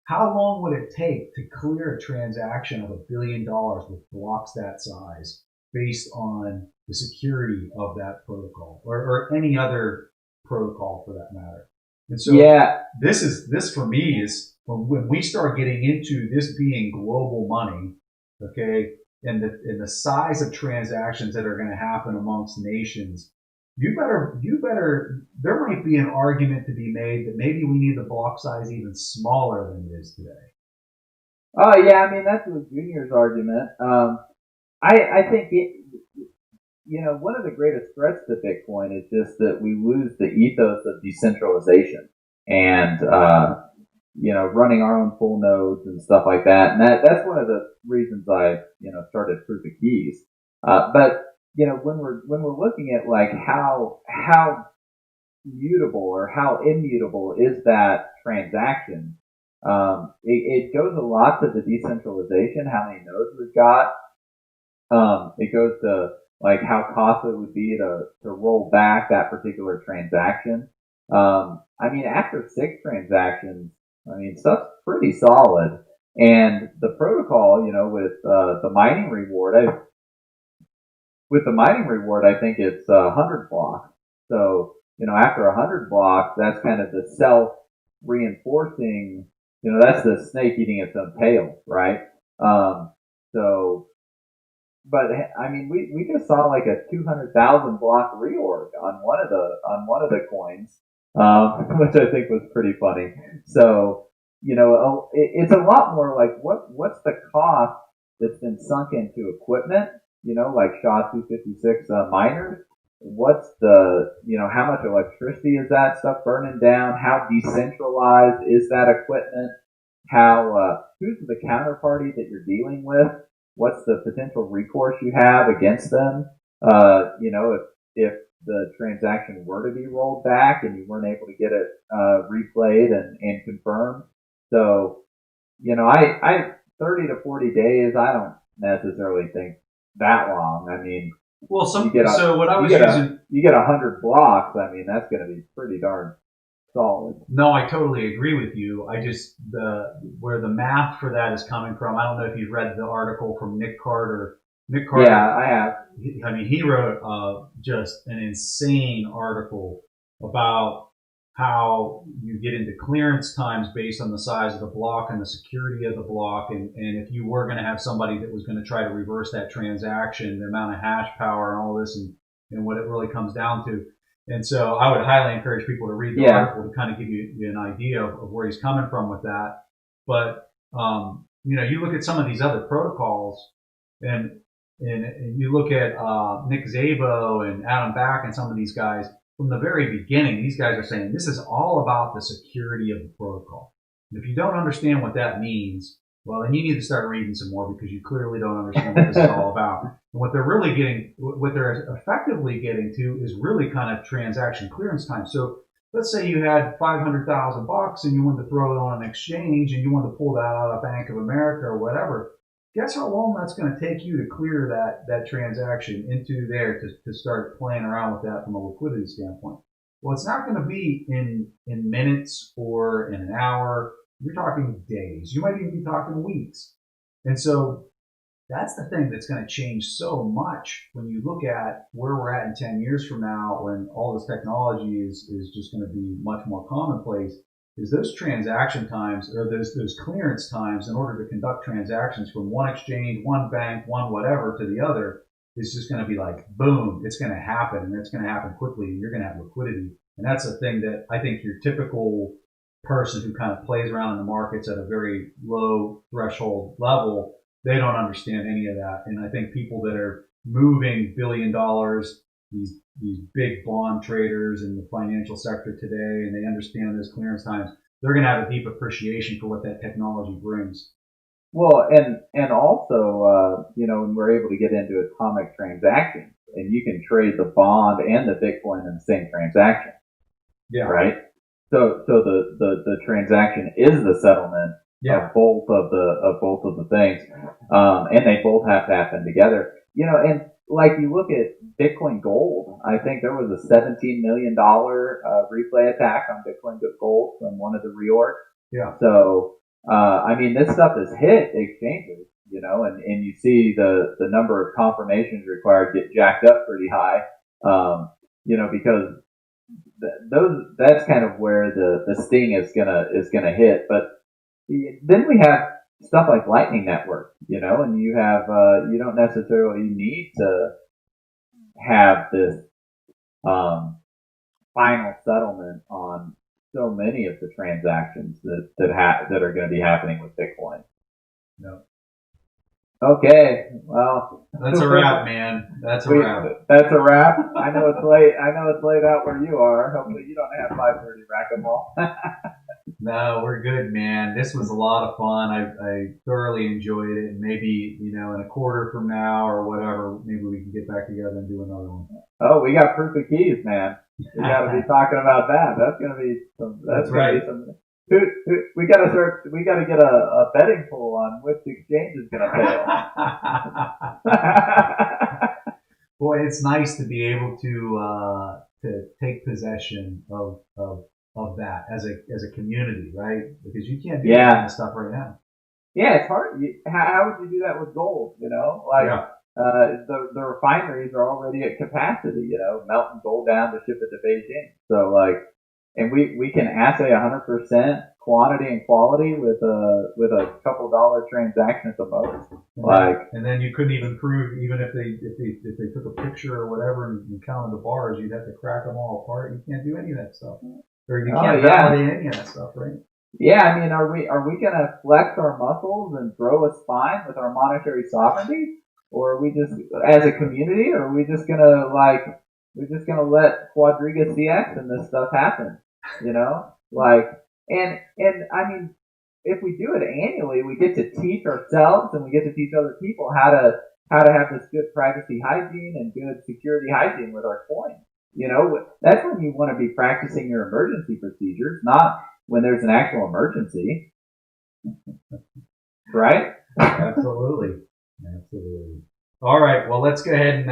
How long would it take to clear a transaction of $1 billion with blocks that size based on the security of that protocol or any other protocol for that matter? And so Yeah, this for me is when we start getting into this being global money, okay, and the size of transactions that are going to happen amongst nations, you better. There might be an argument to be made that maybe we need the block size even smaller than it is today. oh yeah, I mean that's the Junior's argument. I think one of the greatest threats to Bitcoin is just that we lose the ethos of decentralization and running our own full nodes and stuff like that. And that's one of the reasons I started Proof of Keys. But when we're looking at like how mutable or how immutable is that transaction, it goes a lot to the decentralization, how many nodes we've got. It goes to like how costly it would be to roll back that particular transaction. I mean, after 6 transactions, I mean, stuff's pretty solid. And the protocol, with the mining reward, I think it's 100 blocks. So, after 100 blocks, that's kind of the self-reinforcing, that's the snake eating its own tail, right? So, but I mean, we just saw like a 200,000 block reorg on one of the coins, which I think was pretty funny. So, it's a lot more like what's the cost that's been sunk into equipment, like SHA-256 miners. What's how much electricity is that stuff burning down? How decentralized is that equipment? Who's the counterparty that you're dealing with? What's the potential recourse you have against them? If the transaction were to be rolled back and you weren't able to get it replayed and confirmed. So, I 30 to 40 days. I don't necessarily think that long. I mean, Well, so what I was using. you get 100 blocks. I mean, that's going to be pretty darn solid. No, I totally agree with you. I just where the math for that is coming from. I don't know if you've read the article from Nick Carter. Nick Carter. Yeah, I have. He wrote just an insane article about how you get into clearance times based on the size of the block and the security of the block, and if you were going to have somebody that was going to try to reverse that transaction, the amount of hash power and all this, and what it really comes down to. And so I would highly encourage people to read the article to kind of give you an idea of where he's coming from with that. But, you look at some of these other protocols and you look at Nick Szabo and Adam Back and some of these guys. From the very beginning, these guys are saying this is all about the security of the protocol. And if you don't understand what that means, well, then you need to start reading some more because you clearly don't understand what this is all about. And what they're effectively getting to is really kind of transaction clearance time. So let's say you had $500,000 and you wanted to throw it on an exchange and you wanted to pull that out of Bank of America or whatever. Guess how long that's going to take you to clear that transaction into there to start playing around with that from a liquidity standpoint? Well, it's not going to be in minutes or in an hour. You're talking days. You might even be talking weeks. And so that's the thing that's going to change so much when you look at where we're at in 10 years from now, when all this technology is just going to be much more commonplace, is those transaction times or those clearance times in order to conduct transactions from one exchange, one bank, one whatever to the other is just going to be like, boom, it's going to happen, and it's going to happen quickly, and you're going to have liquidity. And that's the thing that I think your typical person who kind of plays around in the markets at a very low threshold level They don't understand any of that. And I think people that are moving $1 billion, these big bond traders in the financial sector today, and they understand those clearance times, they're going to have a deep appreciation for what that technology brings. Well, and also, when we're able to get into atomic transactions, and you can trade the bond and the Bitcoin in the same transaction. Yeah. Right. So the transaction is the settlement of both of the things, and they both have to happen together. And like you look at Bitcoin Gold, I think there was a $17 million replay attack on Bitcoin Gold from one of the reorgs. Yeah. So this stuff has hit exchanges, and you see the number of confirmations required get jacked up pretty high, because that's kind of where the sting is gonna hit. But then we have stuff like Lightning Network, and you have you don't necessarily need to have this final settlement on so many of the transactions that are going to be happening with Bitcoin. No. Okay, well, that's a wrap, man. That's a wrap. That's a wrap. I know it's late. Out where you are. Hopefully, you don't have 5:30 racquetball. No, we're good, man. This was a lot of fun. I thoroughly enjoyed it. And maybe in a quarter from now or whatever, maybe we can get back together and do another one. Oh, we got proof of keys, man. We got to be talking about that. That's going to be some. That's right. We got to start. We got to get a betting pool on which exchange is going to fail. Boy, it's nice to be able to take possession of that as a community, right? Because you can't do that kind of stuff right now. Yeah, it's hard. How would you do that with gold? The refineries are already at capacity. Melting gold down to ship it to Beijing. So and we can assay 100% quantity and quality with a couple dollar transaction at the most. And then you couldn't even prove, even if they took a picture or whatever and counted the bars, you'd have to crack them all apart. You can't do any of that stuff, or you can't validate any of that stuff, right? Yeah, are we gonna flex our muscles and grow a spine with our monetary sovereignty, or are we just as a community, or are we just gonna let Quadriga CX and this stuff happen? If we do it annually, we get to teach ourselves and we get to teach other people how to have this good privacy hygiene and good security hygiene with our coins. That's when you want to be practicing your emergency procedures, not when there's an actual emergency. Right? Absolutely. All right. Well, let's go ahead and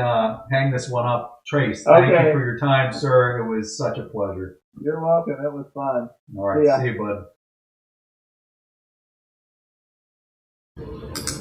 hang this one up. Trace, thank you for your time, sir. It was such a pleasure. You're welcome. It was fun. All right. See you, bud.